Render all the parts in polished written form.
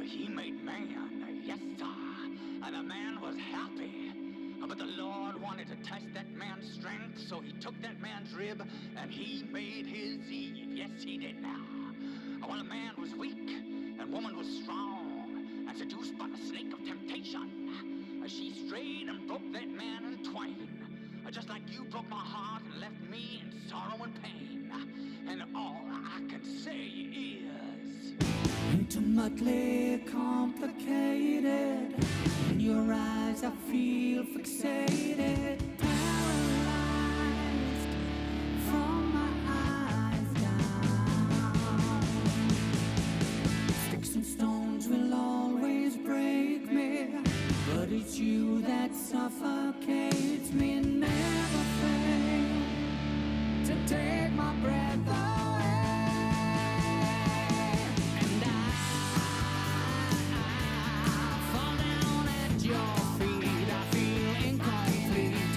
he made man, yes sir, and the man was happy. But the Lord wanted to test that man's strength, so he took that man's rib and he made his Eve. Yes, he did now. While a man was weak and woman was strong, and seduced by the snake of temptation, she strayed and broke that man in twain, just like you broke my heart and left me in sorrow and pain. And all I can say is intimately complicated. In your eyes I feel fixated, paralyzed from my eyes down. Sticks and stones will always break me, but it's you that suffocates me. Never fail to take my breath away, and I fall down at your feet. I feel incomplete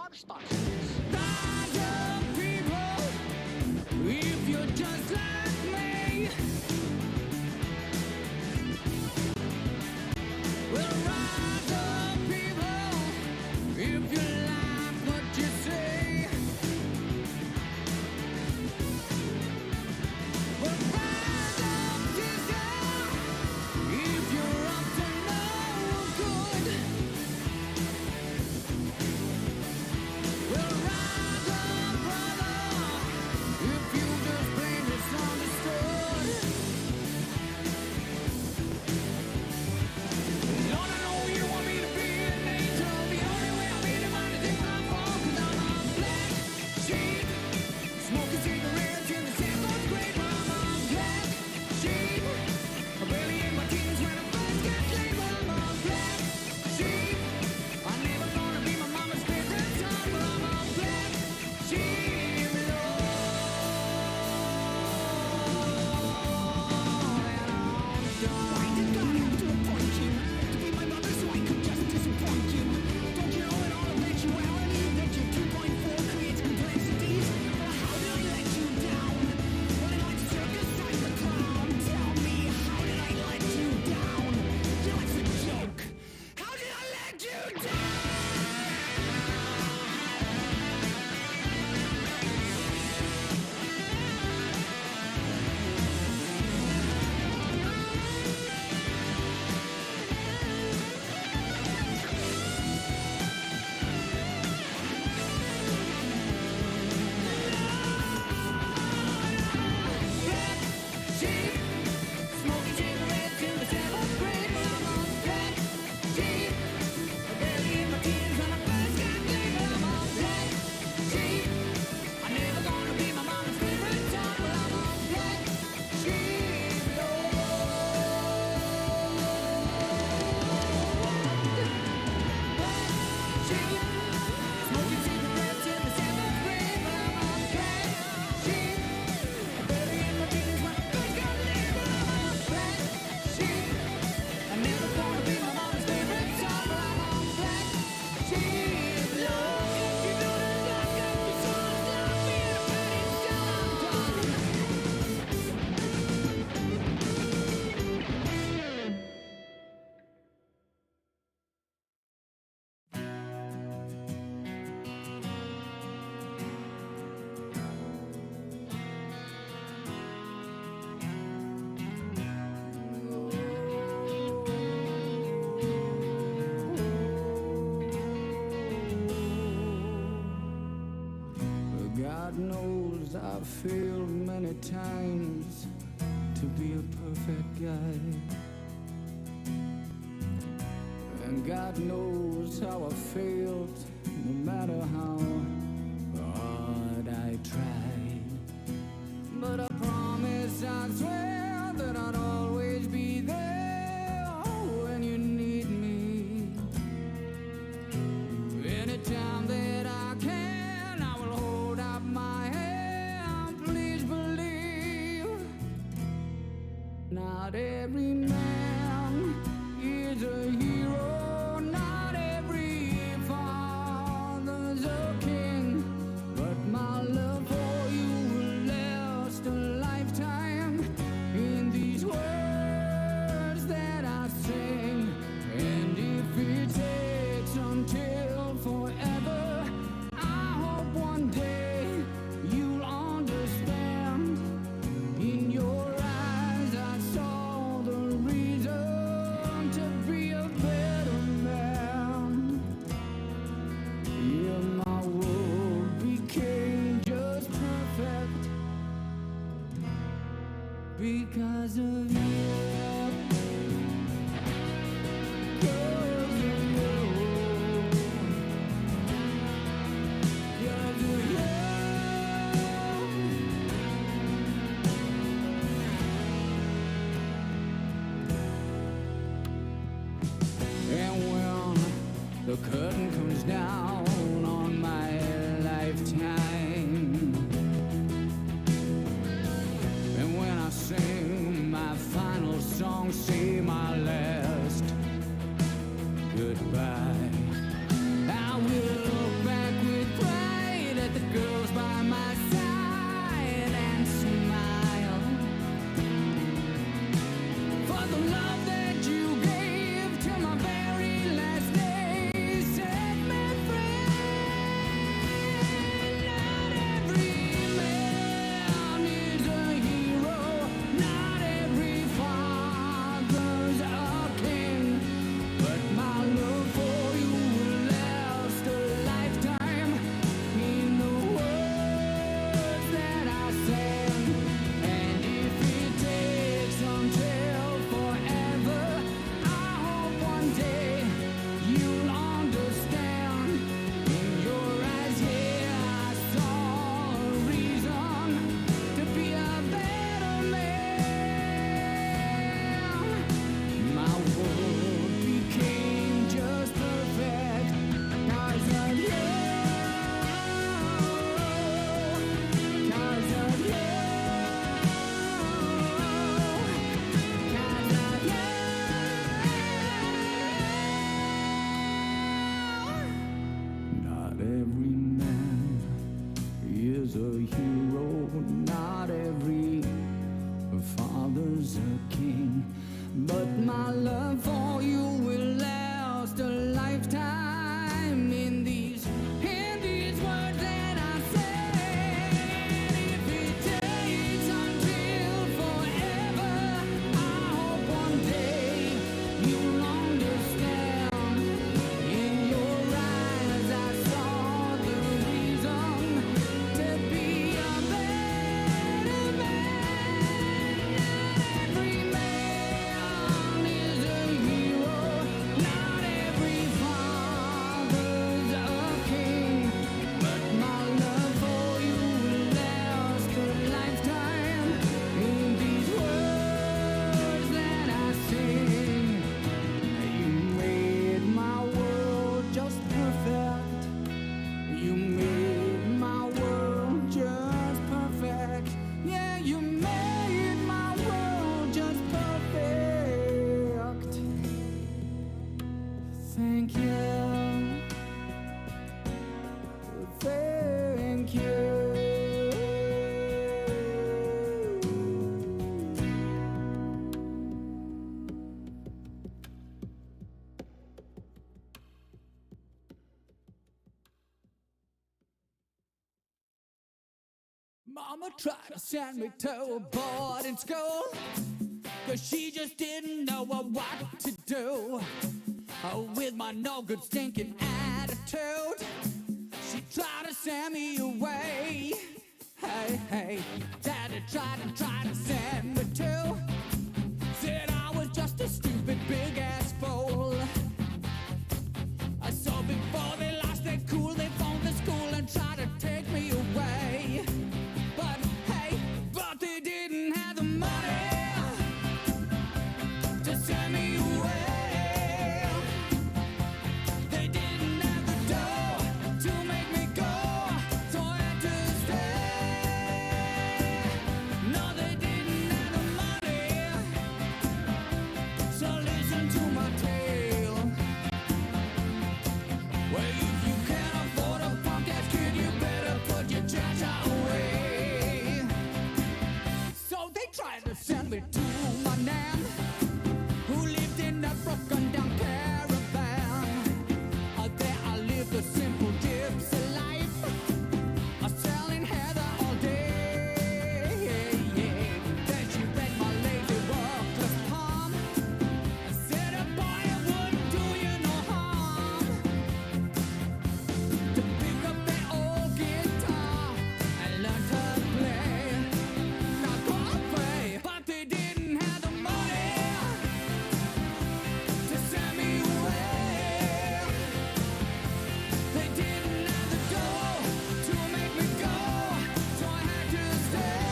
our sponsors. Rise up, people, if you're just like me. Well, rise up, people, if you like what you see. Well, rise up, sister, if you're up to no good. Well, rise up, brother, if you just plain misunderstood. Lord, I know you want me to be an angel. The only way I'll be divine is if I fall, 'cause I'm a black sheep, smoking cigarettes in the seventh grade. I'm a black sheep, I barely ate my teens when I first got laid. I'm a black sheep, I'm never gonna be my mama's favorite son, but I'm a black sheep, Lord. Why did God have to appoint you to be my mother so I could just disappoint you? Don't you know in all eventuality that your 2.4 creates complexities? Well, how did I let you down? Well, in like circus the clown. Tell me, how did I let you down? You know, it's a joke. How did I let you down? Black sheep, smoking cigarettes in the seventh grade. But I'm a black sheep, I barely ate my teens when I first got laid. But I'm a black sheep, I'm never gonna be my mama's favorite son. But I'm a black sheep, Lord. Black sheep, smoking cigarettes in the seventh grade. But I'm a black sheep, I barely ate my teens when I first got laid. But I'm a black sheep, I'm never gonna be my mama's favorite son. But I'm a black sheep, Lord. If you do the like up your son, stop being a petty son. God knows I've failed many times to be a perfect guy. And God knows how I failed, no matter how hard I tried. But I promise, I swear that I'd always be there when you need me. Anytime that I can, I will hold up my hand. Please believe, not every man is a hero, not every father's a king, but my love for you will last a lifetime. In these words that I sing, and if it takes until forever, I hope one day you'll understand. In your eyes I saw the reason to be a better man. Yeah, my world became just perfect because of you. 'Cause of you. 'Cause of you. And when the curtain comes down on my lifetime, and when I sing my final song, say my last goodbye, I will look back with Thank you. Thank you. Mama tried to send me to a boarding school, 'cause she just didn't know what to do. With my no good stinking attitude, she tried to send me away. Hey, hey, Daddy tried to send me to. Said I was just a stupid big ass fool. So before they lost their cool, they phoned the school and tried to take me away. But hey, but they didn't have the money to send me away. They didn't have the dough to make me go, so I had to stay. No, they didn't have the money, so listen to my tale. Well, if you can't afford a punk ass kid, you better put your trash away. So they tried to send me to my nan, who lived in a broken down caravan. There I lived a simple gypsy life, selling heather all day. Then she read my lazy workless palm and said, "A boy, it wouldn't do you no harm to pick up that old guitar and learn to play. Now go away." But they didn't have the money to send me away. They didn't have the dough to make me go, so I had to stay.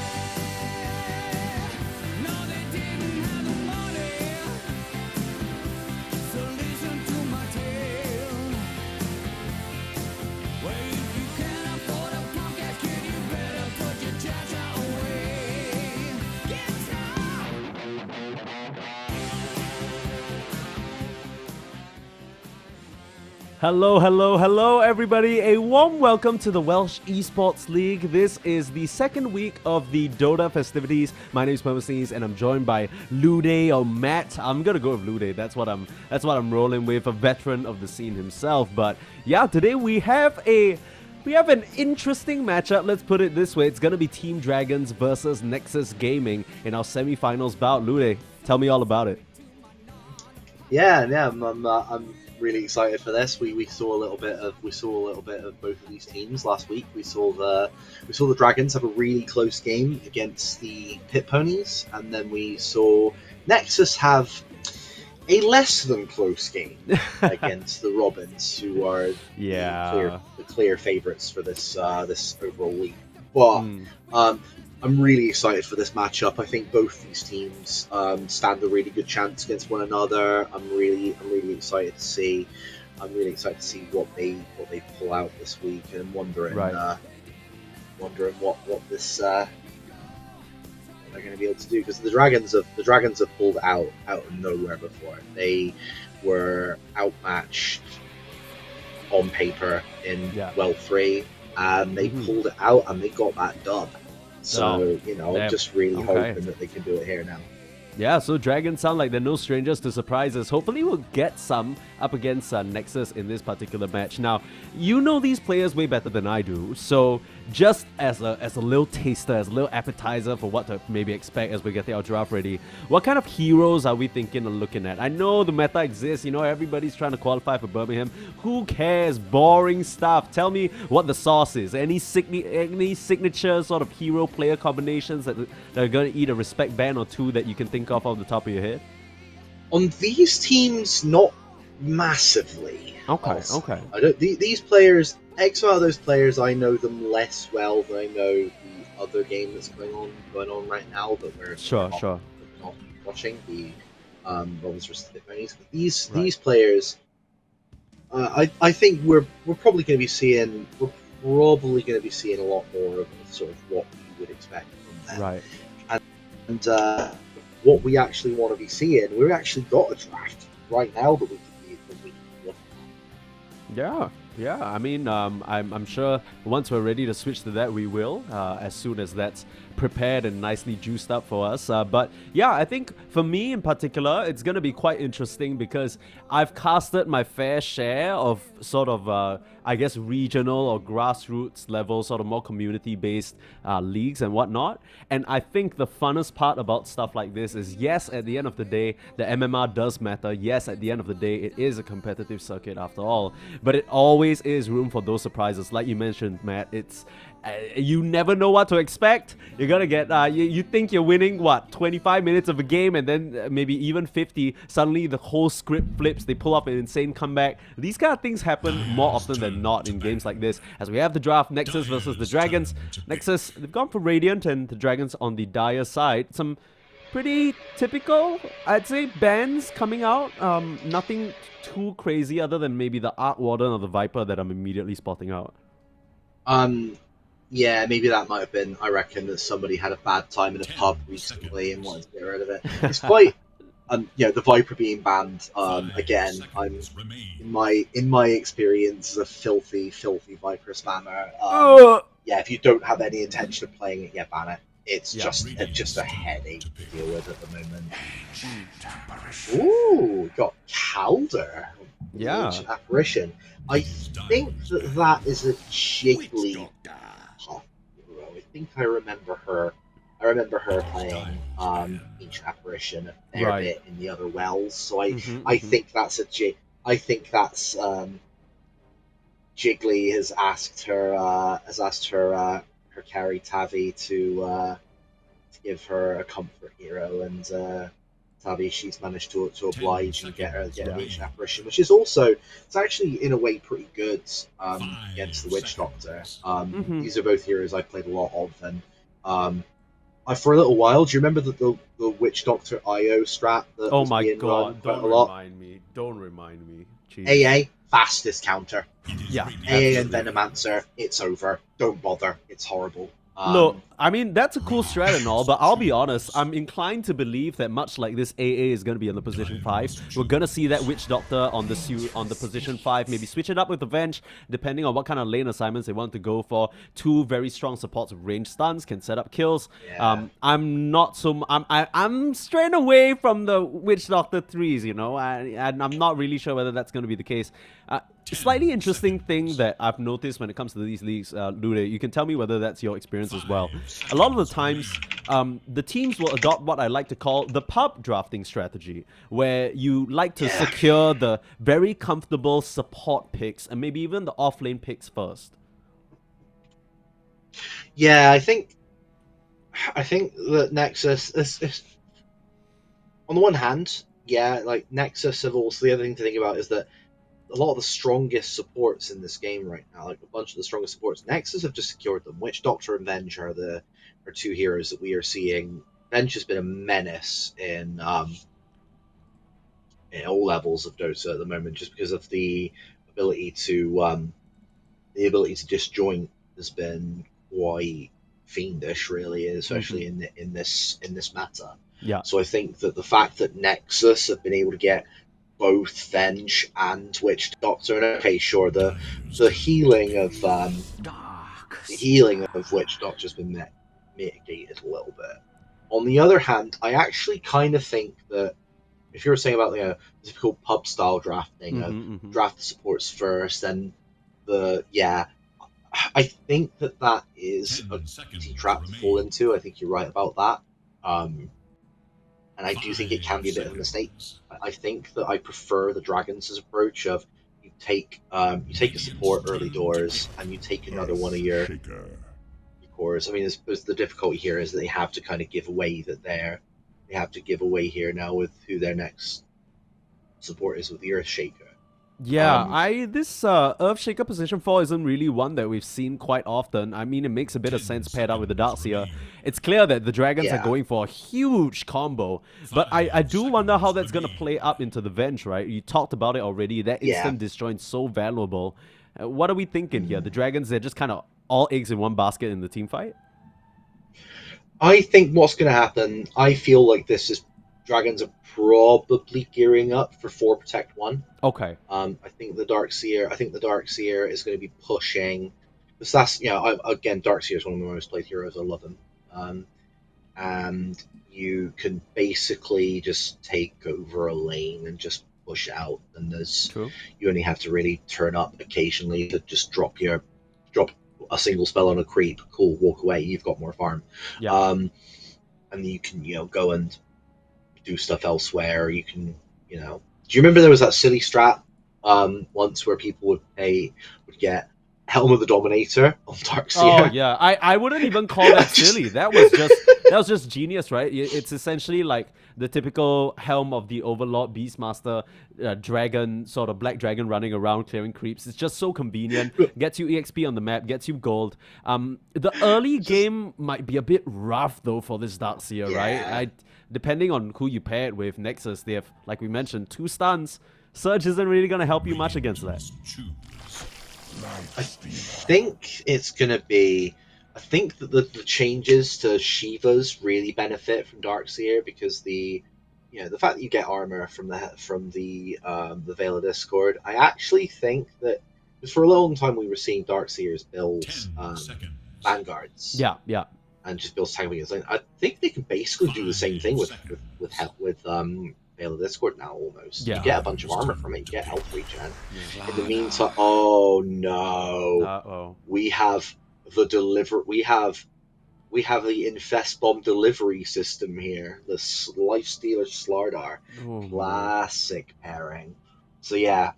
No, they didn't have the money, so listen to my tale. Well, if you can't afford a punk ass kid, you better put your trash away. Get out! Hello, hello, hello, everybody. A warm welcome to the Welsh Esports League. This is the second week of the Dota festivities. My name is Permacenes, and I'm joined by Lude or Matt. I'm gonna go with Lude. That's what I'm rolling with. A veteran of the scene himself. But yeah, today we have an interesting matchup. Let's put it this way: it's gonna be Team Dragons versus Nexus Gaming in our semi-finals bout. Lude, tell me all about it. Yeah, I'm really excited for this. We saw a little bit of both of these teams last week. We saw the Dragons have a really close game against the Pit Ponies, and then we saw Nexus have a less than close game against the Robins, who are the clear favourites for this overall league. But I'm really excited for this matchup. I think both these teams stand a really good chance against one another. I'm really excited to see. What they pull out this week, and I'm wondering what this what they're going to be able to do, because the Dragons have pulled out of nowhere before. They were outmatched on paper in Well 3, and they pulled it out and they got that dub. So, I'm just really hoping that they can do it here now. Yeah, so Dragons sound like they're no strangers to surprises. Hopefully we'll get some up against Nexus in this particular match. Now, you know these players way better than I do, so just as a little taster, as a little appetizer for what to maybe expect as we get our draft ready, what kind of heroes are we thinking of looking at? I know the meta exists, everybody's trying to qualify for Birmingham. Who cares? Boring stuff. Tell me what the sauce is. Any signature sort of hero player combinations that are going to eat a respect band or two that you can think of the top of your head? On these teams, not massively. Okay. I don't. These players, X amount of those players, I know them less well than I know the other game that's going on right now that we're not watching, the Robins versus the Ponies. But these players, I think we're probably going to be seeing a lot more of sort of what you would expect from them. Right. And what we actually want to be seeing, we've actually got a draft right now that we can look Yeah, yeah. I mean, I'm sure once we're ready to switch to that, we will, as soon as that's prepared and nicely juiced up for us. But yeah, I think for me in particular, it's going to be quite interesting because I've casted my fair share of sort of, I guess, regional or grassroots level, sort of more community-based leagues and whatnot. And I think the funnest part about stuff like this is, yes, at the end of the day, the MMR does matter. Yes, at the end of the day, it is a competitive circuit after all. But it always is room for those surprises. Like you mentioned, Matt, it's you never know what to expect. You're gonna get you think you're winning what 25 minutes of a game, and then maybe even 50. Suddenly the whole script flips. They pull up an insane comeback. These kind of things happen more often than not in games like this. As we have the draft, Nexus versus the Dragons. Nexus, they've gone for Radiant, and the Dragons on the dire side. Some pretty typical, I'd say, bans coming out. Nothing too crazy other than maybe the Arc Warden or the Viper that I'm immediately spotting out. Yeah, maybe that might have been. I reckon that somebody had a bad time in a pub recently and wanted to get rid of it. It's quite, the Viper being banned. Again, I'm in my experience as a filthy Viper spammer. Yeah, if you don't have any intention of playing it, yeah, ban it. It's just a headache to deal with at the moment. Ooh, got Calder. Yeah. Ancient Apparition. I think that is a Jiggly. I think I remember her. I remember her playing Ancient Apparition a fair bit in the other Wells. So I think that's I think that's Jiggly has asked her her carry Tavi to give her a comfort hero, and Tavi, she's managed to oblige and get an Ancient Apparition, which is also, it's actually in a way pretty good against the Witch Doctor. These are both heroes I played a lot of, and for a little while, do you remember the Witch Doctor IO strat that Oh was my being god, run quite don't a lot? remind me. Don't remind me. Jeez. AA, fastest counter. Yeah. AA and Venomancer, it's over. Don't bother. It's horrible. Look, I mean, that's a cool strat and all, but I'll be honest, I'm inclined to believe that much like this, AA is going to be on the position 5. We're going to see that Witch Doctor on the position 5, maybe switch it up with Avenge, depending on what kind of lane assignments they want to go for. 2 very strong supports with range stuns, can set up kills. Yeah. I'm straying away from the Witch Doctor 3s, you know, and I'm not really sure whether that's going to be the case. Slightly interesting thing that I've noticed when it comes to these leagues, Lude, you can tell me whether that's your experience as well. A lot of the times, the teams will adopt what I like to call the pub drafting strategy, where you like to secure the very comfortable support picks and maybe even the off-lane picks first. Yeah, I think that Nexus is on the one hand, yeah, like Nexus have also, the other thing to think about is that a lot of the strongest supports in this game right now, like a bunch of the strongest supports, Nexus have just secured them. Witch Doctor and Venge are 2 heroes that we are seeing. Venge has been a menace in all levels of Dota at the moment, just because of the ability to disjoint has been quite fiendish, really, especially in this meta. Yeah. So I think that the fact that Nexus have been able to get both Venge and Witch Doctor, and okay, sure, the healing of Witch Doctor has been mitigated a little bit. On the other hand, I actually kind of think that if you were saying about the typical pub style drafting, draft the supports first, and I think that is a easy trap to fall into. I think you're right about that. And I do think it can be a bit of a mistake. I think that I prefer the Dragons' approach of you take a support early doors and you take another one of your cores. I mean, the difficulty here is that they have to kind of give away here now with who their next support is with the Earthshaker. Yeah, this Earthshaker position 4 isn't really one that we've seen quite often. I mean, it makes a bit of sense paired up with the Darkseer. It's clear that the Dragons are going for a huge combo, but I do wonder how that's going to play up into the Venge, right? You talked about it already. That instant disjoint's so valuable. What are we thinking here? The Dragons, they're just kind of all eggs in one basket in the team fight? I think what's going to happen, I feel like this is Dragons are probably gearing up for 4 Protect 1. Okay. I think the Dark Seer is going to be pushing. Because that's again, Dark Seer is one of my most played heroes. I love him. And you can basically just take over a lane and just push out. And True. you only have to really turn up occasionally to just drop a single spell on a creep. Cool, walk away. You've got more farm. Yeah. And you can go and do stuff elsewhere. You can Do you remember there was that silly strat once where people would get Helm of the Dominator on Dark Oh Seer? yeah, I wouldn't even call that silly. That was just genius, right? It's essentially like the typical Helm of the Overlord Beastmaster dragon, sort of black dragon running around clearing creeps. It's just so convenient. Gets you EXP on the map, gets you gold. The early game might be a bit rough though for this Dark Seer, right? Depending on who you pair it with, Nexus, they have, like we mentioned, 2 stuns. Surge isn't really gonna help you much against that. I think it's gonna be. I think that the changes to Shiva's really benefit from Darkseer because the fact that you get armor from the Veil of Discord. I actually think that because for a long time we were seeing Darkseers build vanguards. Yeah. And just build tag wings. I think they can basically do the same thing with Veil of Discord now almost. Yeah. You get a bunch of armor from it, you get health regen. In the meantime, oh no. Uh-oh. We have the Infest Bomb delivery system here. The Lifestealer Slardar. Oh, Classic pairing. So yeah.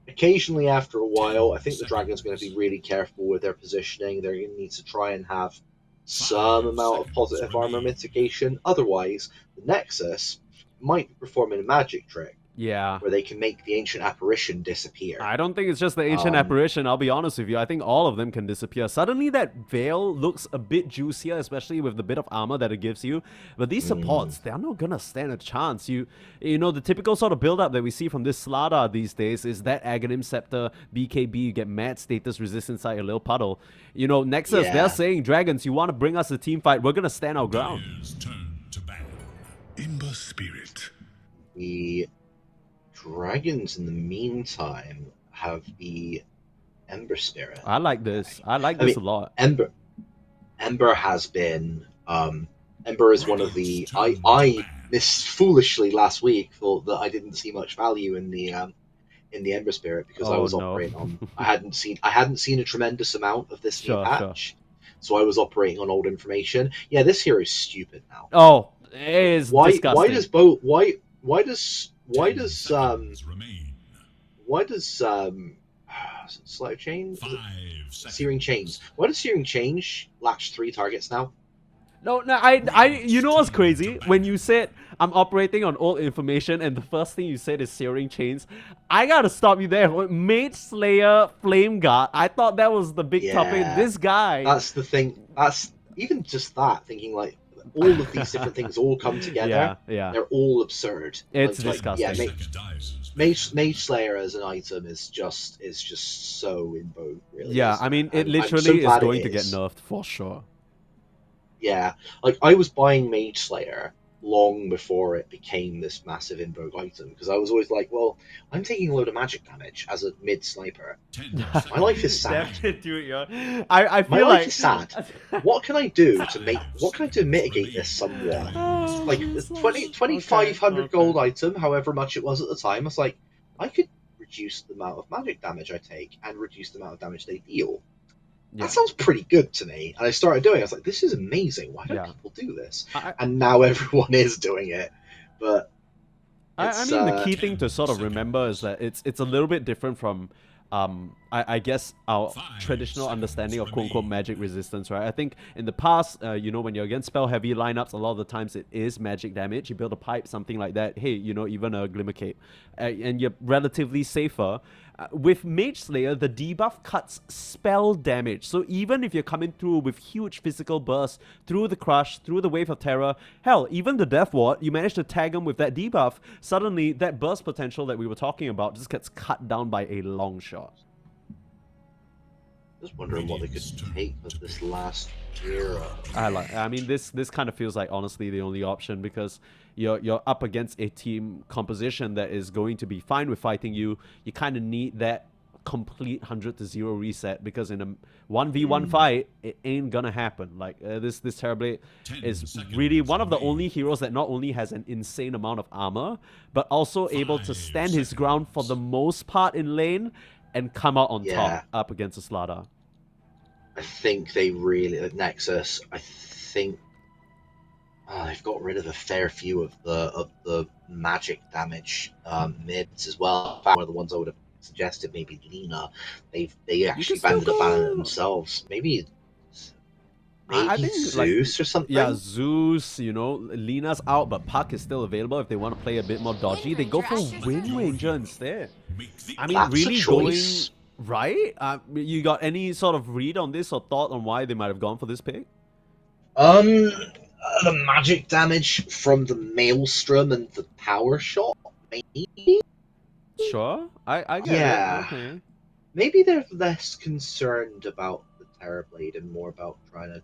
Occasionally after a while, I think the Dragon's going to be really careful with their positioning. They're going to need to try and have some amount of positive armor mitigation. Otherwise, the Nexus might be performing a magic trick. Yeah. Where they can make the Ancient Apparition disappear. I don't think it's just the Ancient Apparition, I'll be honest with you. I think all of them can disappear. Suddenly that Veil looks a bit juicier, especially with the bit of armor that it gives you. But these supports, they're not gonna stand a chance. You know, the typical sort of build-up that we see from this Slardar these days is that Aghanim Scepter, BKB, you get mad status resist inside a little puddle. You know, Nexus, they're saying, Dragons, you want to bring us a team fight, we're gonna stand our ground. Ember Spirit. The Dragons, in the meantime, have the Ember Spirit. I like this. I like this a lot. Ember has been. Ember is one of the. I foolishly last week thought that I didn't see much value in the Ember Spirit because I was operating on. I hadn't seen a tremendous amount of this new patch, so I was operating on old information. Yeah, this hero is stupid now. Oh, it is disgusting. Why does Slow Chain? Searing Chains. Why does Searing Change latch 3 targets now? No, you know what's crazy? When you said I'm operating on old information and the first thing you said is Searing Chains, I gotta stop you there. Mage Slayer, Flame Guard, I thought that was the big topic. This guy. That's the thing. That's even just that, thinking like, all of these different things all come together. Yeah. They're all absurd. It's disgusting. Mage Slayer as an item is just so in vogue, really. Yeah, I mean, it literally is going to get nerfed for sure. Yeah, like I was buying Mage Slayer long before it became this massive in vogue item because I was always like, well, I'm taking a load of magic damage as a mid sniper. My life is sad. I feel my life like is sad. What can I do to mitigate this somewhat? Like 2,500 gold item, however much it was at the time. I was like, I could reduce the amount of magic damage I take and reduce the amount of damage they deal. That sounds pretty good to me. And I started doing it. I was like, this is amazing. Why don't people do this? And now everyone is doing it. But I mean, the key thing to sort of remember is that it's a little bit different from, I guess, our traditional understanding of quote-unquote magic resistance, right? I think in the past, you know, when you're against spell-heavy lineups, a lot of the times it is magic damage. You build a pipe, something like that. Hey, you know, even a Glimmer Cape. And you're relatively safer. With Mage Slayer, the debuff cuts spell damage. So even if you're coming through with huge physical bursts, through the Crush, through the Wave of Terror, hell, even the Death Ward, you manage to tag them with that debuff, suddenly that burst potential that we were talking about just gets cut down by a long shot. Just wondering what they could take with this last era. I mean, this kind of feels like honestly the only option because, you're up against a team composition that is going to be fine with fighting you. You kind of need that complete 100-0 reset, because in a 1v1 fight, it ain't gonna happen. Like this Terrorblade is really one of the only heroes that not only has an insane amount of armor, but also able to stand his ground for the most part in lane and come out on top up against a Slaughter. I think they really, at Nexus, I think they've got rid of a fair few of the magic damage mids as well. One of the ones I would have suggested, maybe Lina. They actually banded up on it themselves. Maybe I think Zeus or something. Yeah, Zeus. You know, Lina's out, but Puck is still available if they want to play a bit more dodgy. They go for Wind Ranger instead. I mean, That's really a choice. going right. You got any sort of read on this or thought on why they might have gone for this pick? The magic damage from the Maelstrom and the power shot, maybe. Sure, I get it. Okay. Maybe they're less concerned about the Terrorblade and more about trying to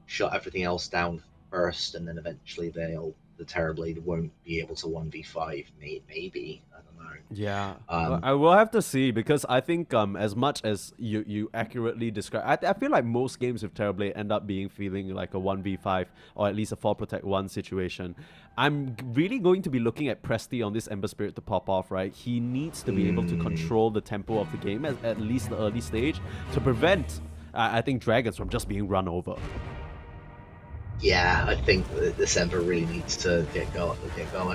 shut everything else down first, and then eventually the Terrorblade won't be able to 1v5. Maybe, I don't know. Yeah, I will have to see, because I think as much as you accurately describe, I feel like most games with Terrorblade end up feeling like a 1v5 or at least a 4 protect 1 situation. I'm really going to be looking at Presti on this Ember Spirit to pop off, right? He needs to be able to control the tempo of the game at least the early stage to prevent, I think, Dragons from just being run over. Yeah, I think that this Ember really needs to get going,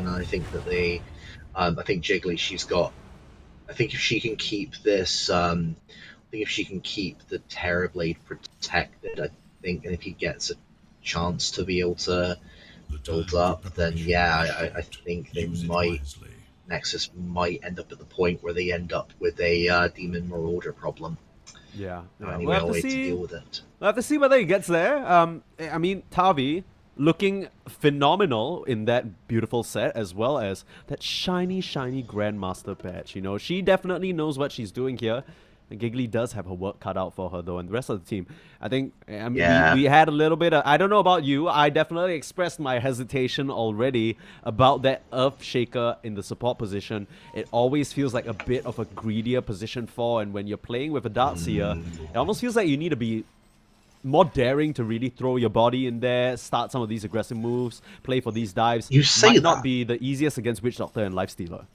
and I think that I think Jiggly, I think if she can keep this, if she can keep the Terrorblade protected, I think, and if he gets a chance to be able to build up, then yeah, I think Nexus might end up at the point where they end up with a Demon Marauder problem. Yeah, we'll have to deal with it. We'll have to see whether he gets there. I mean, Tavi looking phenomenal in that beautiful set, as well as that shiny Grandmaster patch. You know, she definitely knows what she's doing here. And Giggly does have her work cut out for her, though, and the rest of the team. I think we had a little bit of... I don't know about you. I definitely expressed my hesitation already about that Earth Shaker in the support position. It always feels like a bit of a greedier position for, and when you're playing with a Darkseer, it almost feels like you need to be more daring to really throw your body in there, start some of these aggressive moves, play for these dives. You say might that. not be the easiest against Witch Doctor and Lifestealer.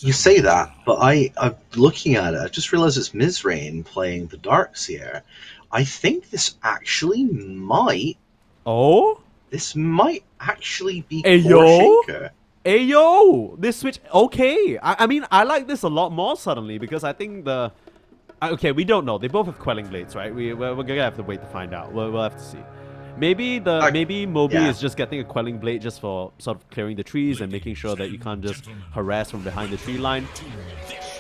You say that, but I'm looking at it. I just realized it's Mizrain playing the Darkseer. I think this actually might. Oh? This might actually be Ayo? Shaker. Ayo! This switch. Okay. I mean, I like this a lot more suddenly, because I think the. Okay, we don't know. They both have Quelling Blades, right? We're gonna have to wait to find out. We'll have to see. Maybe Moby is just getting a Quelling Blade just for sort of clearing the trees and making sure that you can't just harass from behind the tree line.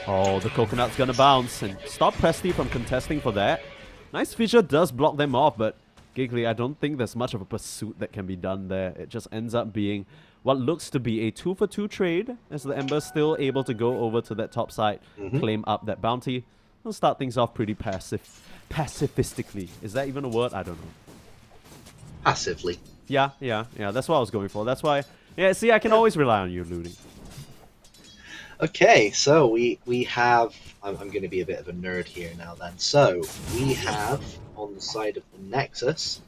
Oh, the Coconut's gonna bounce and stop Presti from contesting for that. Nice Fissure does block them off, but Giggly, I don't think there's much of a pursuit that can be done there. It just ends up being what looks to be a 2-for-2 trade, as the Ember's still able to go over to that top side, claim up that bounty. We'll start things off pretty pacifistically. Is that even a word? I don't know. Passively. Yeah, that's what I was going for. That's why... Yeah, see, I can always rely on you, Looney. Okay, so we have... I'm going to be a bit of a nerd here now then. So, we have, on the side of the Nexus,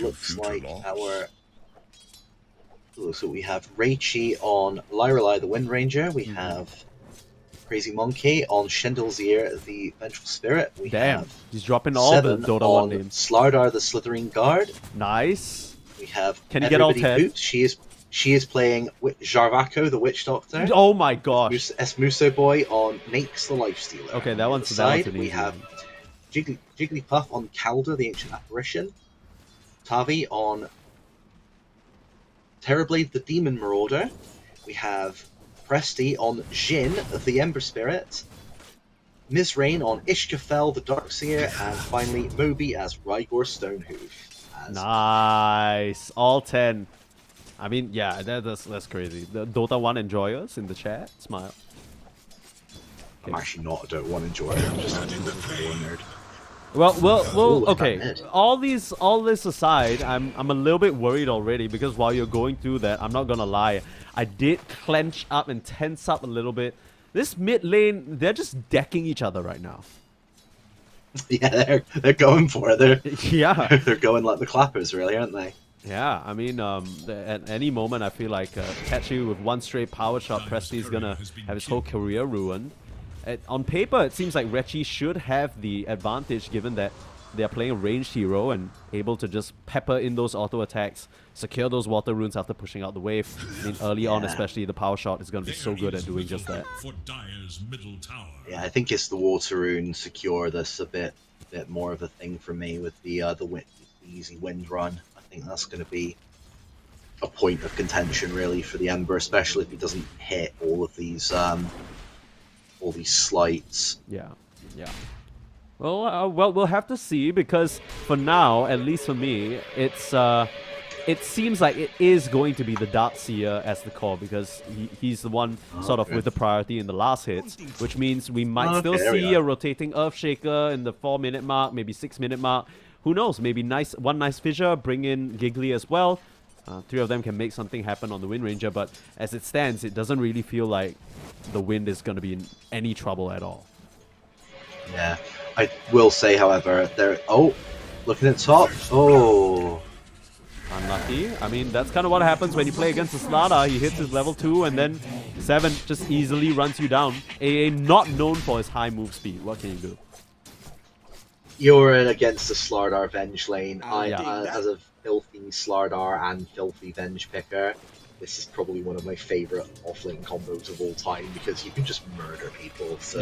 looks like our... So we have Reichi on Lyrelai the Wind Ranger. We have Crazy Monkey on Shendelzir the Vengeful Spirit. We have he's dropping all the Dota 1 names. Slardar the Slithering Guard. Nice. We have Can you get all 10? Pooped. She is playing Jarvako the Witch Doctor. Oh my gosh. Esmuso Boy on Nakes the Lifestealer. Okay, that one's side. An we easy have one. Jigglypuff on Calder the Ancient Apparition. Tavi on Terrorblade the Demon Marauder. We have Presti on Jin the Ember Spirit. Mizrain on Ishkafel the Darkseer. And finally Moby as Rygor Stonehoof. Nice. All 10. I mean, yeah, that's crazy. The Dota 1 enjoyers in the chat, smile. I'm actually not a Dota 1 enjoyer. I'm just a Dota 4 nerd. Ooh, okay. mid. All this aside, I'm a little bit worried already because while you're going through that, I'm not gonna lie, I did clench up and tense up a little bit. This mid lane, they're just decking each other right now. Yeah, they're going for it. They're Yeah, they're going like the clappers, really, aren't they? yeah. I mean, at any moment, I feel like catch you with one straight power shot, Presti's gonna have his whole career ruined. On paper, it seems like Rechi should have the advantage given that they're playing a ranged hero and able to just pepper in those auto attacks, secure those water runes after pushing out the wave. I mean, early on, especially, the power shot is going to be so good at doing just that. Yeah, I think it's the water rune secure that's a bit more of a thing for me with the easy wind run. I think that's going to be a point of contention really for the Ember, especially if he doesn't hit all these slights. Yeah, yeah. Well, we'll have to see because for now, at least for me, it seems like it is going to be the Darkseer as the core because he's the one sort of with the priority in the last hits, which means we might still see a rotating Earthshaker in the 4-minute mark, maybe 6-minute mark. Who knows? Maybe one nice fissure, bring in Giggly as well. 3 of them can make something happen on the Wind Ranger, but as it stands, it doesn't really feel like the Wind is going to be in any trouble at all. Yeah, I will say, however, looking at top. Oh, unlucky. I mean, that's kind of what happens when you play against the Slardar. He hits his level 2 and then 7 just easily runs you down. AA not known for his high move speed. What can you do? You're in against the Slardar Venge lane. Yeah. As a filthy Slardar and filthy Venge picker, this is probably one of my favourite offlane combos of all time because you can just murder people. So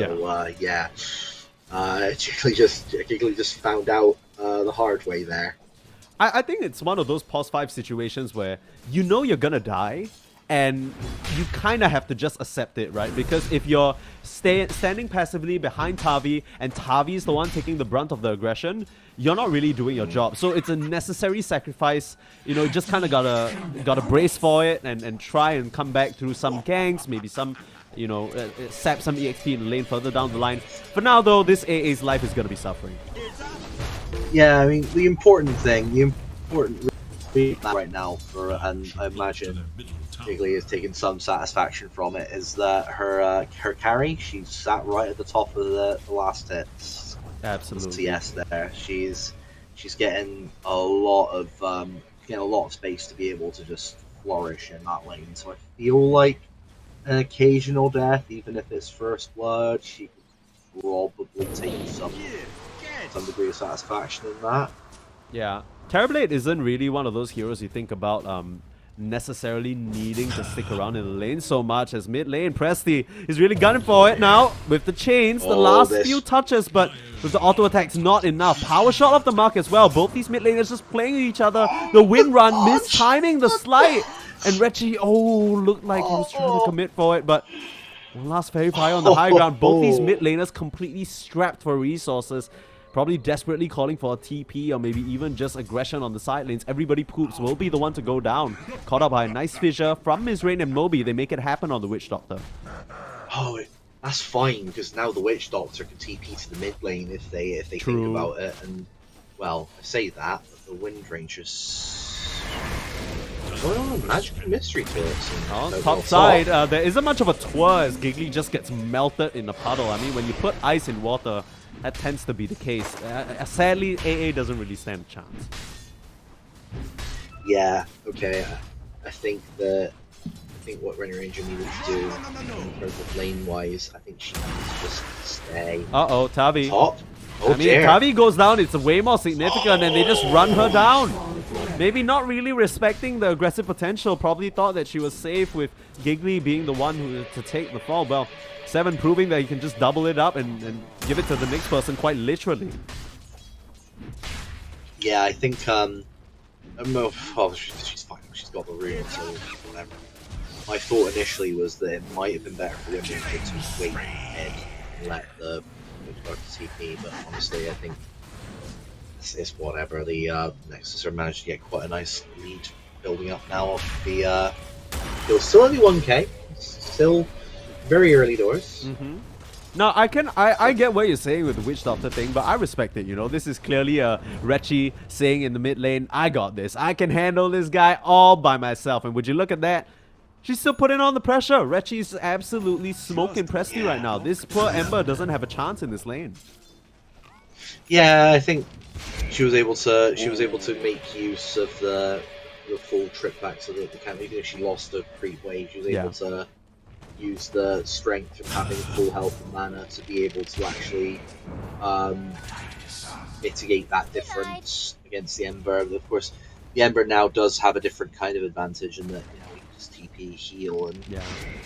Giggly just found out the hard way there. I think it's one of those pos 5 situations where you know you're gonna die and you kind of have to just accept it, right? Because if you're standing passively behind Tavi and Tavi is the one taking the brunt of the aggression, you're not really doing your job. So it's a necessary sacrifice. You know, you just kind of gotta brace for it and try and come back through some ganks, maybe some, you know, sap some EXP in the lane further down the line. For now, though, this AA's life is gonna be suffering. Yeah, I mean, the important right now and I imagine Giggly is taking some satisfaction from it, is that her carry, she's sat right at the top of the last hits. Absolutely. CS there. She's getting a lot of space to be able to just flourish in that lane. So I feel like an occasional death, even if it's first blood, she could probably take some degree of satisfaction in that. Yeah. Terrorblade isn't really one of those heroes you think about necessarily needing to stick around in the lane so much as mid lane. Presti is really gunning for it now with the chains, the last few touches, but with the auto attacks not enough. Power shot off the mark as well. Both these mid laners just playing with each other. The wind run, mistiming the slide. And Rechi, looked like he was trying to commit for it, but one last fairy fire on the high ground. Both these mid laners completely strapped for resources. Probably desperately calling for a TP or maybe even just aggression on the side lanes. Everybody poops will be the one to go down. Caught up by a nice fissure from Mizrain and Moby. They make it happen on the Witch Doctor. Oh, that's fine because now the Witch Doctor can TP to the mid lane if they True. think about it. And well, I say that, but the Wind Rangers. Oh, magic mystery turrets. Top side, there isn't much of a twirl as Giggly just gets melted in a puddle. I mean, when you put ice in water, that tends to be the case. Sadly, AA doesn't really stand a chance. Yeah, okay. I think what Ranger needed to do in terms of lane-wise, I think she needs to just stay. Tavi. Top. I mean, if Tavi goes down, it's way more significant, and they just run her down. Maybe not really respecting the aggressive potential. Probably thought that she was safe with Giggly being the one who to take the fall. Well, 7 proving that he can just double it up and give it to the next person quite literally. Yeah, I think she's fine. She's got the rune, so whatever. My thought initially was that it might have been better for the Undertaker to wait ahead and let the TP, but honestly, I think it's whatever. The Nexus are managed to get quite a nice lead building up now off the. It was still only 1k, still very early doors. No, I get what you're saying with the Witch Doctor thing, but I respect it, you know. This is clearly a Rechi saying in the mid lane, I got this. I can handle this guy all by myself. And would you look at that? She's still putting on the pressure. Rechi's absolutely smoking Presti right now. This poor Ember doesn't have a chance in this lane. Yeah, I think she was able to make use of the full trip back to the camp. Even if she lost a creep wave, she was able to use the strength of having full health and mana to be able to actually mitigate that difference against the Ember. But of course, the Ember now does have a different kind of advantage in that we can just TP, heal, and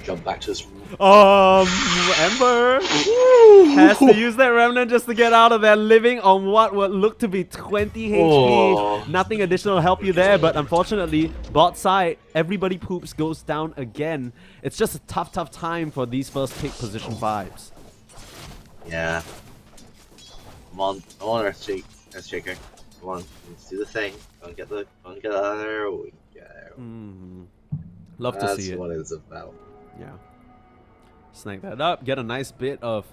jump back to this. Ember has to use that Remnant just to get out of there, living on what would look to be 20 HP. Nothing additional to help you there, but unfortunately, bot side, everybody poops goes down again. It's just a tough time for these first pick position vibes. Yeah. Come on, Earthshaker. Come on, let's do the thing. Go and get out of there. We go. Love to see it. That's what it's about. Yeah. Snag that up, get a nice bit of,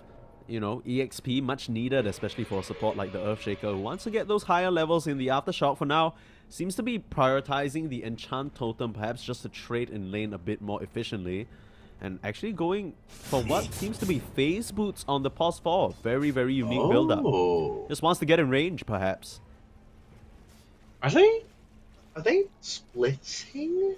EXP, much needed, especially for a support like the Earthshaker, who wants to get those higher levels in the Aftershock. For now, seems to be prioritizing the Enchant Totem, perhaps just to trade in lane a bit more efficiently. And actually going for what seems to be phase boots on the pause 4. Very, very unique build-up. Just wants to get in range, perhaps. Are they splitting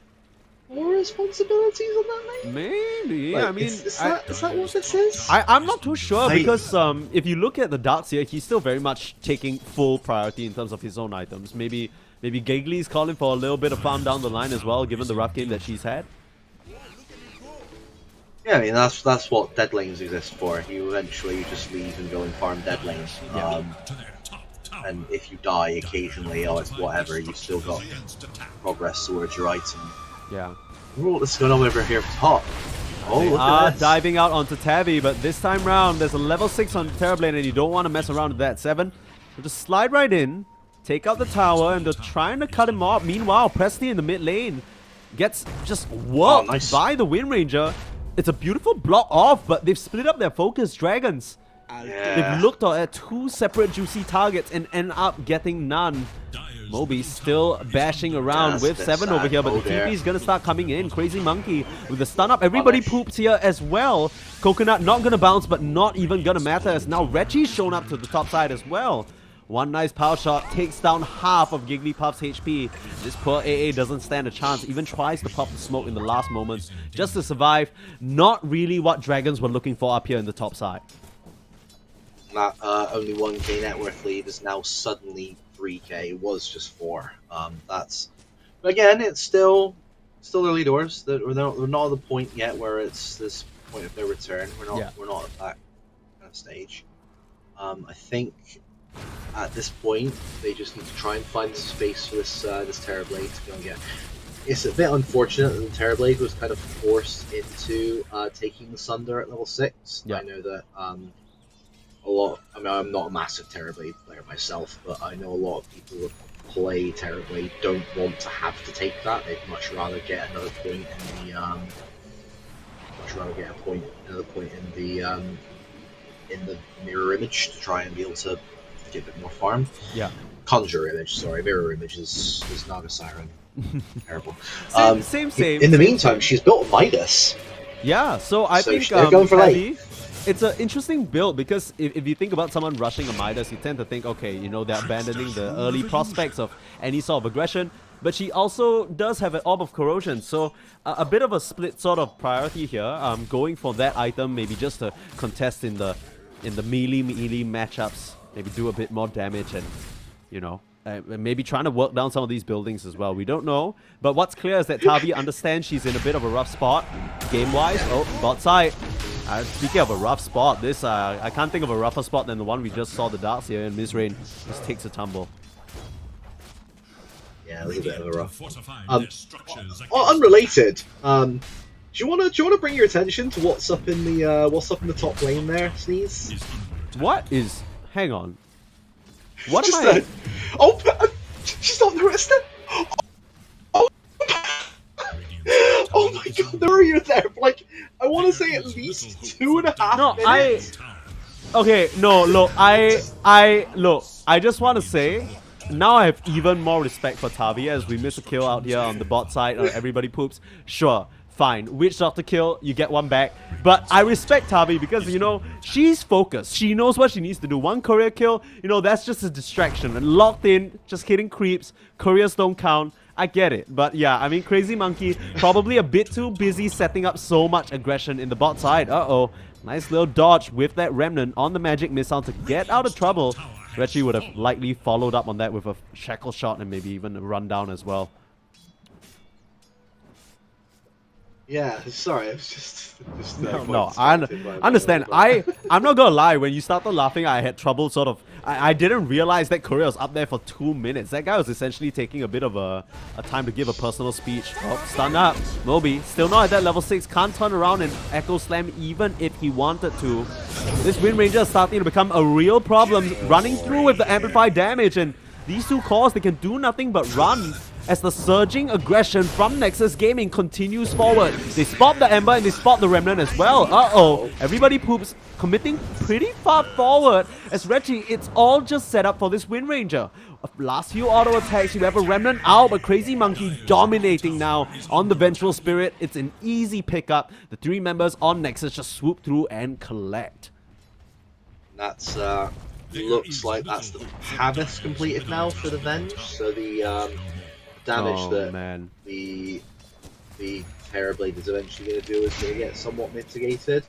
more responsibilities on that lane? Maybe. Like, I mean, is that what this is? I'm not too sure because if you look at the darts here, he's still very much taking full priority in terms of his own items. Maybe Giggly's calling for a little bit of farm down the line as well, given the rough game that she's had. Yeah, I mean that's what dead lanes exist for. You eventually just leave and go and farm dead lanes. And if you die occasionally, or it's whatever, you've still got progress towards your item. Yeah. Oh, what's going on over here up top? Oh, look at this. Diving out onto Tabby, but this time round, there's a level 6 on the Terrorblade, and you don't want to mess around with that. 7, so just slide right in, take out the tower, and they're trying to cut him off. Meanwhile, Presti in the mid lane gets just whopped by the Wind Ranger. It's a beautiful block off, but they've split up their focus. Dragons. They've looked at 2 separate juicy targets and end up getting none. Moby still bashing around with 7 over here, but the TP's gonna start coming in. Crazy Monkey with the stun up. Everybody poops here as well. Coconut not gonna bounce, but not even gonna matter as now Reggie's shown up to the top side as well. One nice power shot takes down half of Gigglypuff's HP. This poor AA doesn't stand a chance, even tries to pop the smoke in the last moments just to survive. Not really what Dragons were looking for up here in the top side. That only 1k net worth lead is now suddenly 3k. It was just 4. But again, it's still early doors. We're not at the point yet where it's this point of no return. We're not at that kind of stage. I think at this point they just need to try and find space for this Terrorblade to go and get. It's a bit unfortunate that the Terrorblade was kind of forced into taking the Sunder at level 6. I know that I'm not a massive Terrorblade player myself, but I know a lot of people that play Terrorblade don't want to have to take that. They'd much rather get another point in the mirror image to try and be able to get a bit more farm. Conjure image, sorry, mirror image is Naga Siren. Terrible. Same. In the meantime, she's built Midas. Yeah, so I think they're going for late. It's an interesting build because if you think about someone rushing a Midas, you tend to think, okay, they're abandoning the early prospects of any sort of aggression. But she also does have an Orb of Corrosion, so a bit of a split sort of priority here. Going for that item, maybe just to contest in the melee matchups, maybe do a bit more damage and maybe trying to work down some of these buildings as well. We don't know, but what's clear is that Tavi understands she's in a bit of a rough spot game-wise. Oh, bot side. Speaking of a rough spot, I can't think of a rougher spot than the one we just saw the darts here, and Mizrain just takes a tumble. Yeah, it was a bit of a rough. Unrelated. Do you want to bring your attention to what's up in the top lane there, Sneeze? What is? Hang on. What just am I? She's not noticed it. Oh my god, there you there. Like, I want to say at least 2.5 minutes. Okay, no, look, look, I just want to say, now I have even more respect for Tavi as we miss a kill out here on the bot side, or everybody poops. Sure, fine, Witch Doctor kill, you get one back. But I respect Tavi because, you know, she's focused. She knows what she needs to do. One courier kill, you know, that's just a distraction. And locked in, just hitting creeps, couriers don't count. I get it. But yeah, I mean, Crazy Monkey probably a bit too busy setting up so much aggression in the bot side. Uh-oh. Nice little dodge with that Remnant on the magic missile to get out of trouble. Reggie would have likely followed up on that with a shackle shot and maybe even a rundown as well. Yeah, sorry, I was just No, I understand. I'm not gonna lie, when you started laughing, I had trouble sort of... I didn't realize that Korea was up there for 2 minutes. That guy was essentially taking a bit of a time to give a personal speech. Oh, stun up. Moby, still not at that level 6, can't turn around and Echo Slam even if he wanted to. This Wind Ranger is starting to become a real problem, running through with the amplified damage, and these two cores, they can do nothing but run as the surging aggression from Nexus Gaming continues forward. They spot the Ember and they spot the Remnant as well. Uh-oh. Everybody poops, committing pretty far forward as Reggie, it's all just set up for this Wind Ranger. Last few auto attacks, you have a Remnant out, but Crazy Monkey dominating now on the Vengeful Spirit. It's an easy pickup. The 3 members on Nexus just swoop through and collect. That's looks like that's the Havas completed now for the Venge. So the damage that the Terrorblade is eventually going to do is going to get somewhat mitigated.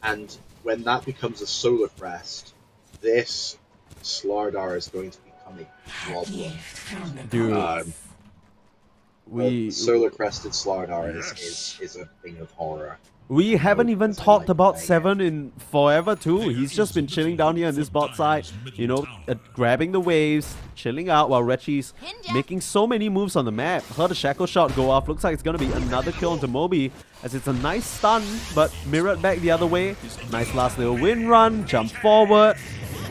And when that becomes a Solar Crest, this Slardar is going to become a problem. Dude, Solar Crested Slardar is a thing of horror. We haven't even talked about Seven in forever too. He's just been chilling down here on this bot side, you know, grabbing the waves, chilling out while Rechi's making so many moves on the map. Heard a shackle shot go off. Looks like it's going to be another kill onto Moby as it's a nice stun, but mirrored back the other way. Nice last little wind run, jump forward.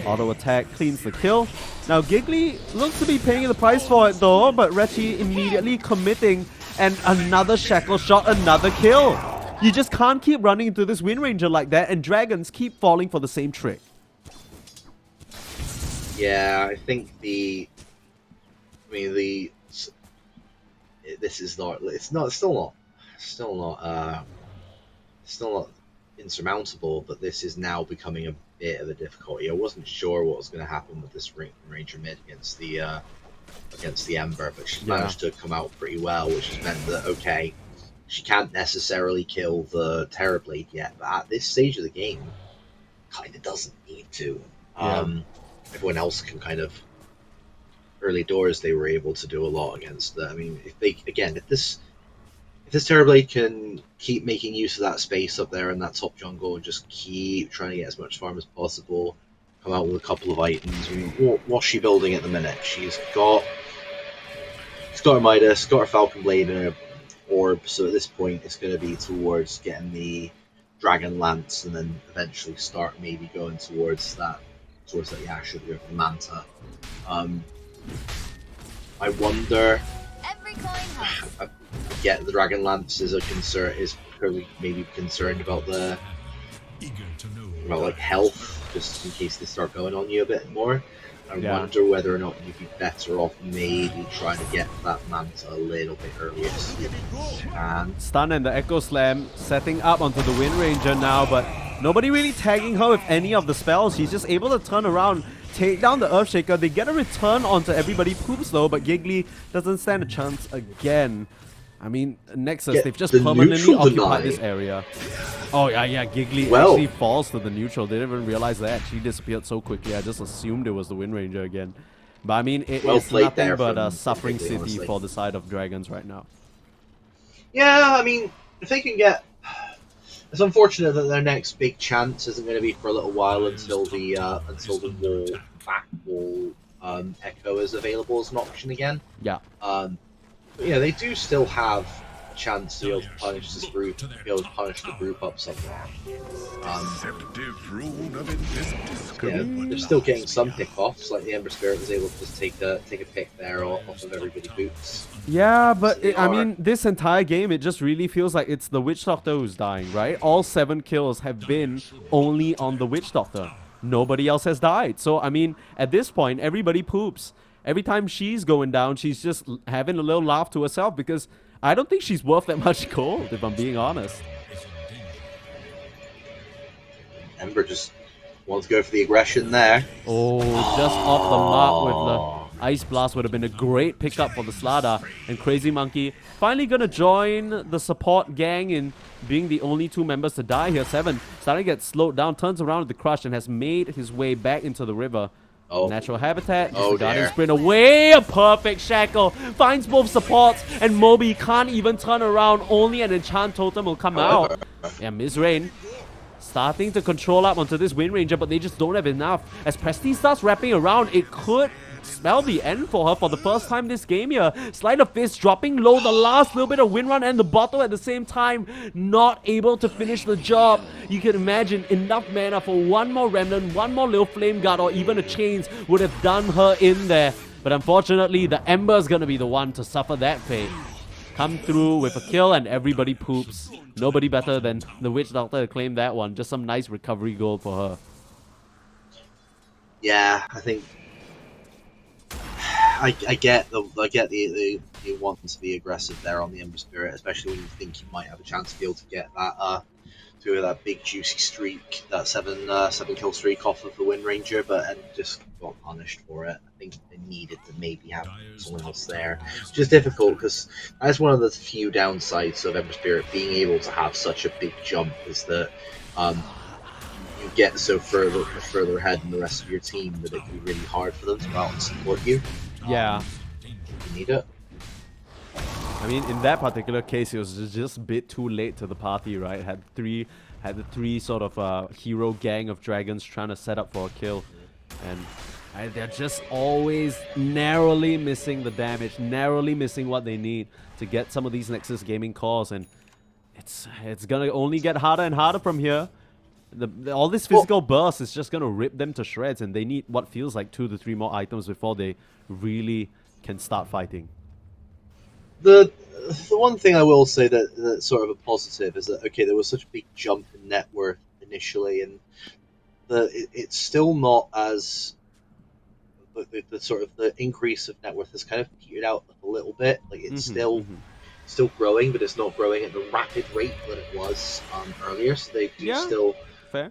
Auto attack cleans the kill. Now Giggly looks to be paying the price for it though, but Rechi immediately committing and another shackle shot, another kill. You just can't keep running into this Wind Ranger like that, and Dragons keep falling for the same trick. Yeah, I think this is not. It's still not insurmountable, but this is now becoming a bit of a difficulty. I wasn't sure what was going to happen with this Ranger mid against the Ember, but she managed to come out pretty well, which has meant that okay. She can't necessarily kill the Terrorblade yet, but at this stage of the game, kind of doesn't need to. Everyone else can kind of... Early doors, they were able to do a lot against the... I mean, if this Terrorblade can keep making use of that space up there in that top jungle and just keep trying to get as much farm as possible, come out with a couple of items. I mean, what's she building at the minute? She's got her Midas, got her Falcon Blade, and her Orb, so at this point it's going to be towards getting the Dragon Lance and then eventually start maybe going towards the Manta. I wonder... I get the Dragon Lance is a concern, is probably maybe concerned about like health, just in case they start going on you a bit more. I wonder whether or not you'd be better off maybe trying to get that Manta a little bit earlier. And Stun and the Echo Slam setting up onto the Wind Ranger now, but nobody really tagging her with any of the spells. She's just able to turn around, take down the Earthshaker. They get a return onto everybody poops though, but Giggly doesn't stand a chance again. I mean, Nexus, they've just permanently occupied this area. Oh, yeah, Giggly actually falls to the neutral. They didn't even realize that. She disappeared so quickly. I just assumed it was the Wind Ranger again. But I mean, it is nothing but a suffering city for the side of Dragons right now. Yeah, I mean, if they can get... It's unfortunate that their next big chance isn't going to be for a little while until the back wall Echo is available as an option again. Yeah. But yeah, they do still have a chance to be able to punish this group, the group up somewhere. They're still getting some pick-offs, like the Ember Spirit was able to just take a pick there off of everybody's boots. Yeah, but I mean, this entire game, it just really feels like it's the Witch Doctor who's dying, right? All 7 kills have been only on the Witch Doctor. nobody else has died. So, I mean, at this point, everybody poops. Every time she's going down, she's just having a little laugh to herself because I don't think she's worth that much gold, if I'm being honest. Ember just wants to go for the aggression there. Oh, just off the mark with the Ice Blast would have been a great pickup for the Slardar. And Crazy Monkey finally gonna join the support gang in being the only 2 members to die here. 7 starting to get slowed down, turns around with the crush and has made his way back into the river. Oh. Natural habitat, Oh, the Guardian dear. Sprint away, a perfect shackle, finds both supports, and Moby can't even turn around, only an enchant totem will come out. Yeah, Mizrain starting to control up onto this Wind Ranger, but they just don't have enough. As Prestige starts wrapping around, it could spell the end for her for the first time this game here. Sleight of Fist dropping low, the last little bit of Wind Run and the bottle at the same time, not able to finish the job. You can imagine enough mana for one more Remnant, one more little Flame Guard, or even a Chains would have done her in there. But unfortunately, the Ember's gonna be the one to suffer that fate. Come through with a kill and everybody poops. Nobody better than the Witch Doctor to claim that one. Just some nice recovery gold for her. Yeah, I think I get the wanting to be aggressive there on the Ember Spirit, especially when you think you might have a chance to be able to get that big juicy streak, that 7 kill streak off of the Wind Ranger, and just got punished for it. I think they needed to maybe have someone else there, which is difficult because that's one of the few downsides of Ember Spirit being able to have such a big jump, is that you get so further ahead than the rest of your team that it can be really hard for them to go out and support you. Yeah. You need it. I mean, in that particular case, it was just a bit too late to the party, right? Had the 3 sort of hero gang of dragons trying to set up for a kill. And they're just always narrowly missing the damage, narrowly missing what they need to get some of these Nexus Gaming cores. And it's going to only get harder and harder from here. All this physical burst is just going to rip them to shreds, and they need what feels like 2 to 3 more items before they really can start fighting. The one thing I will say that's sort of a positive is that, okay, there was such a big jump in net worth initially, and it's still not as the sort of the increase of net worth has kind of petered out a little bit. Like it's still growing, but it's not growing at the rapid rate that it was earlier. So they do still fair.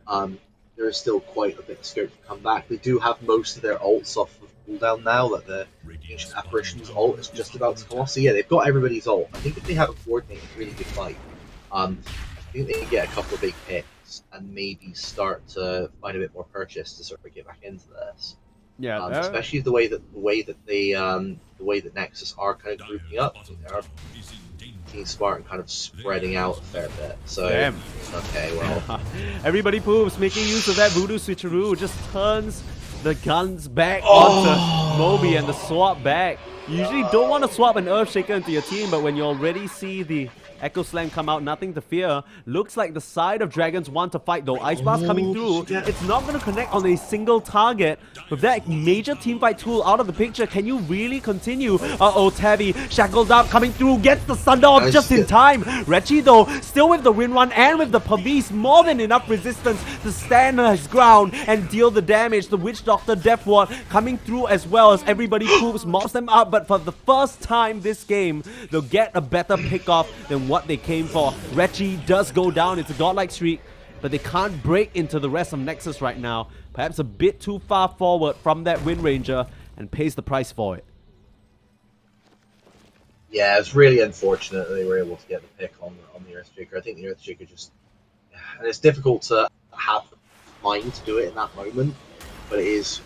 There is still quite a bit of scope to come back. They do have most of their ults off of cooldown now. That the Ancient Apparition's ult is just about to come off. So yeah, they've got everybody's ult. I think if they have a coordinated, really good fight, I think they can get a couple of big hits and maybe start to find a bit more purchase to sort of get back into this. Yeah, especially the way that Nexus are kind of grouping up. I think they are being smart and kind of spreading out a fair bit. So okay, well, everybody poops, making use of that voodoo switcheroo, just turns the guns back onto Moby and the swap back. You usually don't want to swap an Earthshaker into your team, but when you already see the Echo Slam come out, nothing to fear. Looks like the side of Dragons want to fight though. Ice Blast coming through. It's not going to connect on a single target. With that major teamfight tool out of the picture, can you really continue? Uh-oh, Tavi shackled up, coming through, gets the Thunder off just in time. Reggie though, still with the Wind Run and with the Pavis, more than enough resistance to stand his ground and deal the damage. The Witch Doctor Death Ward coming through as well as everybody poops, mobs them up, but for the first time this game, they'll get a better pick-off than what they came for. Reggie does go down. It's a godlike streak, but they can't break into the rest of Nexus right now. Perhaps a bit too far forward from that Wind Ranger, and pays the price for it. Yeah, it's really unfortunate that they were able to get the pick on the Earthshaker. I think the Earthshaker just... And it's difficult to have the mind to do it in that moment, but it is...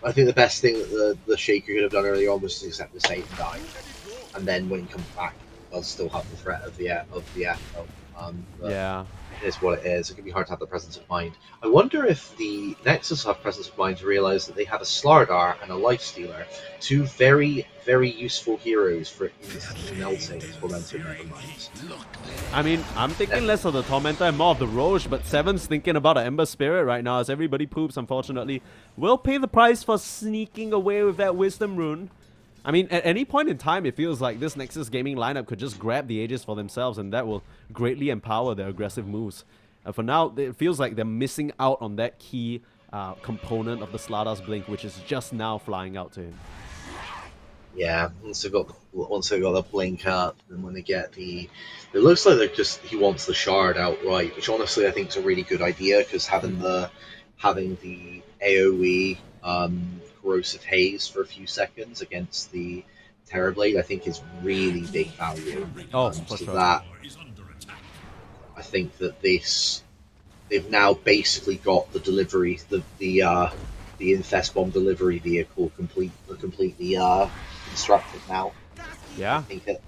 I think the best thing that the Shaker could have done earlier on was to accept the save and die. And then when he comes back, they'll still have the threat of the echo. Yeah. It is what it is. It can be hard to have the presence of mind. I wonder if the Nexus have presence of mind to realize that they have a Slardar and a Lifestealer, 2 very, very useful heroes for melting Tormentor Nevermind. I mean, I'm thinking less of the Tormentor and more of the Roche, but Seven's thinking about an Ember Spirit right now as everybody poops, unfortunately. Will pay the price for sneaking away with that Wisdom Rune. I mean, at any point in time, it feels like this Nexus Gaming lineup could just grab the Aegis for themselves, and that will greatly empower their aggressive moves. And for now, it feels like they're missing out on that key component of the Slaughter's Blink, which is just now flying out to him. Yeah, once they got the blink up, and when they get it looks like he wants the shard outright, which honestly I think is a really good idea, because having the AOE corrosive haze for a few seconds against the Terrorblade, I think is really big value. Oh, for so sure. that I think that they've now basically got the delivery, the Infest Bomb delivery vehicle completely constructed now. Yeah. I think that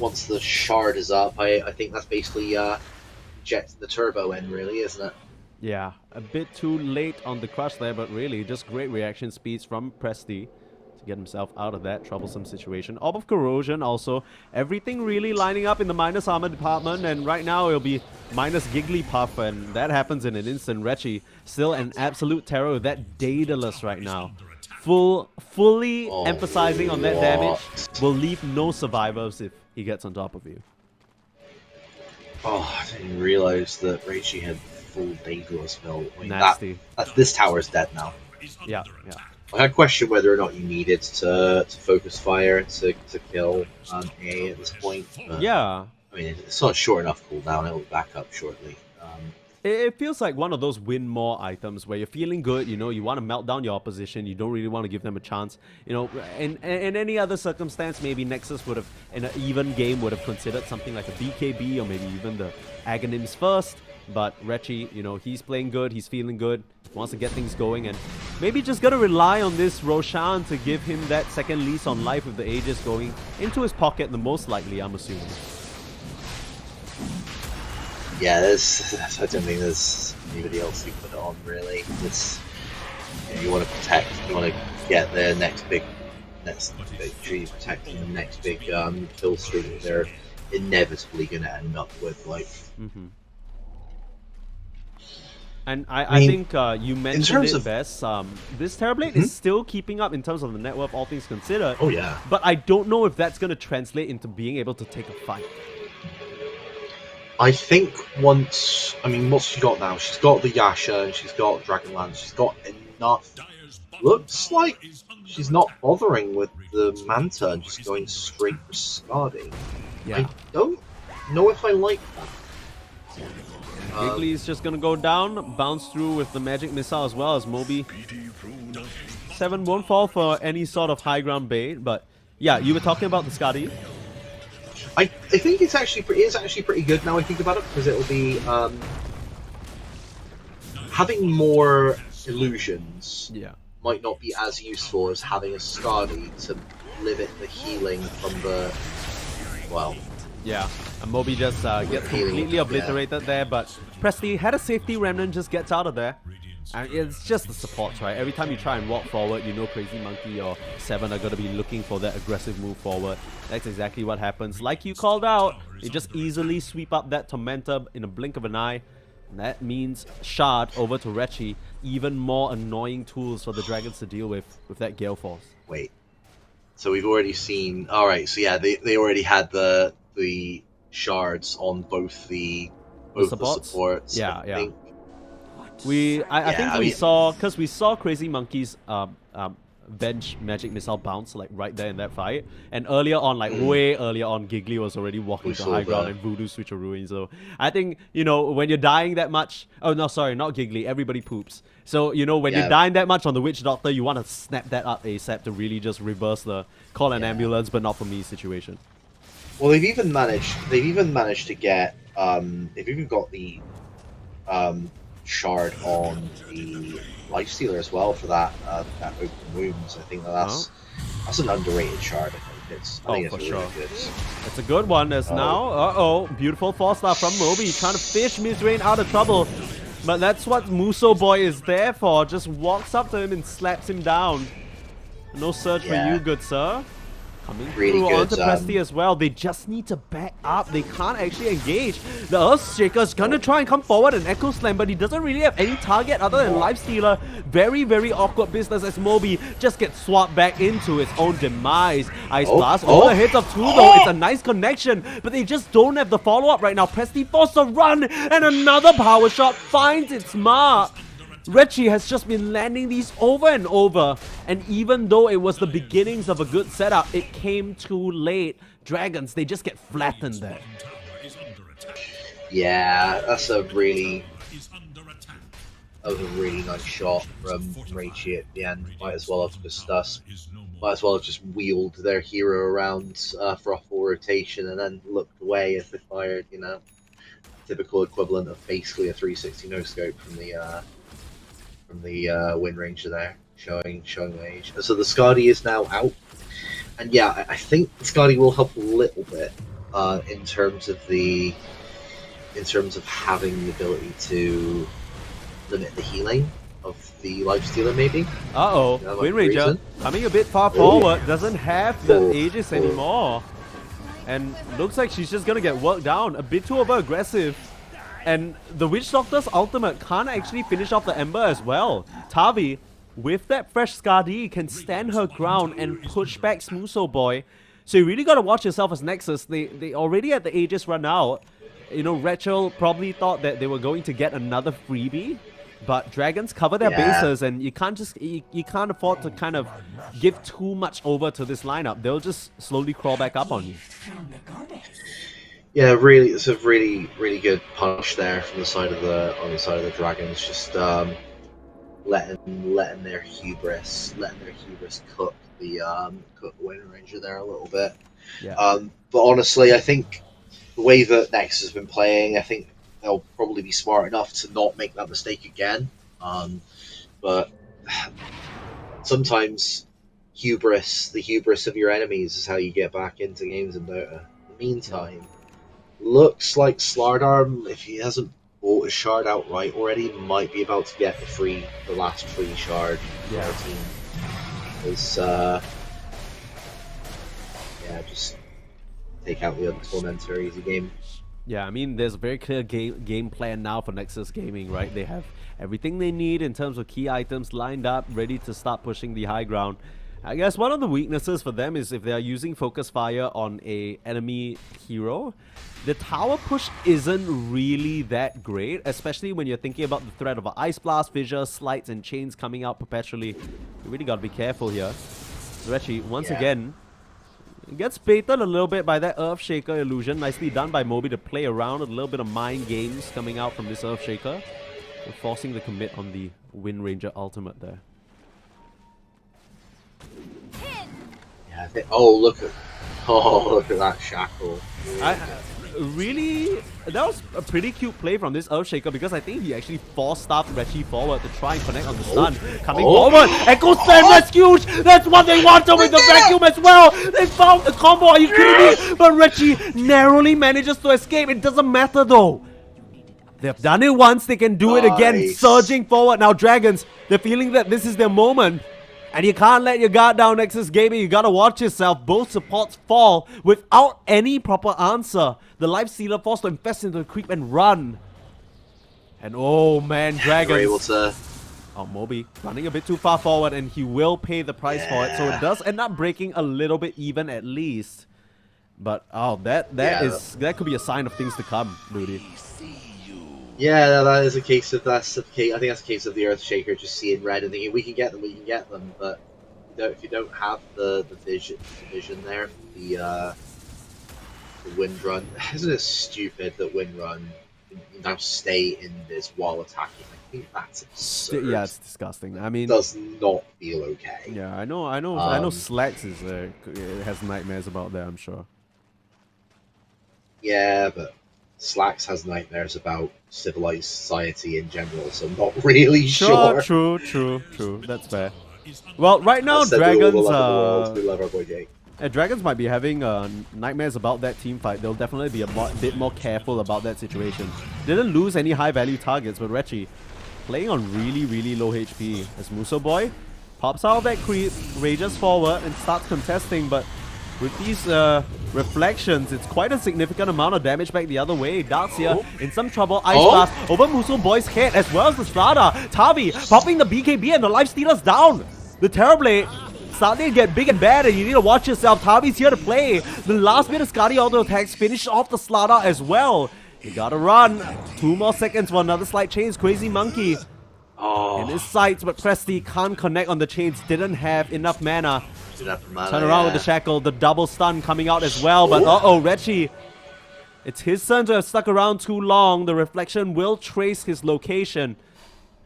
once the shard is up, I think that's basically jet the turbo end, really, isn't it? Yeah, a bit too late on the crush there, but really just great reaction speeds from Presti to get himself out of that troublesome situation. Orb of Corrosion also. Everything really lining up in the minus armor department, and right now it'll be minus Gigglypuff, and that happens in an instant. Rechi still an absolute terror with that Daedalus right now. Fully emphasizing on that damage. Will leave no survivors if he gets on top of you. Oh, I didn't realize that Reichi had full Daedalus built. I mean, Nasty. This tower's dead now. Yeah, yeah. I question whether or not you needed to focus fire to kill A at this point. But, Yeah. I mean, it's not a short enough cooldown. It'll back up shortly. It feels like one of those win more items where you're feeling good, you know, you want to melt down your opposition, you don't really want to give them a chance. You know, in any other circumstance, maybe Nexus would have, in an even game, would have considered something like a BKB or maybe even the Aghanims first. But Rechi, you know, he's playing good, he's feeling good, wants to get things going, and maybe just gonna rely on this Roshan to give him that second lease on life with the Aegis going into his pocket, the most likely, I'm assuming. Yeah, I don't think there's anybody else who put it on, really. You want to protect, you want to get their next big tree, protecting the next big kill streak that they're inevitably going to end up with. And I think you mentioned it best. This Terrorblade is still keeping up in terms of the net worth, all things considered. Oh, yeah. But I don't know if that's going to translate into being able to take a fight. I think once she got now? She's got the Yasha and she's got Dragonlance. She's got enough. Looks like she's not bothering with the Manta and just going straight for Skadi. Yeah. I don't know if I like that. Giggly's just gonna go down, bounce through with the magic missile as well as Moby. 7 won't fall for any sort of high ground bait, but yeah, you were talking about the Skadi. I think it's actually pretty good now I think about it, because it'll be having more illusions. Yeah. Might not be as useful as having a Skadi to limit the healing from the Yeah, and Moby just gets completely obliterated there, but Presti had a safety remnant, just gets out of there. And it's just the supports, right? Every time you try and walk forward, you know Crazy Monkey or 7 are going to be looking for that aggressive move forward. That's exactly what happens. Like you called out, they just easily sweep up that Tormentor in a blink of an eye. And that means Shard over to Rechi. Even more annoying tools for the Dragons to deal with that Gale Force. Wait. So we've already seen... Alright, so yeah, they already had the shards on both the supports. Yeah, I yeah. think. I think we saw, because we saw Crazy Monkey's bench magic missile bounce like right there in that fight, and earlier on, way earlier on, Giggly was already walking to high ground and Voodoo switcherooing. So I think, you know, when you're dying that much, oh no, sorry, not Giggly, everybody poops. So you know, when you're dying that much on the Witch Doctor, you want to snap that up ASAP to really just reverse the call an ambulance but not for me situation. Well, they've even managed to get they've even got the shard on the Lifestealer as well for that open wounds. I think that's an underrated shard. I think it's really good. It's a good one. As now, beautiful 4-star from Moby, trying to fish Mizrain out of trouble. But that's what Muso Boy is there for. Just walks up to him and slaps him down. No surge for you, good sir. Coming Really through good, onto Presti as well. They just need to back up. They can't actually engage. The Earthshaker's gonna try and come forward and Echo Slam, but he doesn't really have any target other than Lifestealer. Very, very awkward business as Moby just gets swapped back into his own demise. Ice Blast over the heads of two though. It's a nice connection, but they just don't have the follow-up right now. Presti forced a run, and another power shot finds its mark. Reggie has just been landing these over and over, and even though it was the beginnings of a good setup, it came too late. Dragons, they just get flattened there. Yeah, that's a really nice shot from Reichi at the end. Might as well have just wheeled their hero around for a full rotation and then looked away if they fired, you know. Typical equivalent of basically a 360 no scope from the Wind Ranger there, showing age. So the Skadi is now out, and yeah, I think the Skadi will help a little bit in terms of having the ability to limit the healing of the Lifestealer, maybe. Wind Ranger coming a bit far forward, doesn't have the Aegis anymore, and looks like she's just gonna get worked down. A bit too over aggressive. And the Witch Doctor's ultimate can't actually finish off the Ember as well. Tavi, with that fresh Skadi, can stand her ground and push back Smuso Boy. So you really gotta watch yourself as Nexus. They already had the Aegis run out. You know, Rachel probably thought that they were going to get another freebie, but Dragons cover their bases, and you can't afford to kind of give too much over to this lineup. They'll just slowly crawl back up on you. Yeah, really, it's a really good punch there from the side of the Dragons. Just letting their hubris cook the Wind Ranger there a little bit. Yeah. But honestly, I think the way that Nexus has been playing, I think they'll probably be smart enough to not make that mistake again. But sometimes the hubris of your enemies is how you get back into games in Dota. In the meantime, looks like Slardarm, if he hasn't bought his shard outright already, might be about to get the last free shard for our team. Because, just take out the other Tormentor, easy game. Yeah, I mean, there's a very clear game plan now for Nexus Gaming, right? They have everything they need in terms of key items lined up, ready to start pushing the high ground. I guess one of the weaknesses for them is if they are using Focus Fire on a enemy hero, the tower push isn't really that great, especially when you're thinking about the threat of an Ice Blast, Fissure, Slides, and Chains coming out perpetually. You really gotta be careful here. Rechi, once again, gets baited a little bit by that Earthshaker illusion. Nicely done by Moby to play around, a little bit of mind games coming out from this Earthshaker. We're forcing the commit on the Wind Ranger ultimate there. Yeah, look at that shackle. Really, that was a pretty cute play from this Earthshaker, because I think he actually force-staffed Reggie forward to try and connect on the stun. Coming forward, Echo Slam, that's huge! That's what they wanted with the vacuum as well! They found the combo, are you kidding me? But Reggie narrowly manages to escape. It doesn't matter though. They've done it once, they can do it again, surging forward. Now Dragons, they're feeling that this is their moment. And you can't let your guard down, Nexus Gaming. You gotta watch yourself. Both supports fall without any proper answer. The Lifestealer forced to infest into the creep and run. And oh man, Dragons. Able to... Oh, Moby running a bit too far forward, and he will pay the price for it. So it does end up breaking a little bit even at least. But that could be a sign of things to come, Ludi. Yeah, that is a case of I think that's a case of the Earthshaker just seeing red and thinking we can get them. But if you don't have the vision there, the Wind Run, isn't it stupid that Wind Run can now stay in this while attacking? I think that's absurd. Yeah, it's disgusting. I mean, does not feel okay. Yeah, I know. Slacks has nightmares about that, I'm sure. Yeah, but Slacks has nightmares about civilized society in general, so I'm not really sure. True. That's fair. Well, right now, Dragons we love our boy Jake. Dragons might be having nightmares about that team fight. They'll definitely be a bit more careful about that situation. Didn't lose any high-value targets, but Rechi playing on really low HP. As Muso Boy pops out of that creep, rages forward, and starts contesting, but with these reflections, it's quite a significant amount of damage back the other way. Darkseer in some trouble. Ice Blast over Muso Boy's head as well as the Strata. Tavi popping the BKB and the Lifestealer's down. The Terrorblade starting to get big and bad, and you need to watch yourself. Tavi's here to play. The last bit of Skadi auto attacks finished off the Slaughter as well. You gotta run. 2 more seconds for another slight chains. Crazy Monkey in his sights, but Presty can't connect on the chains. Didn't have enough mana. Turn around with the shackle. The double stun coming out as well, but Reggie. It's his turn to have stuck around too long. The reflection will trace his location,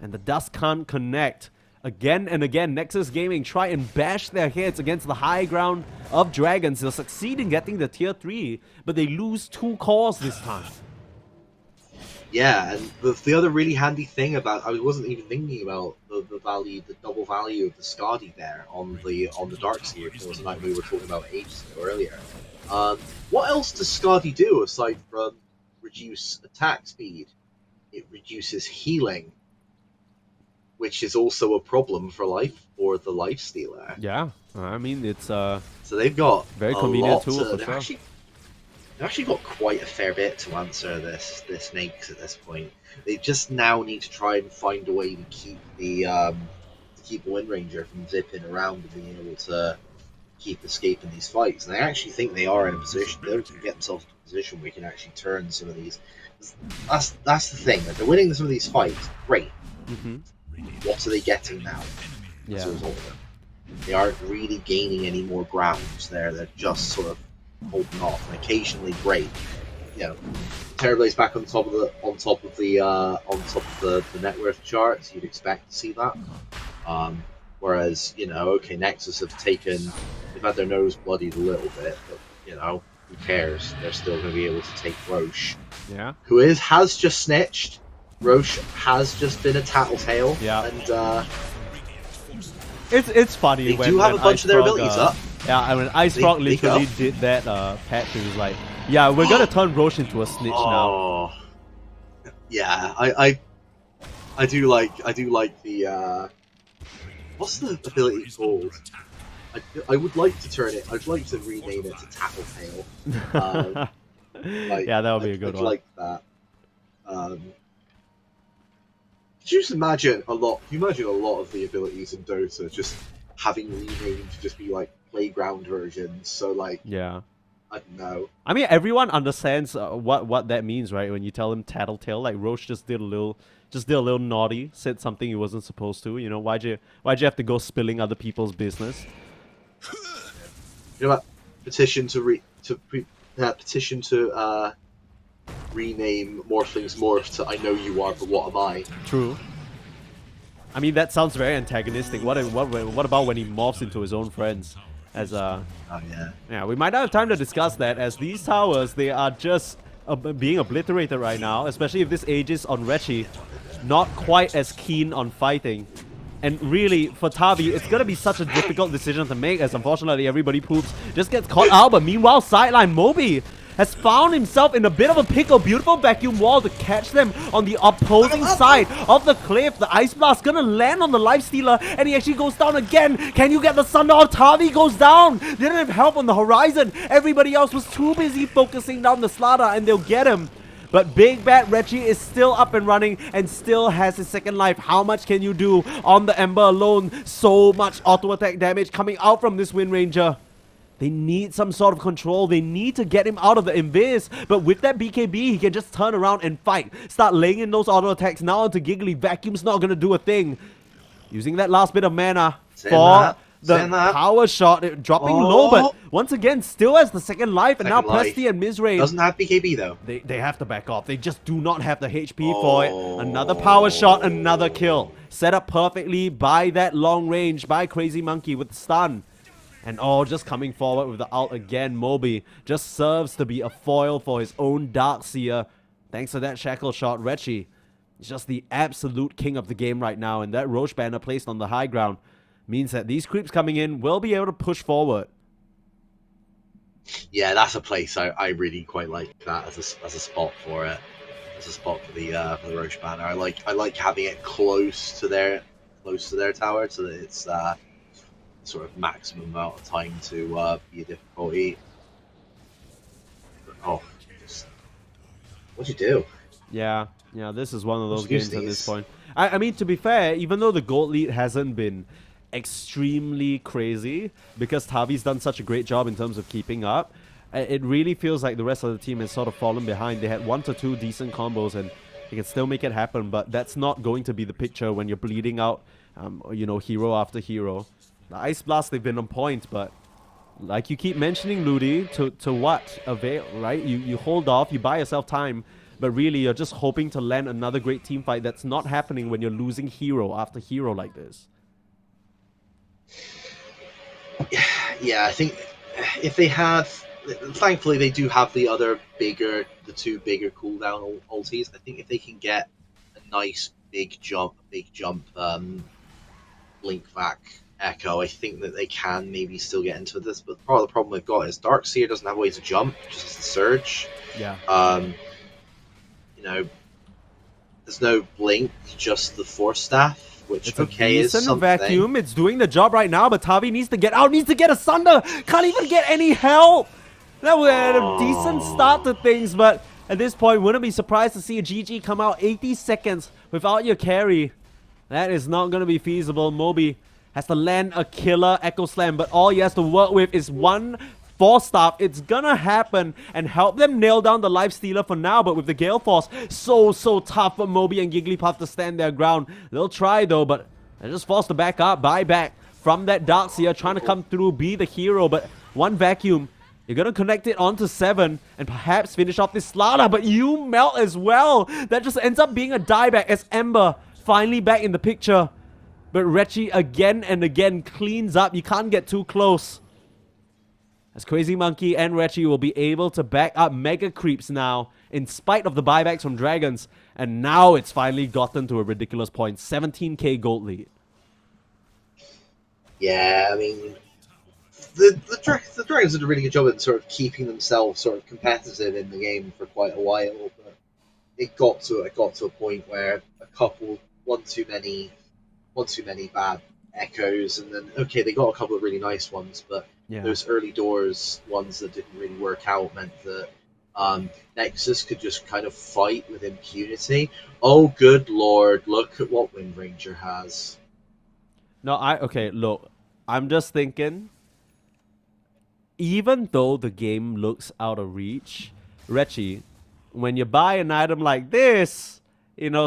and the dust can't connect. Again and again, Nexus Gaming try and bash their heads against the high ground of Dragons. They'll succeed in getting the tier 3, but they lose 2 cores this time. Yeah, and the other really handy thing about, I wasn't even thinking about the value, the double value of the Skadi there on the Darkseer, because it was like we were talking about ages ago earlier. What else does Skadi do aside from reduce attack speed? It reduces healing, which is also a problem for the Lifestealer. Yeah, I mean it's so they've got very convenient tool for sure. They've actually got quite a fair bit to answer this Snakes at this point. They just now need to try and find a way to keep the Wind Ranger from zipping around and being able to keep escaping these fights. And I actually think they are in a position, they can get themselves in a position where we can actually turn some of these. That's the thing. If they're winning some of these fights, great. What are they getting now as a result of them? They aren't really gaining any more grounds there. They're just sort of holding off, and occasionally great. You know, Terrorblade's back on top of the net worth charts. You'd expect to see that. Whereas, you know, okay, Nexus they've had their nose bloodied a little bit, but you know, who cares? They're still going to be able to take Roche. Yeah. Who has just snitched. Roche has just been a tattletale. Yeah. And it's funny they when do have a bunch of their abilities up. Yeah, I mean, Ice Frog literally did that patch. It was like, yeah, we're gonna turn Roche into a snitch now. Yeah, I do like the what's the ability called? I would like to turn it. I'd like to rename it to Tattletale. Yeah, that would be a good one. Like that. Could you just imagine a lot? Can you imagine a lot of the abilities in Dota just having renamed to just be like playground versions? So like, yeah, I don't know. I mean, everyone understands what that means, right? When you tell them Tattletale, like Roche just did a little naughty, said something he wasn't supposed to. You know, why'd you have to go spilling other people's business? You know, that petition to rename Morphling's Morph to I know you are, but what am I? True. I mean, that sounds very antagonistic. What about when he morphs into his own friends? As Oh yeah. Yeah, we might not have time to discuss that, as these towers, they are just being obliterated right now, especially if this ages on Rechi. Not quite as keen on fighting. And really, for Tavi, it's going to be such a difficult decision to make, as unfortunately everybody poops just gets caught out. But meanwhile, sideline Moby has found himself in a bit of a pickle. Beautiful vacuum wall to catch them on the opposing side of the cliff. The Ice Blast gonna land on the Lifestealer, and he actually goes down again. Can you get the Thunder off? Tavi goes down. Didn't have help on the horizon. Everybody else was too busy focusing down the Slaughter, and they'll get him. But Big Bad Reggie is still up and running and still has his second life. How much can you do on the Ember alone? So much auto attack damage coming out from this Wind Ranger. They need some sort of control. They need to get him out of the Invis. But with that BKB, he can just turn around and fight. Start laying in those auto attacks now onto Giggly. Vacuum's not going to do a thing. Using that last bit of mana for the power shot. Dropping low, but once again, still has the second life. And now Presty and Mizrae doesn't have BKB though. They have to back off. They just do not have the HP for it. Another power shot, another kill. Set up perfectly by that long range by Crazy Monkey with the stun. And just coming forward with the ult again. Moby just serves to be a foil for his own Darkseer. Thanks to that shackle shot, Rechi is just the absolute king of the game right now. And that Roche banner placed on the high ground means that these creeps coming in will be able to push forward. Yeah, that's a place I really quite like that as a spot for it. As a spot for the Roche banner. I like having it close to their tower so that it's sort of maximum amount of time to be a difficulty. But, what'd you do? Yeah, this is one of those Excuse games at this these. point. I mean, to be fair, even though the gold lead hasn't been extremely crazy, because Tavi's done such a great job in terms of keeping up, it really feels like the rest of the team has sort of fallen behind. They had 1 to 2 decent combos, and they can still make it happen, but that's not going to be the picture when you're bleeding out, hero after hero. The Ice Blast, they've been on point, but like you keep mentioning, Ludi, to what avail, right? You hold off, you buy yourself time, but really you're just hoping to land another great team fight. That's not happening when you're losing hero after hero like this. Yeah, I think if they had, thankfully they do have the two bigger cooldown ultis. I think if they can get a nice big jump, blink back echo, I think that they can maybe still get into this. But part of the problem they've got is Darkseer doesn't have a way to jump, just has the surge. Yeah. There's no blink, just the Force Staff, which It's a is decent something. vacuum. It's doing the job right now, but Tavi needs to get out, needs to get asunder. Can't even get any help. That was a decent start to things, but at this point, wouldn't be surprised to see a GG come out 80 seconds without your carry. That is not going to be feasible. Moby has to land a killer Echo Slam, but all he has to work with is one Force Staff. It's gonna happen and help them nail down the Life Stealer for now, but with the Gale Force, so tough for Moby and Gigglypuff to stand their ground. They'll try though, but they're just forced to back up, buy back from that Darkseer, trying to come through, be the hero, but one vacuum. You're gonna connect it onto 7 and perhaps finish off this Slaughter, but you melt as well. That just ends up being a dieback as Ember finally back in the picture. But Rechi again and again cleans up. You can't get too close. As Crazy Monkey and Rechi will be able to back up Mega Creeps now, in spite of the buybacks from Dragons. And now it's finally gotten to a ridiculous point. 17k gold lead. Yeah, I mean, the Dragons did a really good job at sort of keeping themselves sort of competitive in the game for quite a while. But it got to a point where one too many bad echoes, and then okay, they got a couple of really nice ones, but those early doors ones that didn't really work out meant that Nexus could just kind of fight with impunity. Oh, good lord, look at what Wind Ranger has. No, look, I'm just thinking, even though the game looks out of reach, Rechi, when you buy an item like this,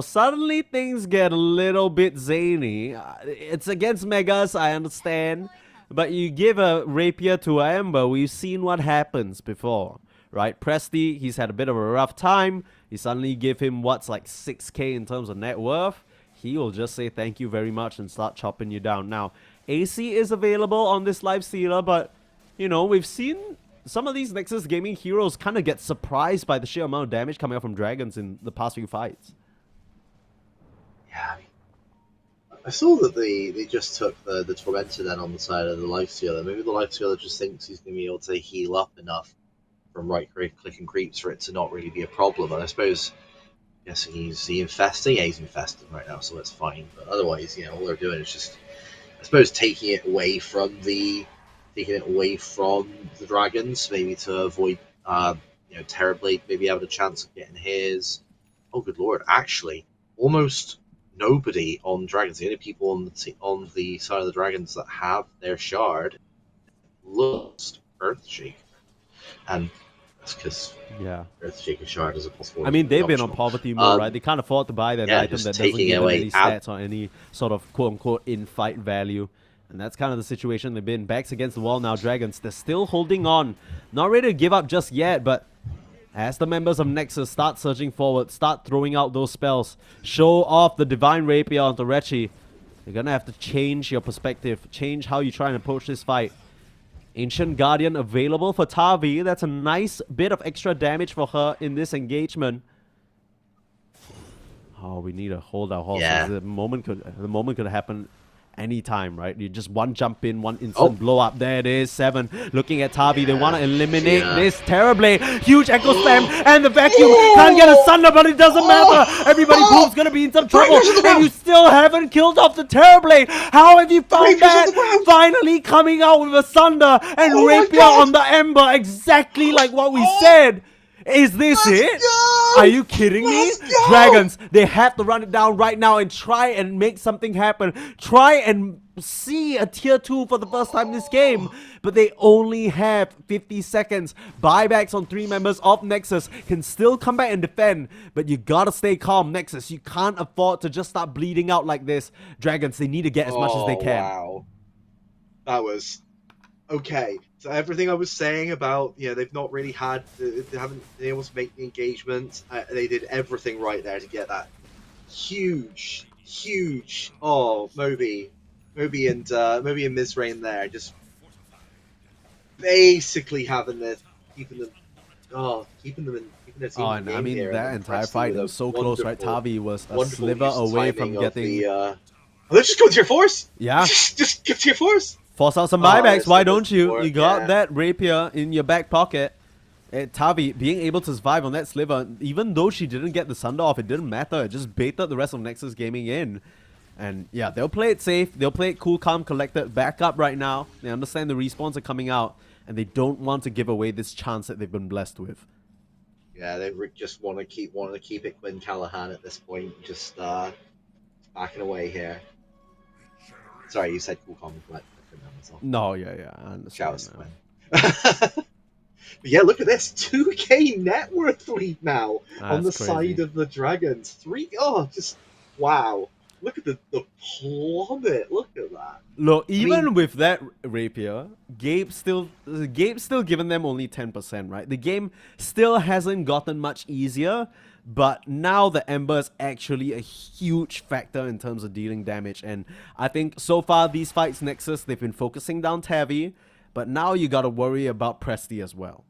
suddenly things get a little bit zany. It's against Megas, I understand. But you give a Rapier to a Ember, we've seen what happens before, right? Presti, he's had a bit of a rough time. You suddenly give him what's like 6k in terms of net worth. He will just say thank you very much and start chopping you down. Now, AC is available on this Life Stealer, but, we've seen some of these Nexus Gaming heroes kind of get surprised by the sheer amount of damage coming out from Dragons in the past few fights. Yeah, I mean, I saw that they just took the Tormentor then on the side of the Life Stealer. Maybe the Life Stealer just thinks he's going to be able to heal up enough from right-click and creeps for it to not really be a problem. And I suppose, he's infesting? Yeah, he's infesting right now, so that's fine. But otherwise, all they're doing is just, I suppose, taking it away from the Dragons, maybe to avoid, Terrorblade maybe having a chance of getting his. Oh, good lord, actually, almost nobody on Dragons. The only people on the side of the Dragons that have their shard lost Earthshaker, and that's because Earthshaker shard is a possible. I mean, they've been on poverty mode, right? They can't afford to buy that item that doesn't give them any stats or any sort of quote-unquote in-fight value. And that's kind of the situation they've been. Backs against the wall now, Dragons. They're still holding on. Not ready to give up just yet, but as the members of Nexus start surging forward, start throwing out those spells, show off the Divine Rapier onto Rechi, you're going to have to change your perspective, change how you try and approach this fight. Ancient Guardian available for Tavi. That's a nice bit of extra damage for her in this engagement. Oh, we need to hold our horses. Yeah. The moment could happen anytime, right? You just one jump in, one instant blow up. There it is, 7 looking at Tavi. They want to eliminate this terribly. Huge echo slam, and the vacuum can't get a Sunder, but it doesn't matter. Everybody Poop's gonna be in some trouble, and you still haven't killed off the Terrorblade. How have you found that? Finally coming out with a Sunder and Rapier on the Ember, exactly like what we said. Is this it? Are you kidding me? Dragons, they have to run it down right now and try and make something happen. Try and see a tier 2 for the first time this game. But they only have 50 seconds. Buybacks on 3 members of Nexus can still come back and defend. But you gotta stay calm, Nexus. You can't afford to just start bleeding out like this. Dragons, they need to get as much as they can. Wow. That was... Okay, so everything I was saying about, they've not really had, they haven't been able to make the engagement. They did everything right there to get that huge, Moby and Mizrain there, just basically having this, keeping their team in the game. I mean, here, that entire fight was so close, right? Tavi was a sliver use away timing from of getting... let's just go tier 4s! Yeah. Just give tier 4s! Force out some buybacks, why don't you? Work, You got that Rapier in your back pocket. Tavi being able to survive on that sliver, even though she didn't get the Sunder off, it didn't matter. It just baited the rest of Nexus Gaming in. And yeah, they'll play it safe. They'll play it cool, calm, collected, back up right now. They understand the respawns are coming out, and they don't want to give away this chance that they've been blessed with. Yeah, they just want to keep it Quinn Callahan at this point, just backing away here. Sorry, you said cool, calm, collected. No, yeah, I understand. Shout out to But yeah, look at this 2K net worth lead now on the side of the Dragons. Just wow! Look at the plummet. Look at that. Look, even with that Rapier, Gabe's still giving them only 10%, right? The game still hasn't gotten much easier. But now the Ember is actually a huge factor in terms of dealing damage. And I think so far these fights, Nexus, they've been focusing down Tavi. But now you got to worry about Presti as well.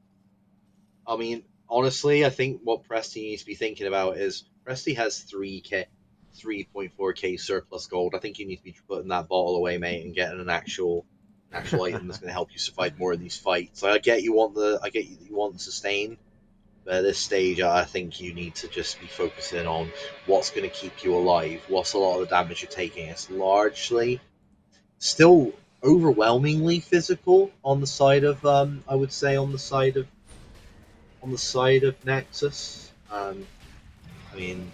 I mean, honestly, I think what Presti needs to be thinking about is Presti has 3.4k surplus gold. I think you need to be putting that bottle away, mate, and getting an actual item that's going to help you survive more of these fights. I get you want the sustain. But at this stage, I think you need to just be focusing on what's going to keep you alive. What's a lot of the damage you're taking? It's largely still overwhelmingly physical on the side of I would say on the side of Nexus. I mean,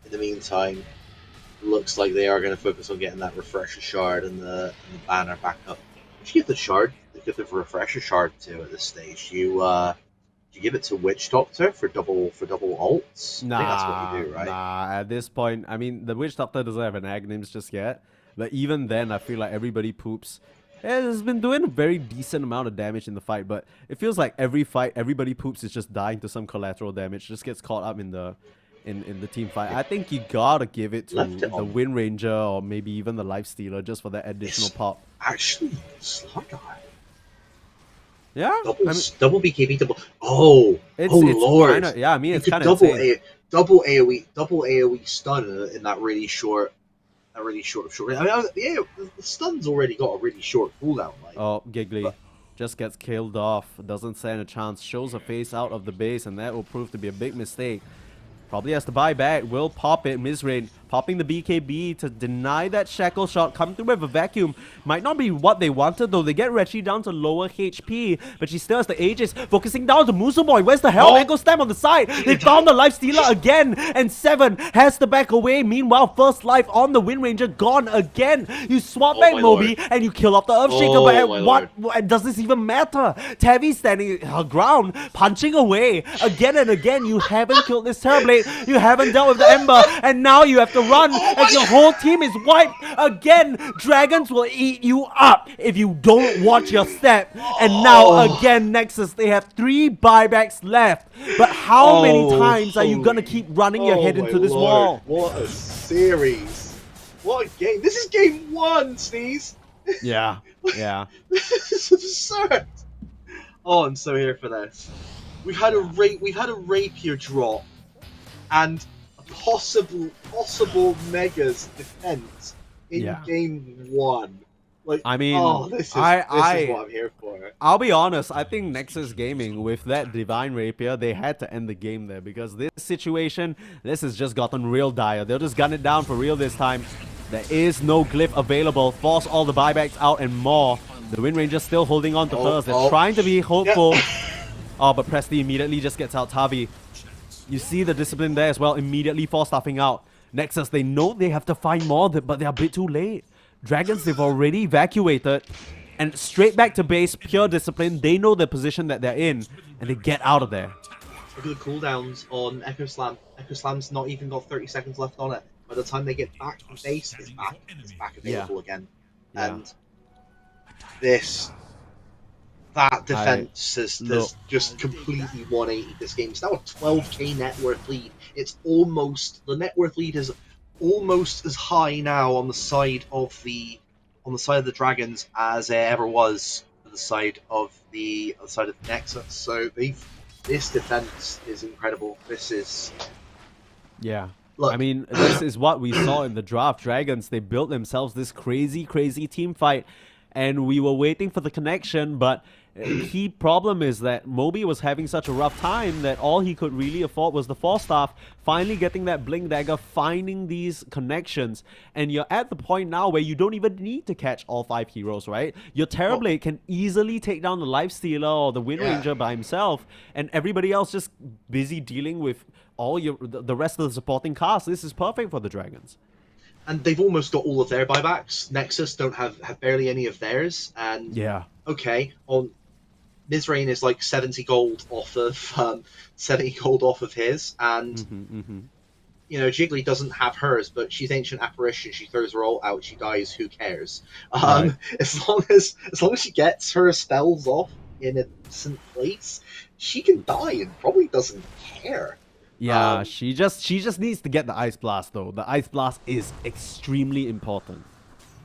in the meantime, it looks like they are going to focus on getting that refresher shard and the banner back up. Would you give the refresher shard to at this stage? You give it to Witch Doctor for double ults? Nah, I think that's what you do, right? Nah, at this point, I mean, the Witch Doctor doesn't have an Agnims just yet. But even then, I feel like everybody Poops has been doing a very decent amount of damage in the fight. But it feels like every fight, everybody Poops is just dying to some collateral damage. Just gets caught up in the team fight. I think you gotta give it to the Wind Ranger or maybe even the Life Stealer just for that additional pop. Actually, Slugger. Yeah, double BKB, double. Lord! Kinda, yeah, I mean, it's kind of double AOE stun in that really short. I mean, the stun's already got a really short cooldown. Giggly just gets killed off. Doesn't stand a chance. Shows a face out of the base, and that will prove to be a big mistake. Probably has to buy back. Will pop it. Mizrain popping the BKB to deny that shackle shot. Come through with a vacuum. Might not be what they wanted though. They get Retchie down to lower HP. But she still has the Aegis. Focusing down to Muso Boy. Where's the hell? Echo Slam on the side. They found the Life Stealer again. And 7 has to back away. Meanwhile, first life on the Wind Ranger gone again. You swap back Moby and you kill off the Earthshaker. But what does this even matter? Tavi standing her ground, punching away. Again and again, you haven't killed this Terrorblade. You haven't dealt with the Ember, and now you have to run as your whole team is wiped again. Dragons will eat you up if you don't watch your step. And now again, Nexus, they have 3 buybacks left. But how many times are you gonna keep running your head into this wall? What a series! What a game! This is game 1, Sneeze. Yeah. This is absurd. Oh, I'm so here for this. We've had a rapier drop. And a possible Mega's defense in Yeah. game 1. Like, I mean, oh, this is what I'm here for. I'll be honest, I think Nexus Gaming, with that Divine Rapier, they had to end the game there, because this situation, this has just gotten real dire. They'll just gun it down for real this time. There is no glyph available. Force all the buybacks out and more. The Wind Ranger's still holding on to first. They're trying to be hopeful. Yeah. Oh, but Presti immediately just gets out Tavi. You see the discipline there as well, immediately force stuffing out. Nexus, they know they have to find more, but they're a bit too late. Dragons, they've already evacuated. And straight back to base, pure discipline. They know the position that they're in, and they get out of there. Look at the cooldowns on Echo Slam. Echo Slam's not even got 30 seconds left on it. By the time they get back from base, it's back available again. Yeah. And that defense has just completely 180 this game. It's now a 12k net worth lead. The net worth lead is almost as high now on the side of the Dragons as it ever was on the side of the Nexus. So this defense is incredible. This is Look. I mean, this is what we saw in the draft. Dragons, they built themselves this crazy team fight, and we were waiting for the connection, but key problem is that Moby was having such a rough time that all he could really afford was the 4-staff, finally getting that Blink Dagger, finding these connections, and you're at the point now where you don't even need to catch all 5 heroes, right? Your Terrorblade can easily take down the Lifestealer or the Wind Ranger by himself, and everybody else just busy dealing with all the rest of the supporting cast. This is perfect for the Dragons. And they've almost got all of their buybacks. Nexus don't have barely any of theirs, and okay, on Mizrain is like 70 gold off of his, and you know, Jiggly doesn't have hers, but she's Ancient Apparition. She throws her ult out, she dies. Who cares? As long as she gets her spells off in a decent place, she can die and probably doesn't care. Yeah, she just needs to get the Ice Blast though. The Ice Blast is extremely important.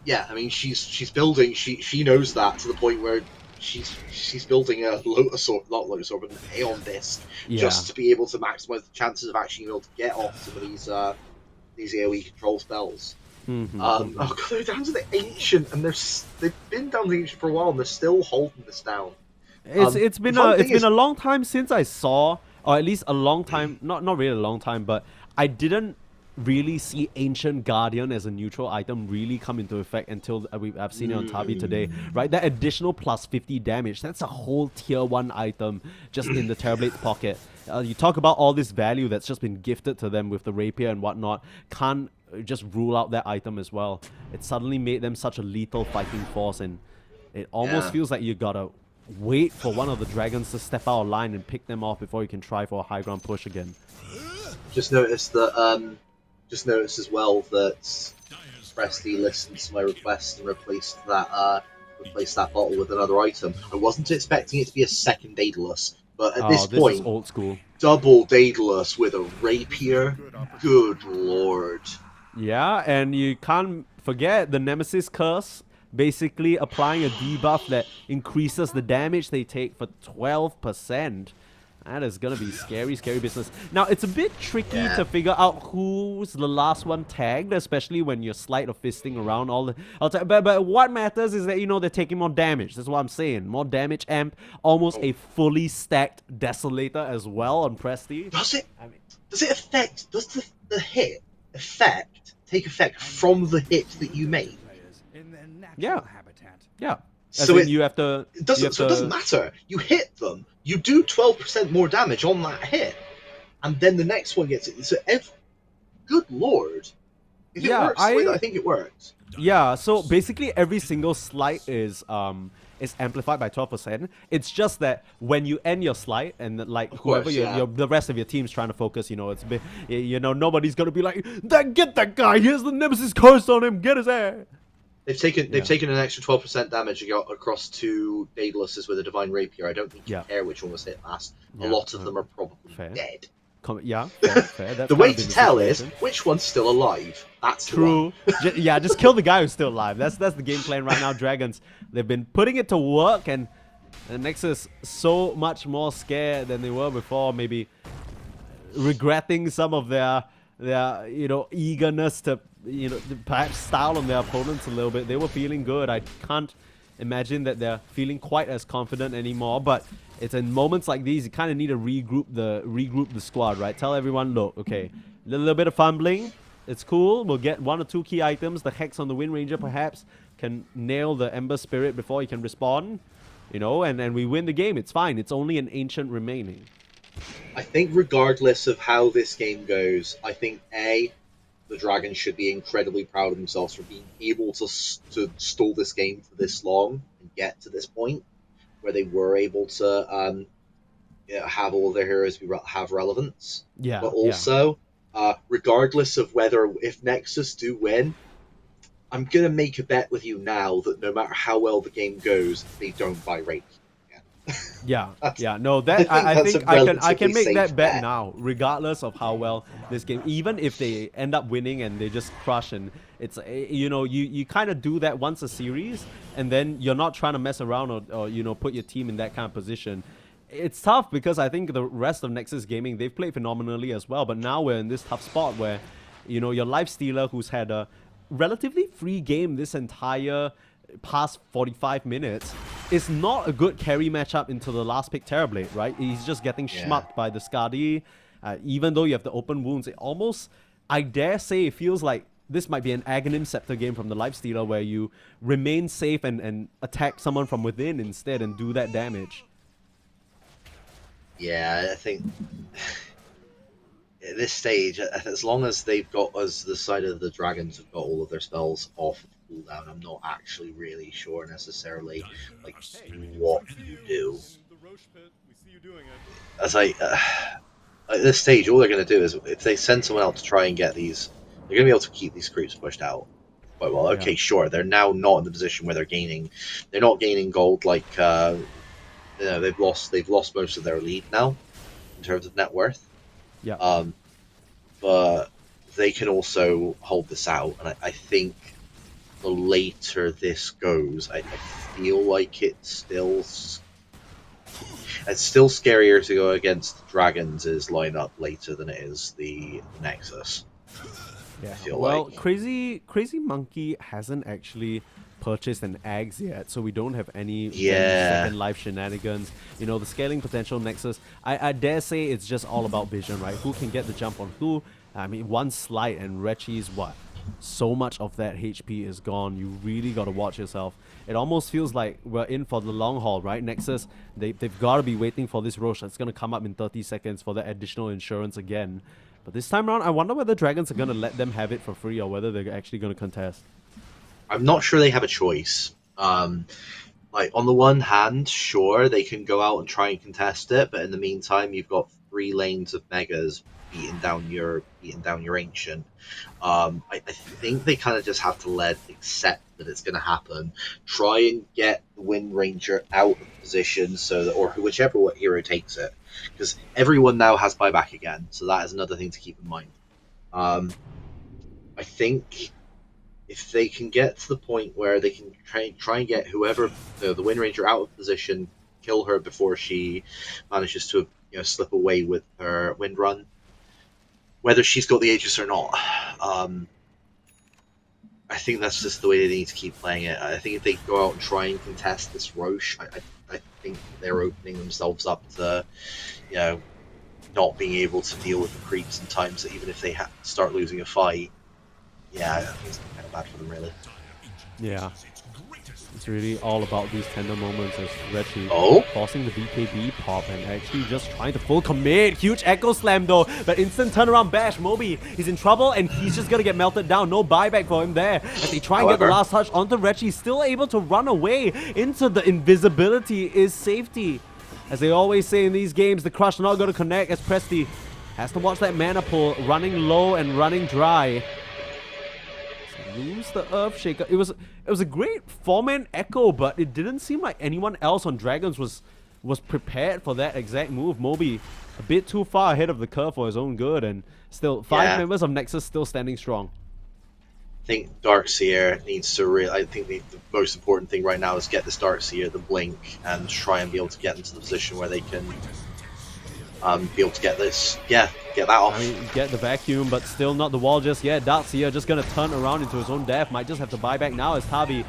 Yeah, I mean she's building. She knows that to the point where she's building a Lotus Orb, not Lotus Orb, but an Aeon Disc, just to be able to maximize the chances of actually being able to get off some of these AoE control spells. Oh god, they're down to the Ancient, and they've been down to the Ancient for a while, and they're still holding this down. It's been a long time since I saw, or at least a long time, not really a long time, but I didn't really see Ancient Guardian as a neutral item really come into effect until I've seen it on Tabi today, right? That additional plus 50 damage, that's a whole tier 1 item just in the Terrorblade's pocket. You talk about all this value that's just been gifted to them with the Rapier and whatnot, can't just rule out that item as well. It suddenly made them such a lethal fighting force, and it almost feels like you gotta wait for one of the Dragons to step out of line and pick them off before you can try for a high ground push again. Just noticed as well that Presti listened to my request and replaced that bottle with another item. I wasn't expecting it to be a second Daedalus, but at this point, is old school. Double Daedalus with a Rapier. Good lord. Yeah, and you can't forget the Nemesis Curse, basically applying a debuff that increases the damage they take for 12%. That is going to be scary business. Now, it's a bit tricky to figure out who's the last one tagged, especially when you're sleight of fisting around all the... But what matters is that, you know, they're taking more damage. That's what I'm saying. More damage amp. Almost a fully stacked Desolator as well on Presti. Does the hit take effect from the hit that you made? Yeah. Yeah. So it doesn't matter. You hit them, you do 12% more damage on that hit, and then the next one gets it. So good lord. If it works, I think it works. Yeah, so basically every single sleight is amplified by 12%. It's just that when you end your sleight and like the rest of your team's trying to focus, you know, it's a bit, you know, nobody's gonna be like, get that guy, here's the Nemesis Curse on him, get his ass. They've taken an extra 12% damage across 2 Daedaluses with a Divine Rapier. I don't think you care which one was hit last. A lot of them are probably dead. Fair. The way to tell is which one's still alive. That's true. Just kill the guy who's still alive. That's the game plan right now. Dragons, they've been putting it to work, and the Nexus so much more scared than they were before. Maybe regretting some of their eagerness to perhaps style on their opponents a little bit. They were feeling good. I can't imagine that they're feeling quite as confident anymore, but it's in moments like these you kind of need to regroup the squad, right? Tell everyone, look, okay, a little bit of fumbling, it's cool, we'll get 1 or 2 key items. The Hex on the Wind Ranger perhaps can nail the Ember Spirit before he can respawn, and we win the game. It's fine, it's only an Ancient remaining. I think regardless of how this game goes, I think the Dragons should be incredibly proud of themselves for being able to stall this game for this long and get to this point where they were able to have all their heroes have relevance. Yeah. But also, regardless of if Nexus do win, I'm gonna make a bet with you now that no matter how well the game goes, they don't buy Rake. No, that I think I can make that bet now, regardless of how well this game. Even if they end up winning and they just crush, and it's you kind of do that once a series, and then you're not trying to mess around or put your team in that kind of position. It's tough because I think the rest of Nexus Gaming, they've played phenomenally as well, but now we're in this tough spot where your Life Stealer, who's had a relatively free game this entire past 45 minutes, is not a good carry matchup into the last pick Terrorblade, right? He's just getting schmucked by the Skadi. Even though you have the open wounds, it almost, I dare say, it feels like this might be an Aghanim Scepter game from the Lifestealer where you remain safe and attack someone from within instead and do that damage. Yeah, I think at this stage, as long as they've got us, the side of the Dragons have got all of their spells off cooldown, I'm not actually really sure necessarily what you do. As at this stage, all they're going to do is if they send someone out to try and get these, they're going to be able to keep these creeps pushed out quite well. Okay, sure, they're now not in the position where they're not gaining gold like they've lost most of their lead now in terms of net worth. Yeah. But they can also hold this out, and I think the later this goes, I feel like it's still scarier to go against the Dragons' lineup later than it is the Nexus. Yeah. Well, Crazy Monkey hasn't actually purchased an Ags yet, so we don't have any second life shenanigans. The scaling potential Nexus, I dare say it's just all about vision, right? Who can get the jump on who? I mean, one slight and Rechi's so much of that HP is gone. You really got to watch yourself. It almost feels like we're in for the long haul, right? Nexus, they've got to be waiting for this Roche that's going to come up in 30 seconds for the additional insurance again. But this time around, I wonder whether Dragons are going to let them have it for free or whether they're actually going to contest. I'm not sure they have a choice. On the one hand, sure, they can go out and try and contest it, but in the meantime, you've got 3 lanes of Megas beating down your Ancient. I think they kind of just have to accept that it's going to happen. Try and get the Wind Ranger out of position or whichever hero takes it, because everyone now has buyback again. So that is another thing to keep in mind. I think if they can get to the point where they can try and get whoever the Wind Ranger out of position, kill her before she manages to slip away with her Wind Run, whether she's got the Aegis or not. I think that's just the way they need to keep playing it. I think if they go out and try and contest this Roche, I think they're opening themselves up to not being able to deal with the creeps in times that even if they start losing a fight, I think it's kind of bad for them, really. Yeah. It's really all about these tender moments as Rechi forcing the BKB pop and actually just trying to full commit. Huge Echo Slam though, but instant turnaround bash. Moby, he's in trouble and he's just gonna get melted down. No buyback for him there. As they try and get the last touch onto Rechi, still able to run away into the invisibility is safety. As they always say in these games, the crush not gonna connect as Presti has to watch that mana pool running low and running dry. Lose the Earthshaker. It was a great 4-man echo, but it didn't seem like anyone else on Dragons was prepared for that exact move. Moby a bit too far ahead of the curve for his own good, and still 5 members of Nexus still standing strong. I think Darkseer needs to I think the most important thing right now is get this Darkseer the blink and try and be able to get into the position where they can be able to get this, get that off. I mean, get the vacuum, but still not the wall just yet. Darkseer just gonna turn around into his own death. Might just have to buy back now as Tavi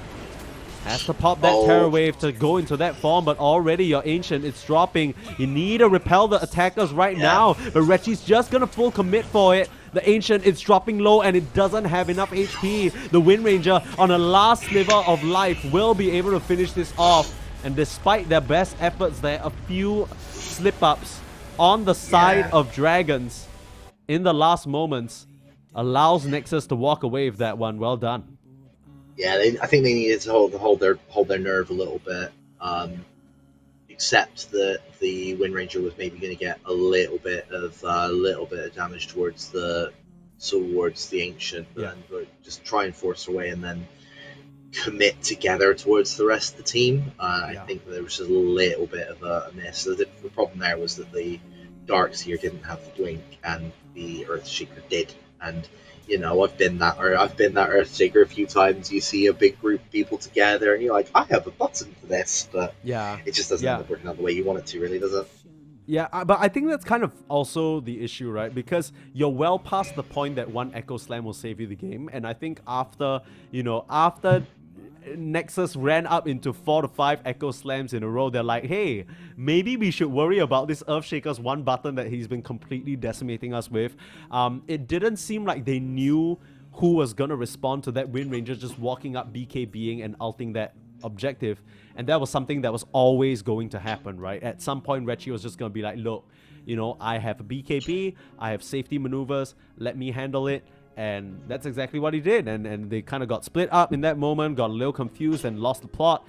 has to pop that Terror Wave to go into that form, but already your Ancient, it's dropping. You need to repel the attackers right now, but Rechi's just gonna full commit for it. The Ancient, it's dropping low and it doesn't have enough HP. The Wind Ranger on a last sliver of life will be able to finish this off. And despite their best efforts there, a few slip-ups on the side of Dragons in the last moments allows Nexus to walk away with that one. Well done. Yeah, I think they needed to hold their nerve a little bit. Except that the Wind Ranger was maybe going to get a little bit of damage towards the Ancient, but just try and force her way and then commit together towards the rest of the team. I think there was just a little bit of a miss. So the problem there was that the Darkseer didn't have the blink and the Earthshaker did, and you know, I've been that Earthshaker a few times. You see a big group of people together, and you're like, I have a button for this, but it just doesn't end up working out the way you want it to, really, does it? Yeah, but I think that's kind of also the issue, right? Because you're well past the point that one Echo Slam will save you the game, and I think after Nexus ran up into 4 to 5 Echo Slams in a row, they're like, hey, maybe we should worry about this Earthshaker's one button that he's been completely decimating us with. It didn't seem like they knew who was going to respond to that Wind Ranger just walking up, BKBing and ulting that objective. And that was something that was always going to happen, right? At some point, Rechi was just going to be like, look, you know, I have a BKB, I have safety maneuvers, let me handle it. And that's exactly what he did, and they kind of got split up in that moment, got a little confused and lost the plot.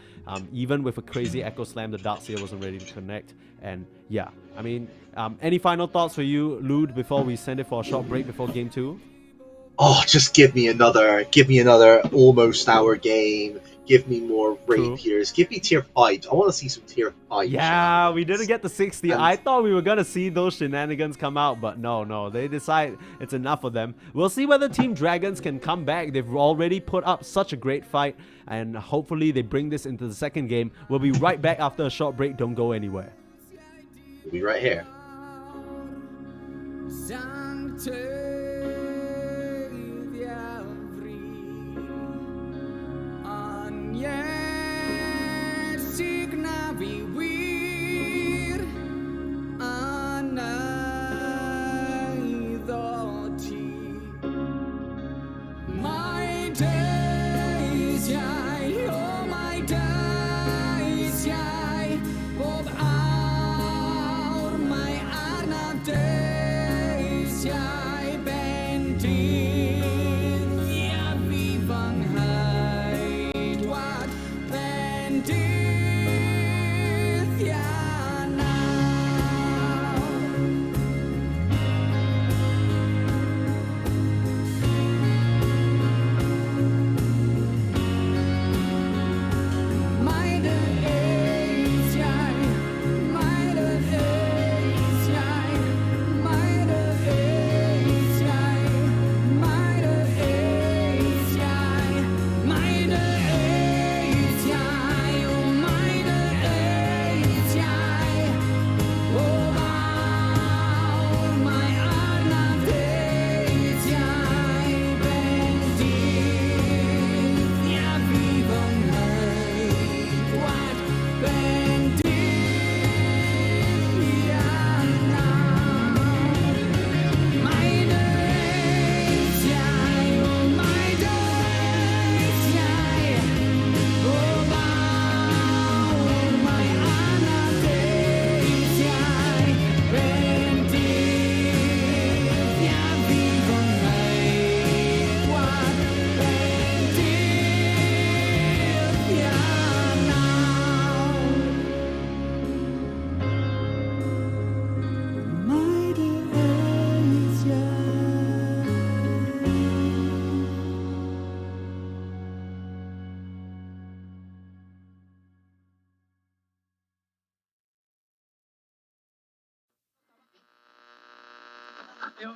Even with a crazy Echo Slam, the Darkseer wasn't ready to connect. And yeah, I mean, any final thoughts for you, Lude, before we send it for a short break before game 2? Oh, just give me another almost hour game. Give me more rapiers. Give me tier 5. I want to see some tier 5. Yeah, we didn't get the 60. And I thought we were going to see those shenanigans come out, but no. They decide it's enough of them. We'll see whether Team Dragons can come back. They've already put up such a great fight, and hopefully they bring this into the second game. We'll be right back after a short break. Don't go anywhere. We'll be right here.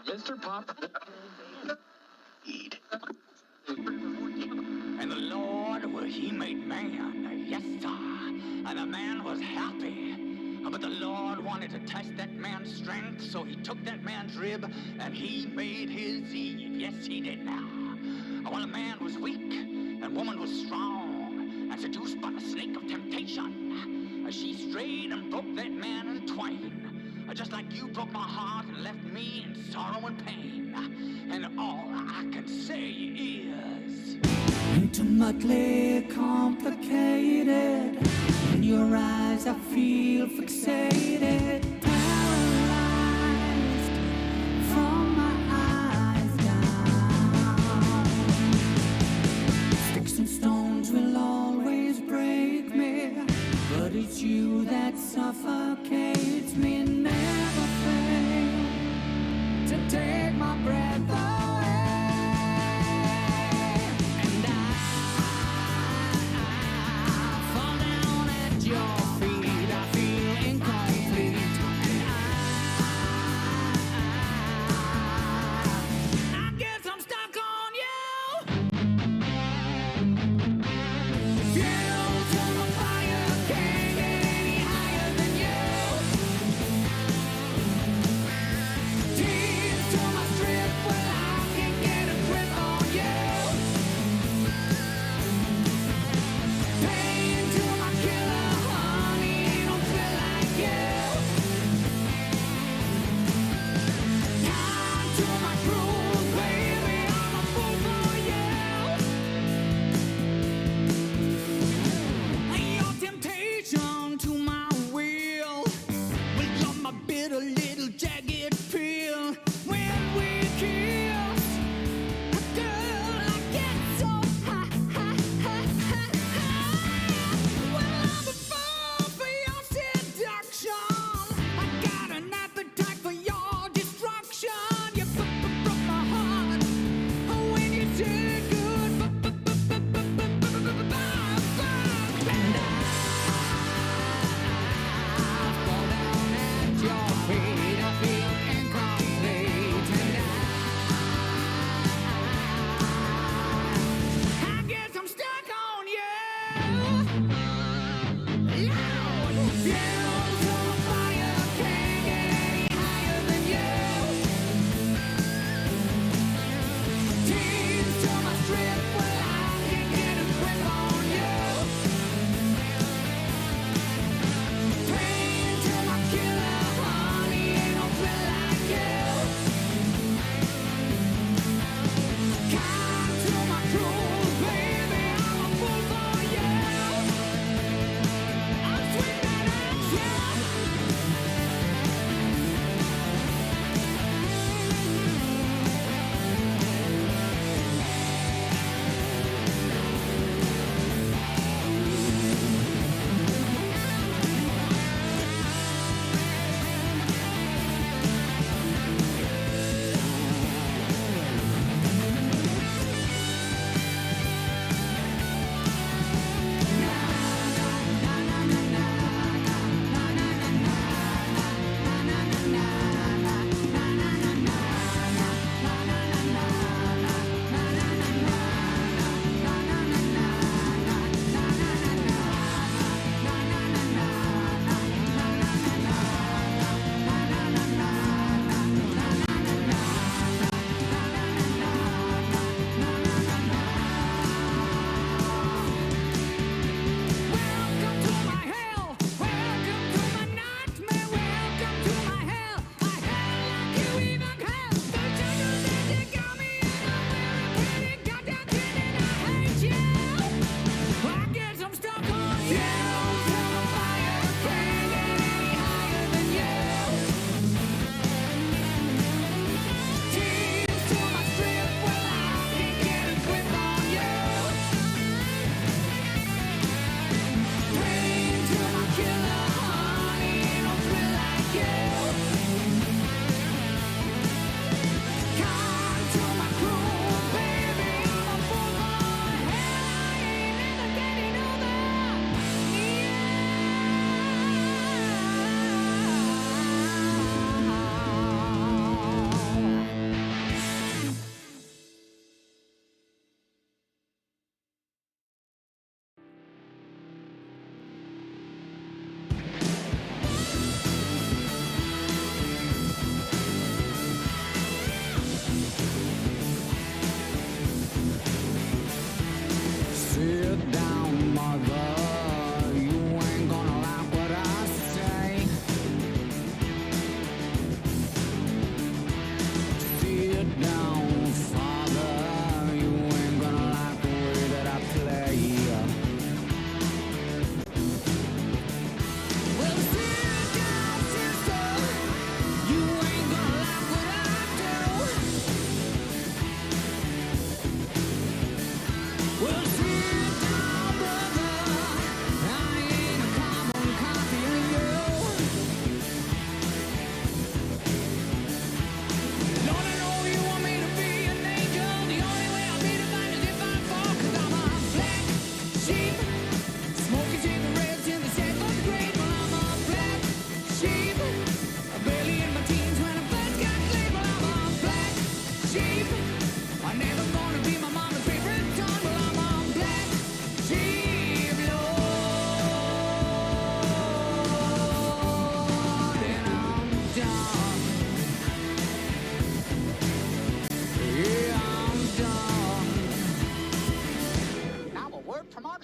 Mr. Pop. Eat. And the Lord, well, he made man, yes, sir. And the man was happy. But the Lord wanted to test that man's strength, so he took that man's rib and he made his Eve. Yes, he did now. Well, a man was weak and woman was strong, and seduced by the snake of temptation, she strayed and broke that man in twain, just like you broke my heart and left me in sorrow and pain. And all I can say is Intimately complicated. In your eyes I feel fixated, paralyzed from my eyes down. Sticks and stones will always break me, but it's you that suffocates me. Never fail to take my breath away. And I fall down at your feet. I feel incomplete. And I guess I'm stuck on you. Fuel to the fire, can't get any higher than you.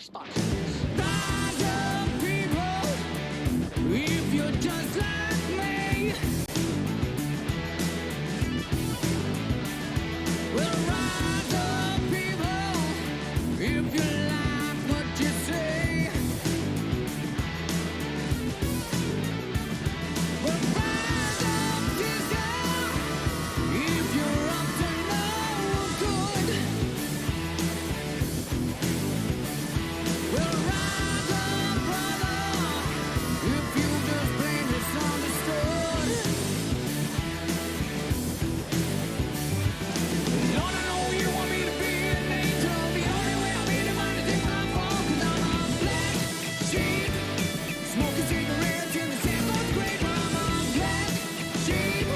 sponsors. Rise up, people, if you're just like me. Well, rise up, people, if you like what you see. Well, rise up, sister, if you're up to no good. Well, rise up, brother, if you just plain misunderstood. Lord, I know you want me to be an angel. The only way I'll be divine is if I fall. 'Cause I'm a black sheep, smoking cigarettes in the seventh grade. I'm a black sheep,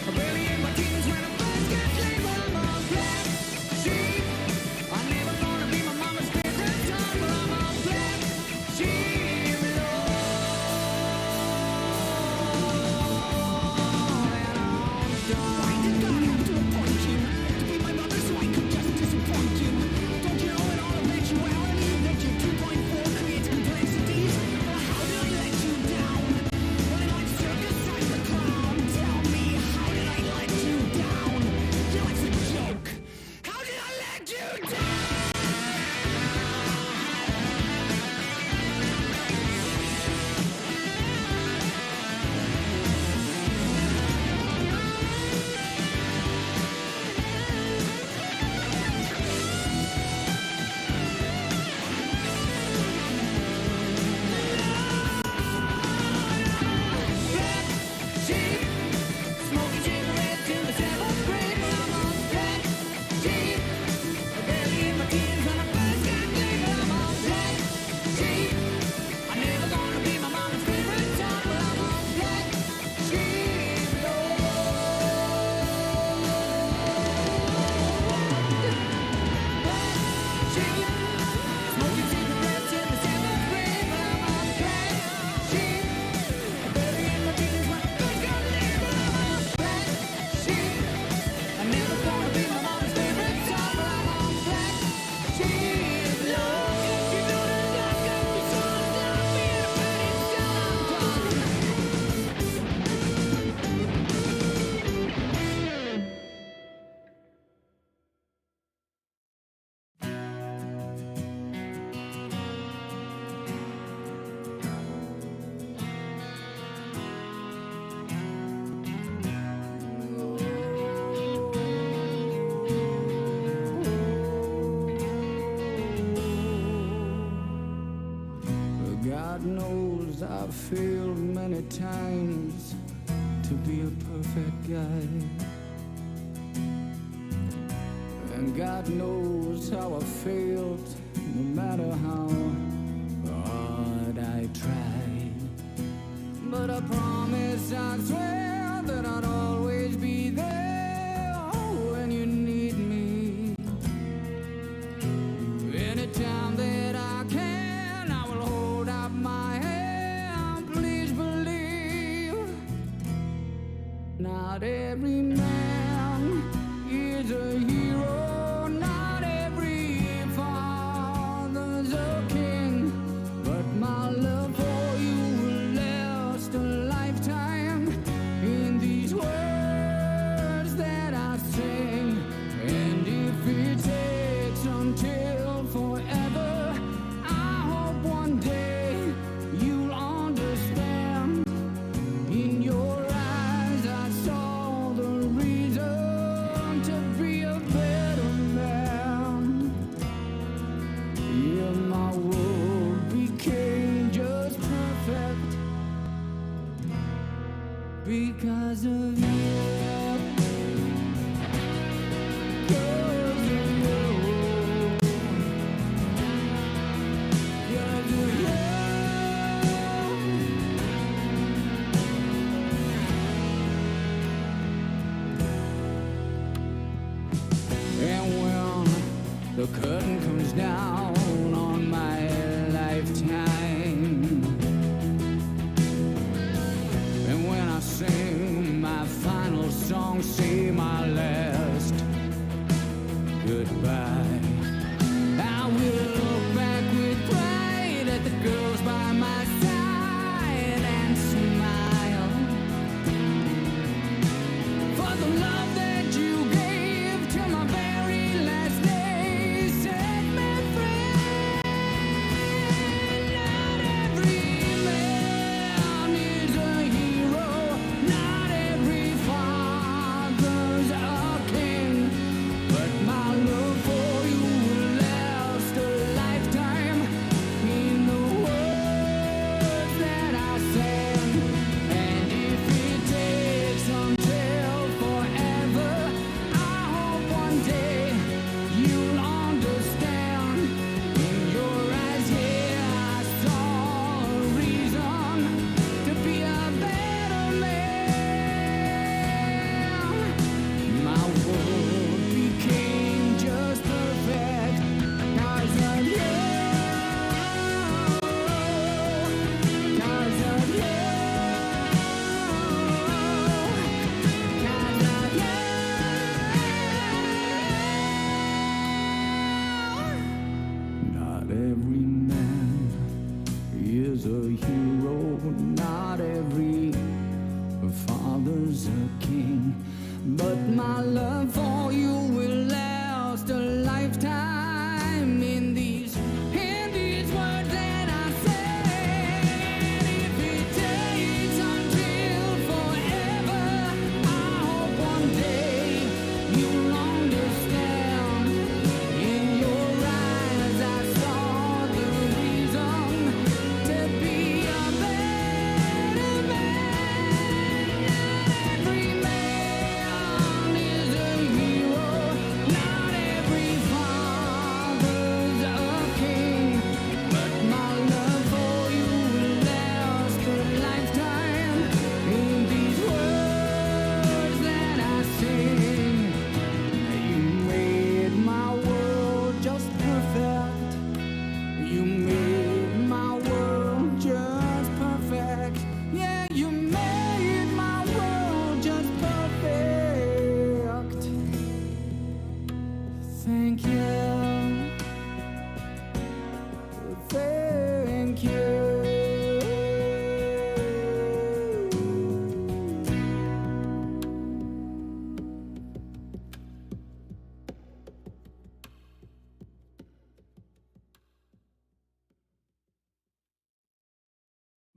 I barely in my teens when I first get sleep. I'm a black sheep, I'm never gonna be my mama's favorite son. But I'm a black sheep, Lord. And I'm done. Why did God have to appoint you to be my mother so I could just disappoint you? Don't you know in all eventuality that your 2.4 creates complexities? Well, how did I let you down? When I'm circumcised the clown, tell me, how did I let you down? You know, it's a joke. How did I let you down? Black sheep, smoking cigarettes in the seventh grade. Well, I'm a black sheep, barely in my teens when I first got laid. Well, I'm a black sheep, I'm never gonna be my mama's favorite son. Well, I'm a black sheep, Lord. Black sheep, smoking cigarettes in the seventh grade. Well, I'm a black sheep, barely in my teens when I first got laid. Well, I'm a black sheep, I'm never gonna be my mama's favorite son. Well, I'm a black sheep, Lord. You know that God got me so stop being a pretty still I'm done. God knows I've failed many times to be a perfect guy. And God knows how I failed, no matter how hard I tried. But I promise, I swear that I'd always be there when you need me. Anytime that I can, I will hold out my hand. Please believe, not every man is a hero, not every father's a king, but my love for you will last a lifetime. In these words that I sing, and if it takes until forever, I hope one day you'll understand. In your eyes I saw the reason to be a better man. Yeah, my world became just perfect because of you. 'Cause of you. 'Cause of you. And when the curtain comes down on my lifetime, and when I sing my final song, say my last goodbye, I will look back with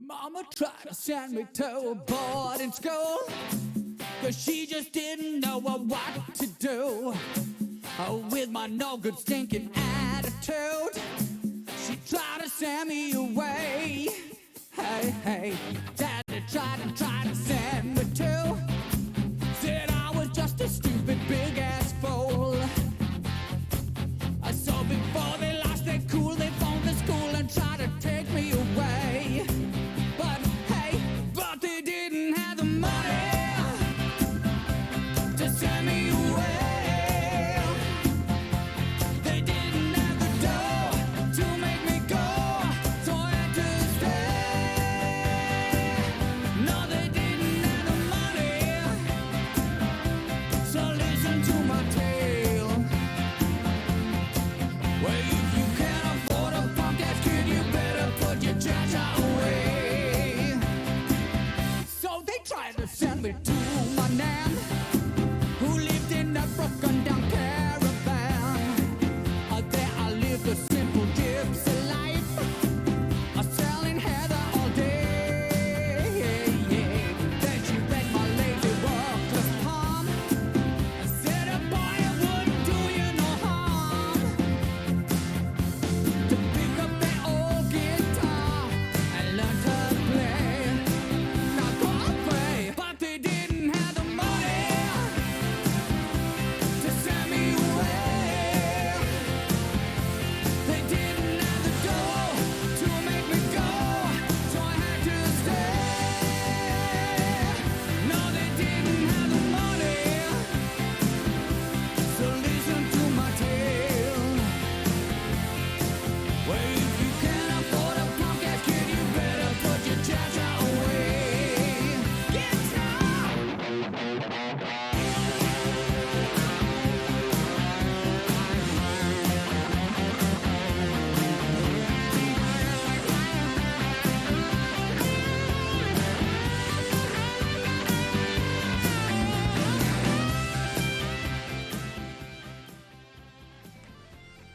Mama tried to send me to a boarding school, 'cause she just didn't know what to do. With my no good stinking attitude, she tried to send me away. Hey, hey, Daddy tried to send me to. Said I was just a stupid big ass fool. So before they lost their cool, they phoned the school and tried to take me away. But hey, but they didn't have the money to send me away. They didn't have the dough to make me go, so I had to stay. No, they didn't have the money, so listen to my tale. Well, if you can't afford a punk ass kid, you better put your trash away. So they tried to send me to my nan, who lived in a broken down caravan. There I lived a simple gypsy life, selling heather all day. Then she read my lazy worker's palm and said, "A boy, it wouldn't do you no harm to pick up that old guitar and learn to play. Now go away." But they didn't have the money to send me away. They didn't have the dough to make me go, so I had to stay. No, they didn't have the money, so listen to my tale. Well, if you can't afford a punk ass kid, you better put your trash away. Get out!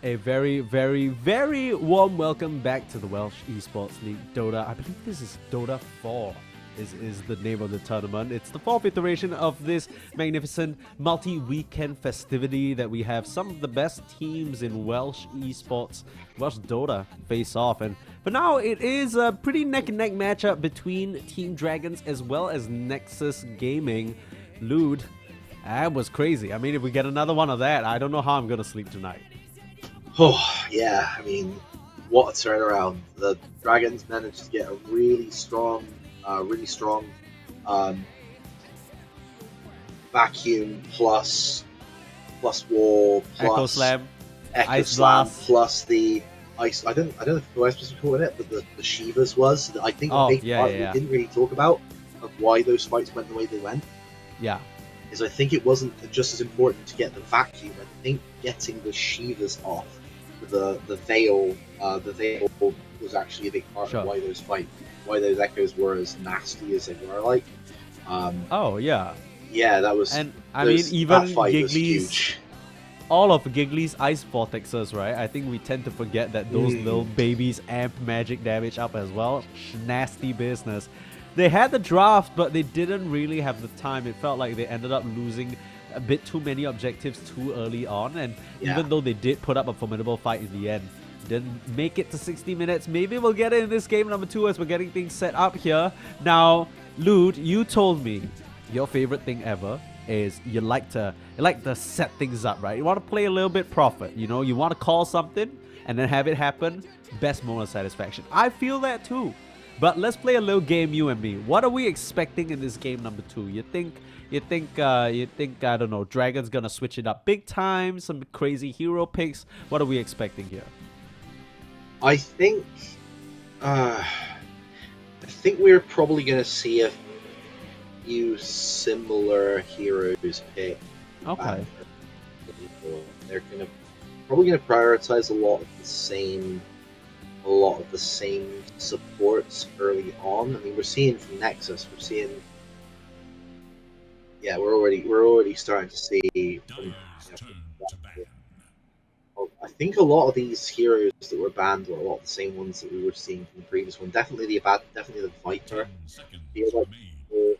A very, very, very warm welcome back to the Welsh Esports League Dota. I believe this is Dota 4 is the name of the tournament. It's the 4th iteration of this magnificent multi-weekend festivity that we have some of the best teams in Welsh Esports, Welsh Dota face off. And for now, it is a pretty neck-and-neck matchup between Team Dragons as well as Nexus Gaming. Lude, that was crazy. I mean, if we get another one of that, I don't know how I'm going to sleep tonight. Oh, yeah, I mean, what a turnaround. The Dragons managed to get a really strong vacuum plus wall plus Echo Slam, Echo Ice Slam Blast. plus the ice. I don't know who I was supposed to call it, but the Shivas was. I think Oh, the big yeah, part yeah, yeah. we didn't really talk about of why those fights went the way they went Yeah. is I think it wasn't just as important to get the vacuum. I think getting the Shivas off, the veil was actually a big part Sure. of why those echoes were as nasty as they were. Like, Oh, yeah. yeah, that was. And I mean, that even fight was Giggly's, huge. all of Giggly's ice vortexes, right? I think we tend to forget that those little babies amp magic damage up as well. Nasty business. They had the draft, but they didn't really have the time. It felt like they ended up losing a bit too many objectives too early on, and Yeah. even though they did put up a formidable fight in the end, didn't make it to 60 minutes. Maybe we'll get it in this game number 2 as we're getting things set up here. Now, Lude, you told me your favorite thing ever is you like to set things up, right? You want to play a little bit profit, you know? You want to call something and then have it happen. Best moment of satisfaction. I feel that too. But let's play a little game, you and me. What are we expecting in this game number 2? You think I don't know, Dragon's gonna switch it up big time, some crazy hero picks? What are we expecting here? I think we're probably going to see a few similar heroes picked. Okay. They're probably going to prioritize a lot of the same supports early on. I mean, we're seeing from Nexus, we're already starting to see. I think a lot of these heroes that were banned were a lot of the same ones that we were seeing from the previous one. Definitely the Viper. Feel like the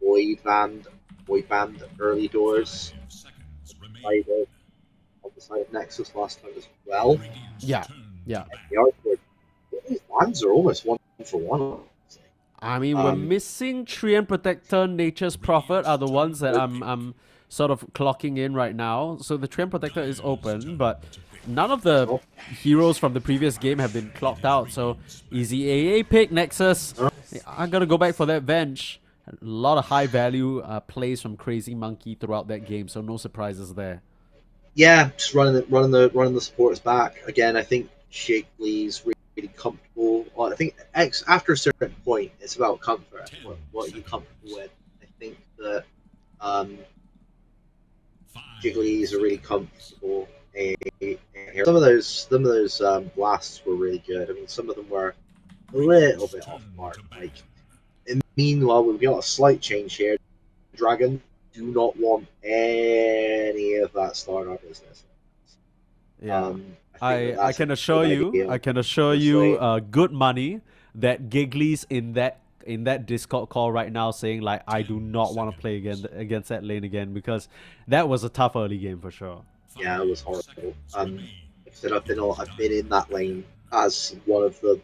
Void banned early doors. On the side of Nexus last time as well. Yeah, yeah. The artwork, these bans are almost one for one. I mean, we're missing Treant Protector, Nature's Prophet are the ones that I'm sort of clocking in right now. So the Treant Protector is open, but none of the heroes from the previous game have been clocked out. So easy AA pick, Nexus. I'm gonna go back for that Venge. A lot of high value plays from Crazy Monkey throughout that game, so no surprises there. Yeah, just running the supports back again. I think Shakely's really comfortable. Well, I think after a certain point, it's about comfort. What are you comfortable with? I think that Jiggly's are really comfortable. Some of those blasts were really good. I mean, some of them were a little bit off mark. Like, meanwhile, we've got a slight change here. Dragon do not want any of that starter business. Yeah, I can assure you, good money that Giggly's in that Discord call right now saying like I do not want to play against that lane again because that was a tough early game for sure. Yeah, it was horrible. Like I said, I've been in that lane as one of the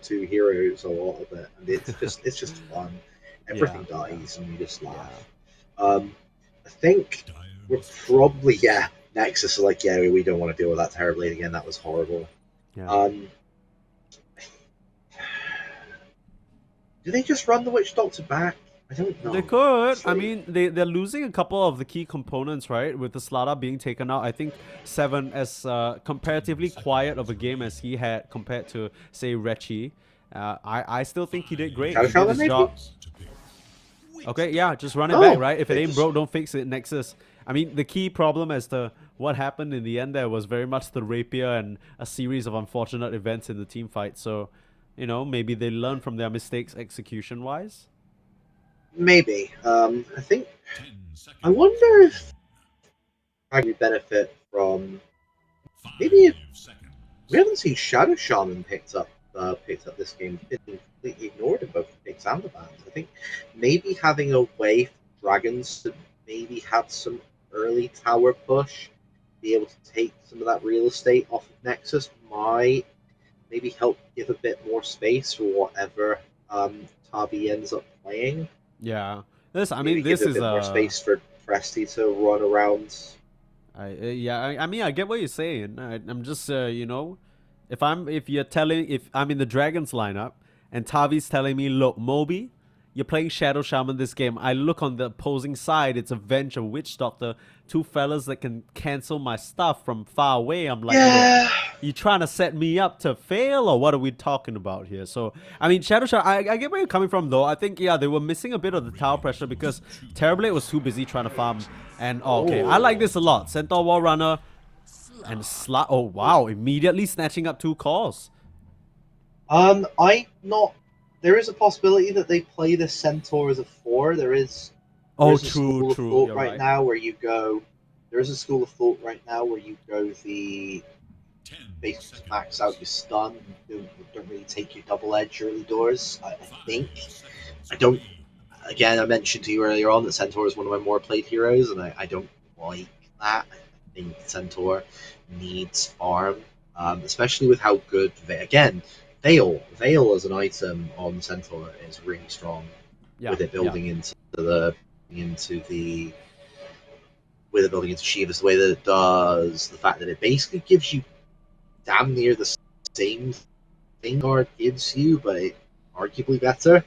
two heroes a lot of it, and it's just fun. Everything dies and you just laugh. I think we're probably Nexus are like we don't want to deal with that Terrorblade again. That was horrible. Yeah. Do they just run the Witch Doctor back? I don't know. They could. I mean, they're losing a couple of the key components, right? With the Slada being taken out, I think Seven, as comparatively quiet of a game as he had compared to say Rechi, I still think he did great. He did his job. Okay, yeah, just run it back, right? If it ain't broke, don't fix it, Nexus. I mean, the key problem as to what happened in the end there was very much the rapier and a series of unfortunate events in the team fight. So, maybe they learn from their mistakes execution-wise. Maybe. I wonder if I could benefit from maybe if we haven't seen Shadow Shaman picked up this game. Been completely ignored in both the picks and the bans. I think maybe having a way for Dragons to maybe have some early tower push, be able to take some of that real estate off of Nexus might maybe help give a bit more space for whatever Tavi ends up playing. Yeah, this is a bit more space for Presty to run around. I mean, I get what you're saying. I'm just if I'm in the Dragons lineup and Tavi's telling me, look, Moby, you're playing Shadow Shaman this game. I look on the opposing side, it's a Venge, a Witch Doctor, two fellas that can cancel my stuff from far away. I'm like, look, you trying to set me up to fail, or what are we talking about here? So, I mean, Shadow Shaman, I get where you're coming from, though. I think, they were missing a bit of the tower pressure because Terrorblade was too busy trying to farm. And, I like this a lot. Centaur Wall Runner and oh, wow, immediately snatching up 2 calls. There is a possibility that they play the Centaur as a 4. There is true. School of Thought right now where you go. There is a School of Thought right now where you go basically max out your stun. You don't really take your double edge early doors. I think. I don't. Again, I mentioned to you earlier on that Centaur is one of my more played heroes, and I don't like that. I think Centaur needs farm, especially with how good Veil as an item on Centaur is really strong. With it building into Shivas the way that it does, the fact that it basically gives you damn near the same thing Guard gives you, but it arguably better.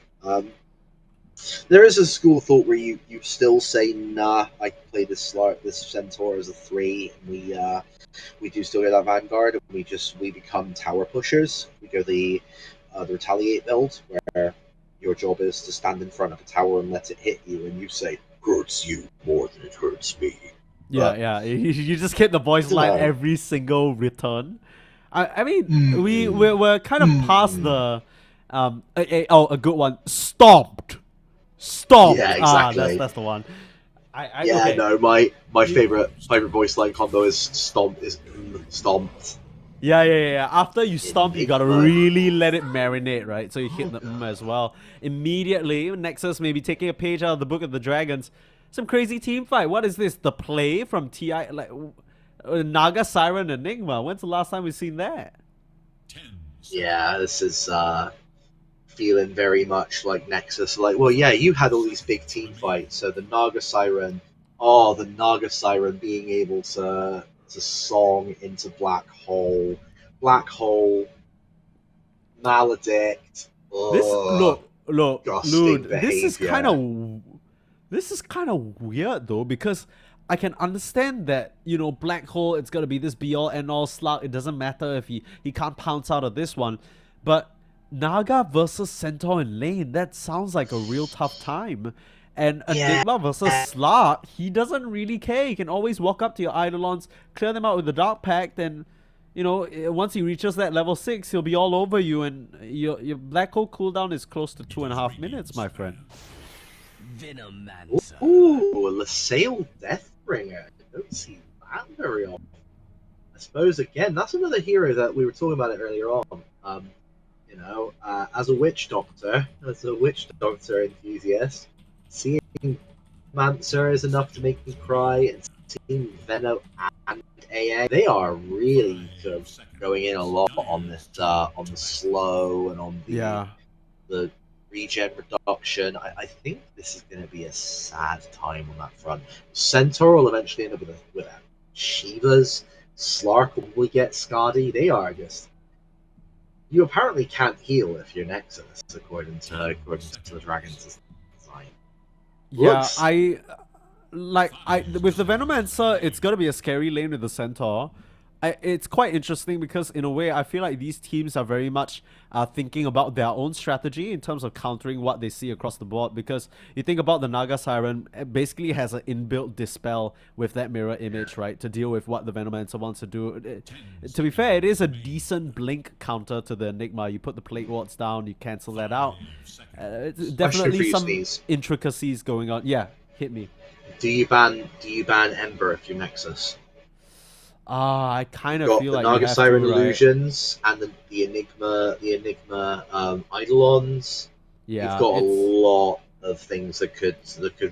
There is a school of thought where you still say, nah, I can play this Centaur as a 3, and we do still get that Vanguard, and we become tower pushers. We go the Retaliate build, where your job is to stand in front of a tower and let it hit you, and you say, hurts you more than it hurts me. Yeah. You just get the voice line every single return. I mean, we're kind of past the a good one. Stomped. Yeah, exactly. That's the one. Yeah, okay. no, my You- favorite voice line combo is stomped. Yeah. After you stomp, you gotta Enigma. really let it marinate, right? So you hit the as well. Immediately, Nexus maybe taking a page out of the Book of the Dragons. Some crazy team fight. What is this? The play from TI? Like, Naga, Siren, Enigma. When's the last time we've seen that? Yeah, this is feeling very much like Nexus. Like, well, yeah, you had all these big team fights. So the Naga Siren, the Naga Siren being able to song into Black Hole, Maledict. This Ugh, look, disgusting Lude. behavior. This is kind of weird though, because I can understand that, you know, Black Hole, it's gonna be this be all end all slug. It doesn't matter if he can't pounce out of this one, but Naga versus Centaur in lane, that sounds like a real tough time. And Yeah. Enigma versus Slark, he doesn't really care. He can always walk up to your Eidolons, clear them out with the Dark Pact, and you know, once he reaches that level 6, he'll be all over you, and your Black Hole cooldown is close to 2.5 minutes, my friend. Ooh, a LaSalle Deathbringer. I don't see that very often. I suppose, again, that's another hero that we were talking about it earlier on. You know, as a witch doctor enthusiast, seeing Mancer is enough to make me cry, and seeing Venom and AA, they are really sort of going in a lot on this, on the slow and on the regen reduction. I think this is going to be a sad time on that front. Centaur will eventually end up with a Shivas. Slark will probably get Skadi. They are just. You apparently can't heal if you're Nexus, according to the Dragon's design. Yeah, Looks- with the Venomancer, it's gonna be a scary lane with the Centaur. It's quite interesting because in a way I feel like these teams are very much thinking about their own strategy in terms of countering what they see across the board, because you think about the Naga Siren, it basically has an inbuilt dispel with that mirror image, right, to deal with what the Venomancer wants to do. To be fair, it is a decent blink counter to the Enigma. You put the plate wards down, you cancel that out. It's definitely some intricacies going on. Yeah, hit me. Do you ban Ember if you're Nexus? I kind of Got feel the like Naga you have Siren to, right? illusions and the Enigma Eidolons. Yeah, You've got a lot of things that could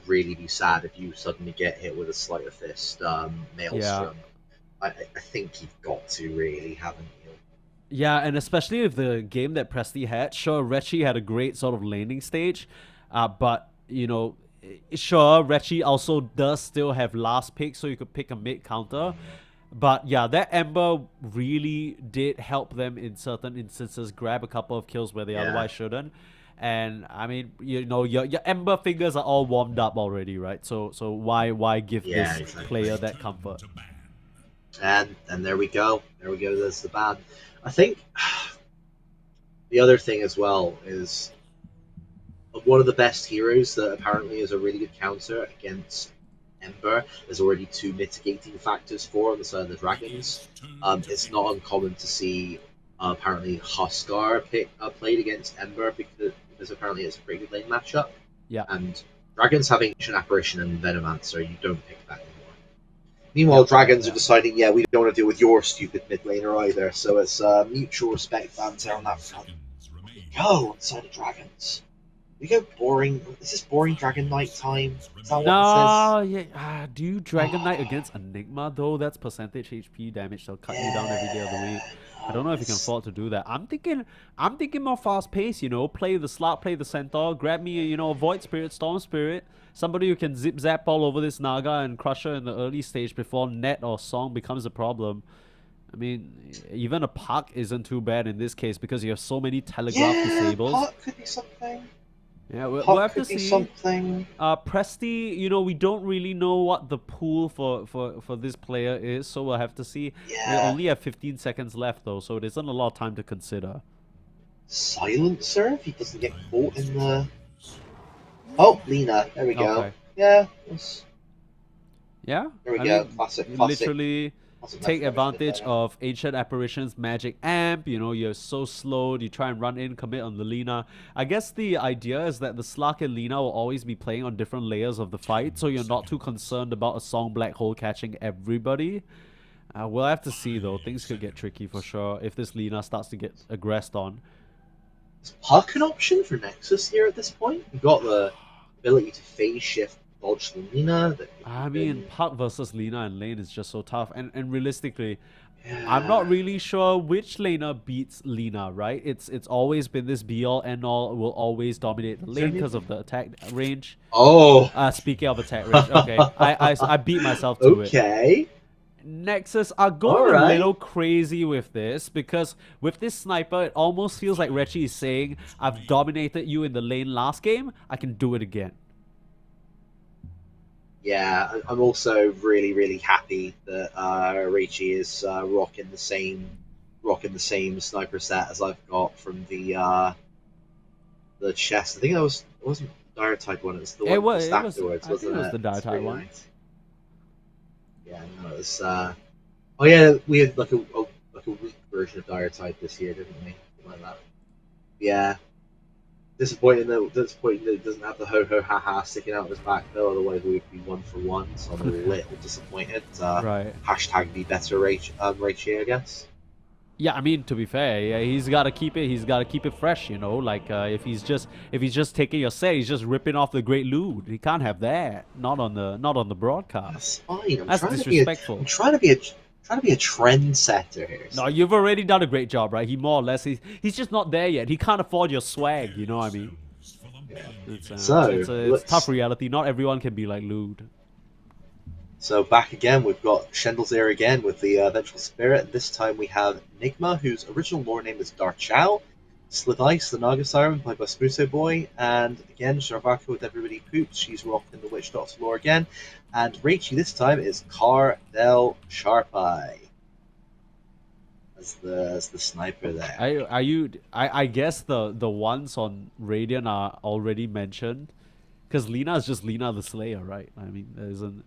really be sad if you suddenly get hit with a sleight of fist maelstrom. I think you've got to really, haven't you? Yeah, and especially with the game that Presti had, sure, Rechi had a great sort of laning stage, but, you know, sure, Rechi also does still have last pick, so you could pick a mid counter. But yeah, that Ember really did help them in certain instances grab a couple of kills where they otherwise shouldn't. And I mean, you know, your Ember fingers are all warmed up already, right? So why give this player that comfort? And there we go. There's the ban. I think the other thing as well is one of the best heroes that apparently is a really good counter against Ember. There's already 2 mitigating factors for on the side of the Dragons. It's not uncommon to see apparently Huskar played against Ember because apparently it's a pretty good lane matchup. Yeah. And Dragons have Ancient Apparition and Venomancer, you don't pick that anymore. Meanwhile, Dragons are deciding, we don't want to deal with your stupid mid laner either, so it's mutual respect banter on that front. Go on the side of Dragons. We go boring. Is this boring Dragon Knight time? Is that what it says? Yeah. Do you Dragon Knight against Enigma though? That's percentage HP damage. They'll cut you down every day of the week. I don't know if you can afford to do that. I'm thinking more fast pace. You know, play the Slark, play the Centaur, grab me, you know, Void Spirit, Storm Spirit, somebody who can zip zap all over this Naga and crush her in the early stage before Net or Song becomes a problem. I mean, even a Puck isn't too bad in this case because you have so many telegraph disables. Puck could be something. Yeah, we'll have to see. Something. Presti, you know, we don't really know what the pool for this player is, so we'll have to see. Yeah. We only have 15 seconds left, though, so it isn't a lot of time to consider. Silencer, if he doesn't get caught in the... Oh, Lena. There we go. Okay. Yeah. Yeah. There we go. Classic. Literally, take advantage of Ancient Apparitions Magic Amp. You know, you're so slowed, you try and run in, commit on the Lina. I guess the idea is that the Slark and Lina will always be playing on different layers of the fight, so you're not too concerned about a Song Black Hole catching everybody. We'll have to see though, things could get tricky for sure if this Lina starts to get aggressed on. Is Puck an option for Nexus here at this point? You've got the ability to phase shift dodge the Lina. I mean, Puck versus Lina and lane is just so tough. And realistically, Yeah. I'm not really sure which laner beats Lina, right? It's always been this be-all, end-all, will always dominate the lane because of the attack range. Oh! Speaking of attack range, okay. I beat myself to it. Okay. Nexus are going a little crazy with this because with this sniper, it almost feels like Rechi is saying, I've dominated you in the lane last game, I can do it again. Yeah, I'm also really, really happy that Reichi is rocking the same sniper set as I've got from the chest. I think it wasn't the dire type one. It was the one afterwards, wasn't it? It was the dire type one. Nice. Yeah, no, it was. Oh yeah, we had like a weak version of dire type this year, didn't we? Something like that. Yeah. Disappointing that it doesn't have the ho ha ha sticking out of his back though. Otherwise, we'd be 1 for 1. So I'm a little disappointed. Right. Hashtag be better, Raichi, I guess. Yeah, I mean, to be fair, yeah, he's got to keep it. He's got to keep it fresh, you know. Like if he's just taking your set, he's just ripping off the great loot. He can't have that. Not on the broadcast. That's fine. That's disrespectful. I'm trying to be a trendsetter here. No, you've already done a great job, right? He more or less he's just not there yet. He can't afford your swag, you know what I mean? Yeah. It's tough reality. Not everyone can be like Lude. So back again, we've got Shendel's again with the Vengeful Spirit. This time we have Nigma, whose original lore name is Dark Chao, Slith Ice, the Naga Siren, played by Smuso Boy, and again, Sharvaka with Everybody Poops. She's rocking the Witch Doctor lore again. And Reichi this time is Car Del Sharpai as the sniper there. I guess the ones on Radiant are already mentioned, because Lina is just Lina the Slayer, right? I mean, there isn't.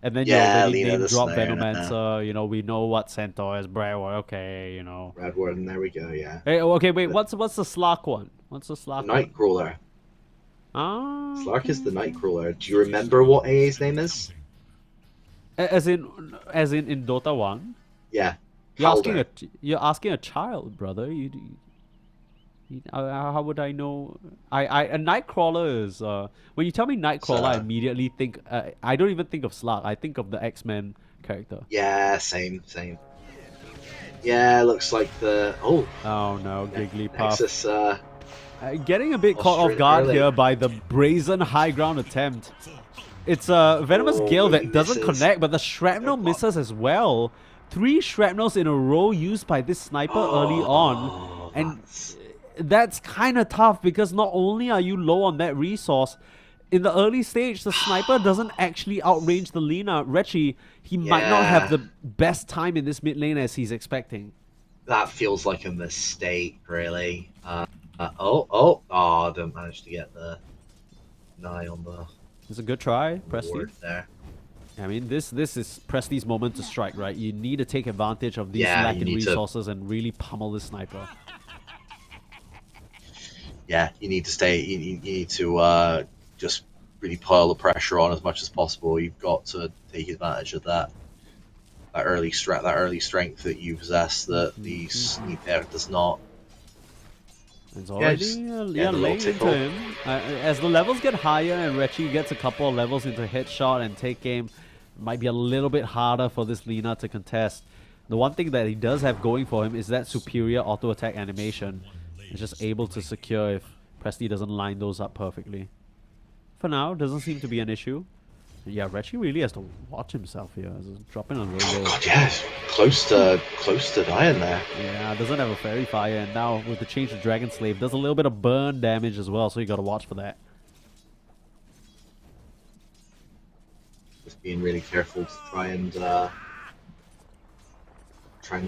And then you already name drop Venomancer. You know, we know what Centaur is. Bradward, okay, you know. Bradward, and there we go. Yeah. Hey, okay, wait. What's the Slark one? What's the Slark? Nightcrawler. Ah. Slark is the Nightcrawler. Do you remember what AA's name is? As in in Dota 1? Yeah. You're asking a child, brother. How would I know? A Nightcrawler is when you tell me Nightcrawler, I immediately think I don't even think of Slark. I think of the X-Men character. Yeah, same. Yeah, looks like the oh no, Gigglypuff. Nexus, getting a bit caught off guard here by the brazen high ground attempt. It's a Venomous Gale that doesn't connect, but the shrapnel misses as well. 3 shrapnels in a row used by this sniper early on, and that's kind of tough because not only are you low on that resource, in the early stage, the sniper doesn't actually outrange the Lina. Rechi, he might not have the best time in this mid lane as he's expecting. That feels like a mistake, really. I didn't manage to get the eye on the. It's a good try, Presty. There. I mean, this is Presty's moment to strike, right? You need to take advantage of these lacking resources and really pummel this sniper. Yeah, you need to stay. You need to just really pile the pressure on as much as possible. You've got to take advantage of that early strength that you possess that the Sneaker does not. It's already late into him. As the levels get higher and Rechi gets a couple of levels into headshot and take aim, it might be a little bit harder for this Lina to contest. The one thing that he does have going for him is that superior auto attack animation. He's just able to secure if Presty doesn't line those up perfectly. For now, doesn't seem to be an issue. Yeah, Rechi really has to watch himself here. He's dropping a little bit. God, yeah, close to dying there. Yeah, doesn't have a fairy fire, and now with the change to Dragon Slave, does a little bit of burn damage as well, so you gotta watch for that. Just being really careful to try and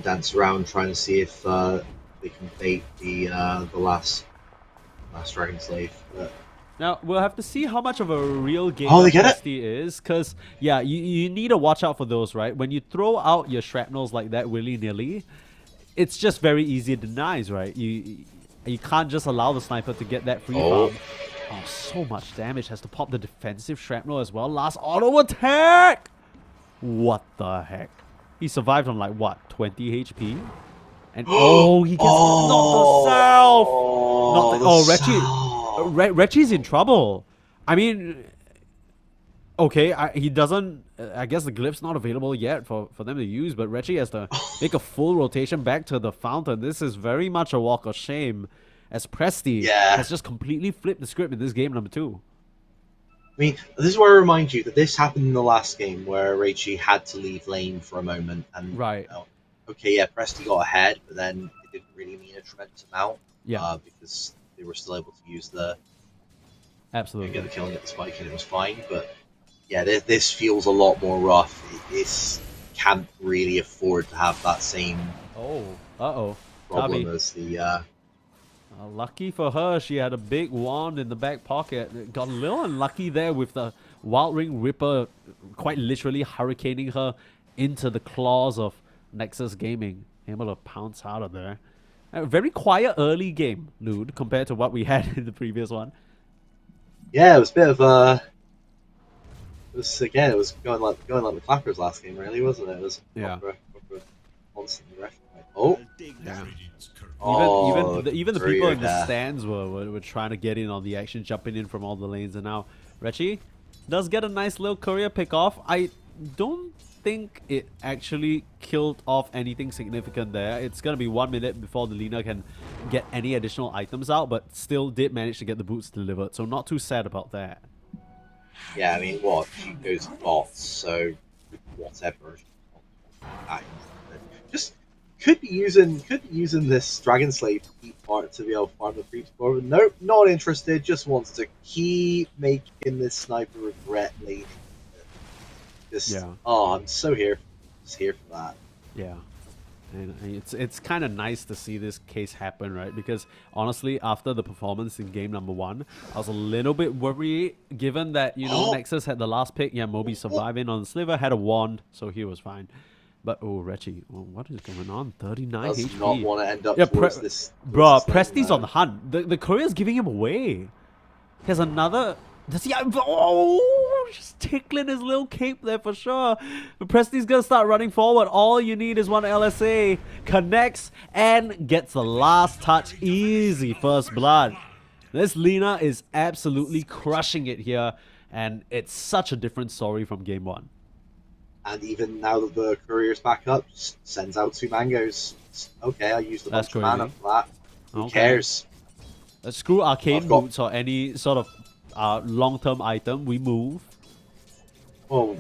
dance around, trying to see if they can bait the last Dragon Slave. But Now, we'll have to see how much of a real gamer Oh, they get it? Presty is, because, yeah, you need to watch out for those, right? When you throw out your shrapnels like that willy-nilly, it's just very easy to deny, right? You can't just allow the sniper to get that free Oh. farm. Oh, so much damage. Has to pop the defensive shrapnel as well. Last auto attack! What the heck? He survived on, like, what, 20 HP? And, oh, he gets not the self! Not the, oh, Rechi's in trouble. I mean, okay, he doesn't. I guess the glyph's not available yet for them to use, but Rechi has to make a full rotation back to the fountain. This is very much a walk of shame, as Presty Yeah. has just completely flipped the script in this game number 2. I mean, this is where I remind you that this happened in the last game where Reichi had to leave lane for a moment, and Right. Okay, yeah, Presti got ahead, but then it didn't really mean a tremendous amount. Yeah. Because they were still able to use the Absolutely. get the kill and get the spike, and it was fine. But yeah, this feels a lot more rough. This can't really afford to have that same Oh, uh-oh. problem Tabi. as the. Lucky for her, she had a big wand in the back pocket. Got a little unlucky there with the Wild Ring Ripper quite literally hurricaning her into the claws of Nexus Gaming. Able to pounce out of there. A very quiet early game, Lude, compared to what we had in the previous one. Yeah, it was a bit of a. It was going like the Clappers last game, really, wasn't it? It was Yeah. proper constantly wrecking. Oh, Yeah. Oh, Even the people in the Frida. stands were trying to get in on the action, jumping in from all the lanes. And now Rechi does get a nice little courier pick off. I don't think it actually killed off anything significant there. It's going to be 1 minute before the Lina can get any additional items out, but still did manage to get the boots delivered. So not too sad about that. Yeah, I mean, what? She goes bots, so whatever. Just could be using this Dragon Slave part to be able to farm the creeps forward. Nope, not interested. Just wants to keep making this sniper regret laning. Just Yeah. oh, I'm so here, just here for that. Yeah. And it's kind of nice to see this case happen, right? Because honestly, after the performance in game number 1, I was a little bit worried, given that, you know, Nexus had the last pick. Yeah, Moby surviving on the sliver, had a wand, so he was fine. But, oh, Rechi, what is going on? 39 Does HP. not want to end up Yeah, towards this. Bruh, this Presti's lane, on the hunt. The courier's giving him away. He has another... Does he... Oh, just tickling his little cape there for sure. But Presti's gonna start running forward. All you need is one LSA. Connects and gets the last touch. Easy first blood. This Lina is absolutely crushing it here. And it's such a different story from game 1. And even now that the courier's back up, just sends out 2 mangoes. Okay, I used a That's bunch of mana crazy. for that. Who Okay. cares? Screw arcane I've got- boots or any sort of long-term item. We move. Well,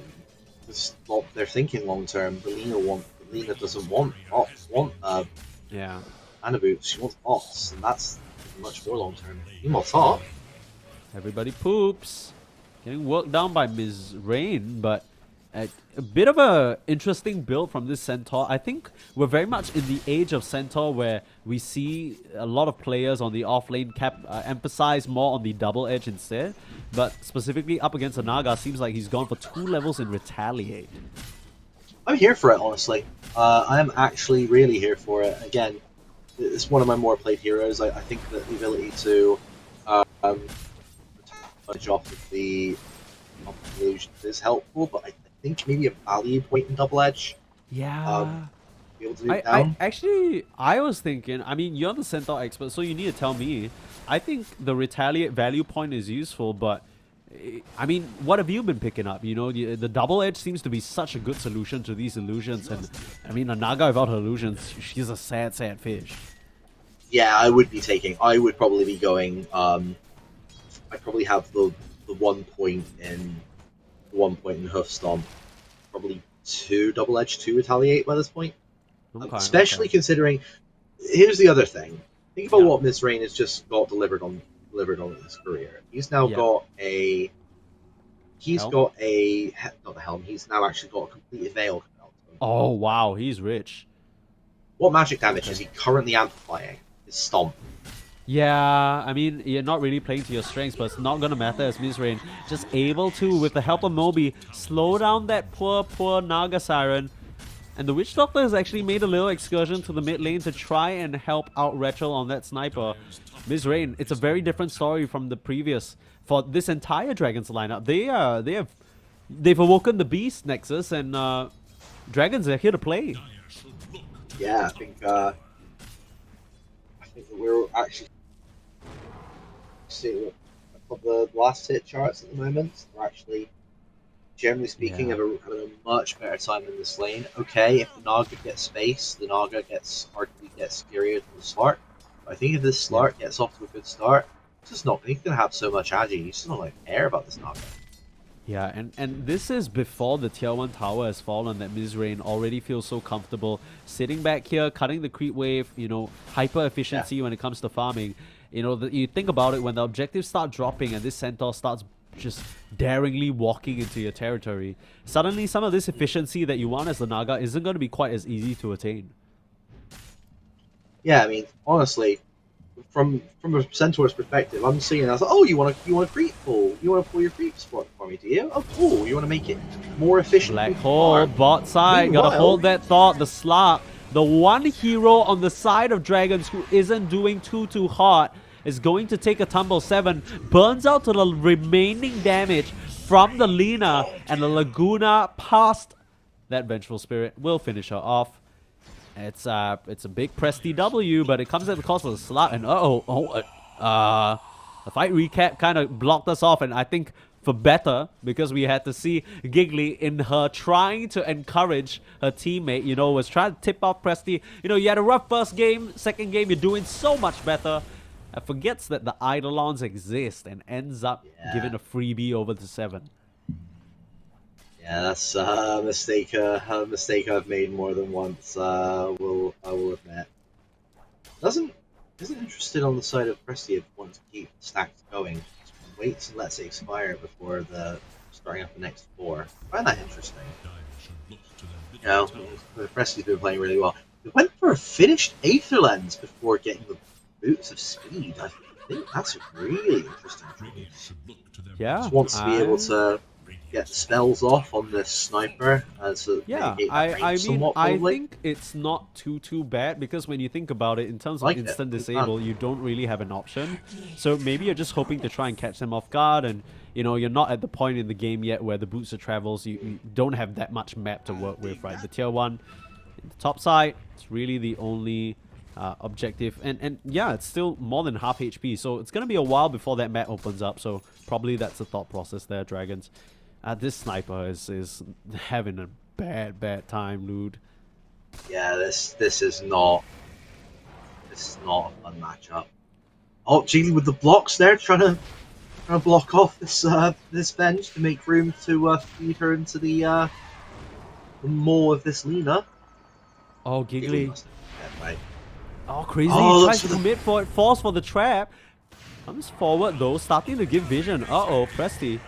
they're thinking long term. The Lina doesn't want Yeah. mana boots. She wants bots, and that's much more long term. Meanwhile, top. Everybody poops. Getting worked down by Ms. Rain, but a bit of a interesting build from this Centaur. I think we're very much in the age of Centaur where we see a lot of players on the off-lane emphasize more on the double edge instead. But specifically up against the Naga, seems like he's gone for 2 levels in Retaliate. I'm here for it, honestly. I am actually really here for it. Again, it's one of my more played heroes. I think that the ability to touch off of the illusions is helpful, but I think maybe a value point in double edge. Yeah. Be able to do it down. I was thinking, I mean, you're the Centaur expert, so you need to tell me. I think the Retaliate value point is useful, but I mean, what have you been picking up? You know, the double edge seems to be such a good solution to these illusions, and I mean, a Naga without her illusions, she's a sad, sad fish. Yeah, I would probably be going. I'd probably have the 1 point in Hoof Stomp, probably 2 double edge, 2 retaliate by this point. Okay, Especially okay. considering, here's the other thing. Think about Yeah. what Miss Rain has just got delivered on his career. He's now Yeah. got a. He's Helm? got a not the helm. He's now actually got a completed veil. Oh, wow, he's rich. What magic damage is he currently amplifying? His stomp. Yeah, I mean, you're not really playing to your strengths, but it's not gonna matter as Mizrain just able to, with the help of Moby, slow down that poor Naga Siren. And the Witch Doctor has actually made a little excursion to the mid lane to try and help out Rachel on that sniper. Mizrain, it's a very different story from the previous. For this entire Dragons lineup, they've awoken the beast Nexus, and Dragons are here to play. Yeah, I think that we're actually seeing the last hit charts at the moment. We're actually, generally speaking, Yeah. having a much better time in this lane. Okay, if the Naga gets space, the Naga gets arguably gets scarier than the Slark. But I think if this Slark gets off to a good start, he's just not he's gonna have so much agi. He's just not gonna care about this Naga. Yeah, and this is before the tier 1 tower has fallen, that Mizrain already feels so comfortable sitting back here, cutting the creep wave, you know, hyper efficiency when it comes to farming. You know, you think about it, when the objectives start dropping and this Centaur starts just daringly walking into your territory, suddenly some of this efficiency that you want as the Naga isn't going to be quite as easy to attain. Yeah, I mean, honestly, from a Centaur's perspective, I'm seeing it as, oh, you want to creep pull, you want to pull your creeps for me, do you? Oh, cool. You want to make it more efficient. Black hole, bot side, gotta hold that thought. The Slark, the one hero on the side of Dragons who isn't doing too hot, is going to take a tumble. 7 burns out to the remaining damage from the Lina, and the Laguna past that Vengeful Spirit will finish her off. It's a big Presty W, but it comes at the cost of the Slark. And the fight recap kind of blocked us off, and I think for better, because we had to see Giggly in her trying to encourage her teammate, you know, was trying to tip off Presty. You know, you had a rough first game, second game, you're doing so much better. Forgets that the Eidolons exist and ends up giving a freebie over to 7. Yeah, that's a mistake I've made more than once. I will admit. Isn't interested on the side of Prestia wants to keep the stacks going. Just waits and lets it expire before the starting up the next 4. I find that interesting. You know, Prestia's been playing really well. They went for a finished Aether Lens before getting the boots of speed. I think that's a really interesting choice. Yeah, just wants to be able to get spells off on this sniper as a I think it's not too bad, because when you think about it in terms of instant disable, you don't really have an option. So maybe you're just hoping to try and catch them off guard, and you know, you're not at the point in the game yet where the boots of travels, you don't have that much map to work with, right? The tier 1 in the top side, it's really the only objective, and yeah, it's still more than half HP, so it's gonna be a while before that map opens up. So probably that's the thought process there, Dragons. This sniper is having a bad time, dude. Yeah, this is not a fun matchup. Oh, Geely with the blocks there, trying to block off this bench to make room to feed her into the maw of this Lina. Oh, Giggly. Right. Oh, crazy. He tries to commit for it, falls for the trap. Comes forward though, starting to give vision. Uh-oh, Presty.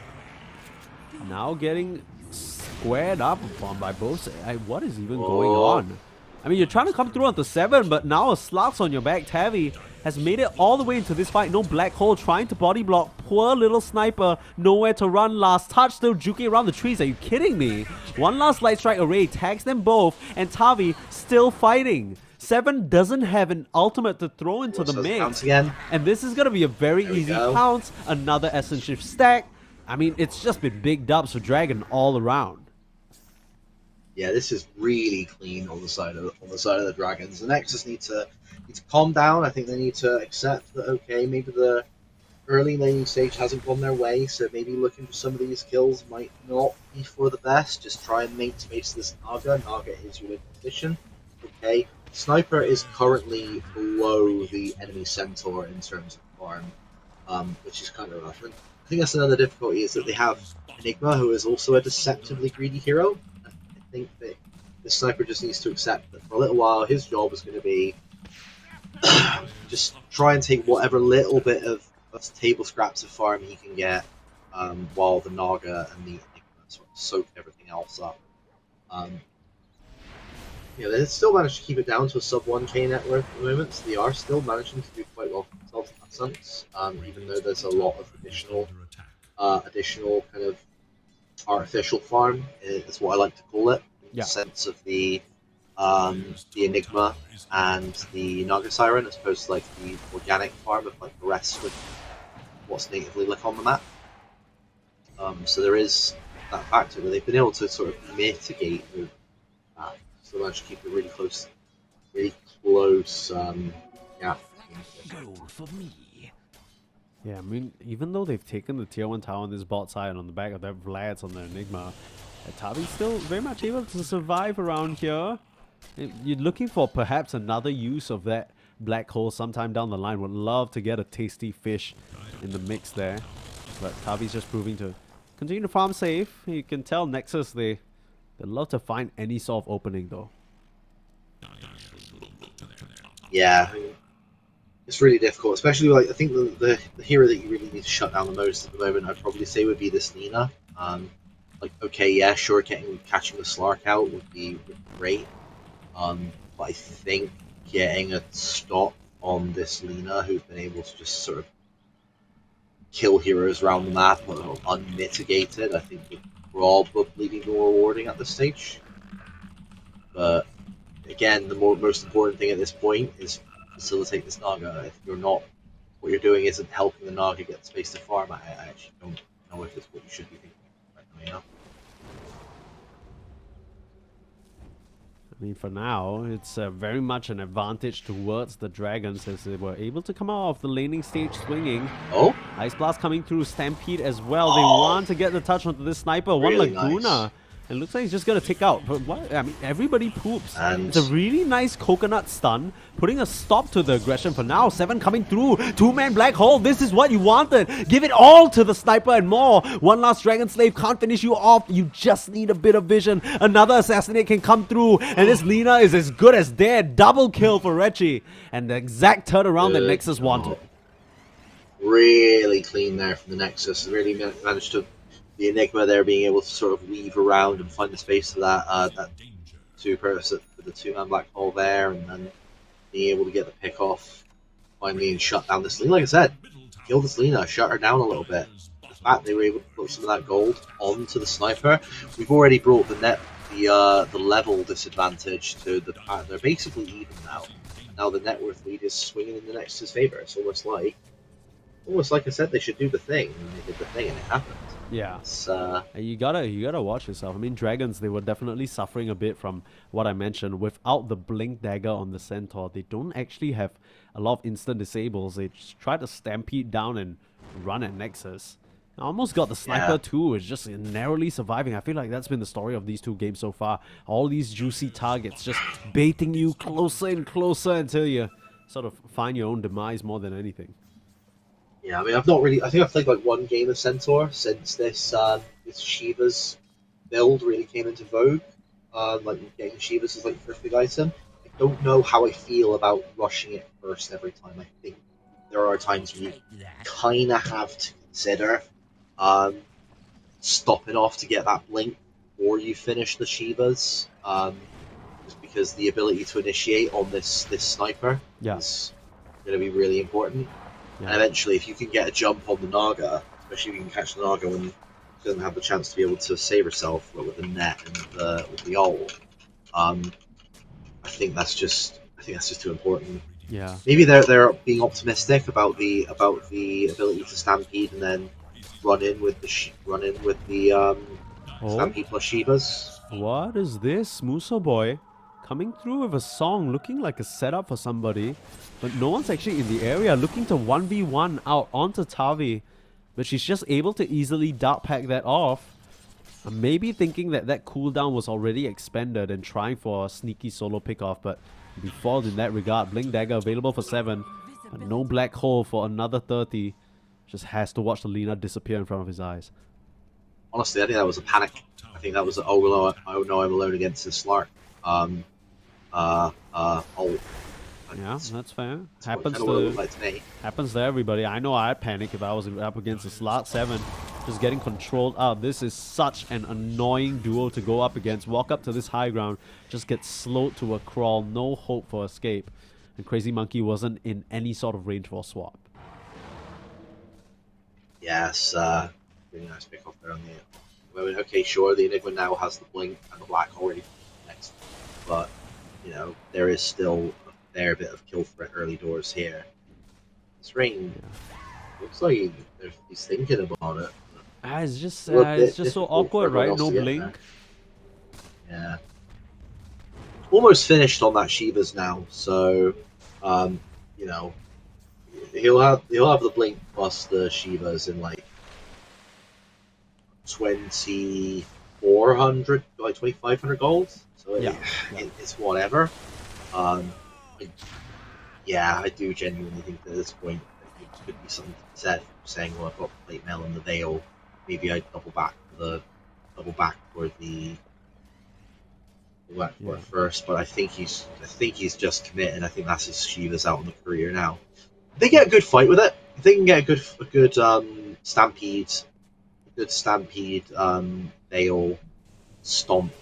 Now getting squared up upon by both. What is even going on? I mean, you're trying to come through onto 7, but now a Slark's on your back. Tavi has made it all the way into this fight. No Black Hole trying to body block. Poor little sniper. Nowhere to run. Last touch still juking around the trees. Are you kidding me? One last light strike array tags them both, and Tavi still fighting. 7 doesn't have an ultimate to throw into the mix. And this is going to be a very easy pounce. Another Essence Shift stack. I mean, it's just been big dubs for Dragon all around. Yeah, this is really clean on the side of the Dragons. The Nexus need to calm down. I think they need to accept that, okay, maybe the early laning stage hasn't gone their way, so maybe looking for some of these kills might not be for the best. Just try and make space to this Naga. Naga is your position. Okay, Sniper is currently below the enemy Centaur in terms of farm, which is kind of rough. And I think that's another difficulty, is that they have Enigma, who is also a deceptively greedy hero. I think that the Sniper just needs to accept that for a little while his job is going to be just try and take whatever little bit of table scraps of farm he can get, while the Naga and the Enigma sort of soak everything else up. They still managed to keep it down to a sub 1k net worth at the moment, so they are still managing to do quite well themselves in that sense. Even though there's a lot of additional kind of artificial farm is what I like to call it, in the Yeah. sense of the Enigma and the Naga Siren, as opposed to like the organic farm of like the rest of what's natively like on the map. So there is that factor where they've been able to sort of mitigate that, so managed to keep it really close. Yeah. Yeah, I mean, even though they've taken the tier 1 tower on this bot side on the back of their Vlads on the Enigma, Tavi's still very much able to survive around here. You're looking for perhaps another use of that black hole sometime down the line. Would love to get a tasty fish in the mix there. But Tavi's just proving to continue to farm safe. You can tell Nexus, they love to find any sort of opening though. Yeah, it's really difficult, especially like I think the hero that you really need to shut down the most at the moment, I'd probably say would be this Lina. Like okay, yeah, sure, catching the Slark out would be great. But I think getting a stop on this Lina, who's been able to just sort of kill heroes around the map unmitigated, I think would probably be more rewarding at this stage. But again, the most important thing at this point is facilitate this Naga. If you're not, what you're doing isn't helping the Naga get the space to farm. I actually don't know if it's what you should be thinking right now. You know? I mean, for now, it's very much an advantage towards the Dragons as they were able to come out of the laning stage swinging. Oh, Ice Blast coming through, Stampede as well. They want to get the touch onto this sniper. Really One Laguna. nice. It looks like he's just going to tick out. But what? I mean, everybody poops. And it's a really nice coconut stun, putting a stop to the aggression for now. 7 coming through. 2-man black hole. This is what you wanted. Give it all to the sniper and more. One last Dragon Slave can't finish you off. You just need a bit of vision. Another Assassinate can come through. And this Lina is as good as dead. Double kill for Rechi. And the exact turnaround that Nexus wanted. Really clean there from the Nexus. Really managed to... The Enigma there being able to sort of weave around and find the space for that two-person for the 2-man black hole there, and then being able to get the pick off finally and shut down this Lina. Like I said, kill this Lina, shut her down a little bit. The fact they were able to put some of that gold onto the sniper, we've already brought the level disadvantage to the pattern. They're basically even now. Now the net worth lead is swinging in the Nexus' favor. It's almost like I said they should do the thing, and they did the thing, and it happened. Yeah, It's, you gotta watch yourself. I mean, Dragons, they were definitely suffering a bit from what I mentioned. Without the Blink Dagger on the Centaur, they don't actually have a lot of instant disables. They just try to stampede down and run at Nexus. I almost got the Sniper too. It's just narrowly surviving. I feel like that's been the story of these two games so far. All these juicy targets just baiting you closer and closer until you sort of find your own demise more than anything. Yeah, I mean, I think I've played like one game of Centaur since this Shiva's build really came into vogue. Like getting Shiva's as like your first big item. I don't know how I feel about rushing it first every time. I think there are times when you kind of have to consider stopping off to get that blink before you finish the Shivas. Just because the ability to initiate on this sniper is going to be really important. And eventually, if you can get a jump on the Naga, especially if you can catch the Naga when she doesn't have the chance to be able to save herself with the net and with the ult, I think that's just too important. Yeah. Maybe they're being optimistic about the ability to stampede and then run in with the stampede plus Shivas. What is this, Muso Boy? Coming through with a song, looking like a setup for somebody, but no one's actually in the area, looking to 1v1 out onto Tavi, but she's just able to easily dart pack that off. Maybe thinking that cooldown was already expended and trying for a sneaky solo pickoff, but we fall in that regard. Blink Dagger available for 7, but no black hole for another 30. Just has to watch the Lina disappear in front of his eyes. Honestly, I think that was a panic. I think that was oh no, I'm alone against this Slark. Yeah, that's fair. Happens to everybody. I know I'd panic if I was up against a Slark 7. Just getting controlled out. This is such an annoying duo to go up against. Walk up to this high ground, just get slowed to a crawl. No hope for escape. and Crazy Monkey wasn't in any sort of range for a swap. Yes, really nice pick off there on the. I mean, okay, sure, the Enigma now has the blink and the black already next, but you know there is still a fair bit of kill threat early doors here. This rain looks like he's thinking about it. It's just A little it's bit just so difficult for awkward, everyone right? else No to get blink. there. Yeah, almost finished on that Shivas now, so you know he'll have the blink plus the Shivas in like 2,400, like 2,500 gold. So Yeah. it's whatever. Um, I, yeah, I do genuinely think that at this point it could be something said saying, "Well, I've got plate mail and the veil. Maybe I double back for the first." But I think he's just committed. I think that's his Shiva's out on the career now. They get a good fight with it. If they can get a good stampede, veil stomp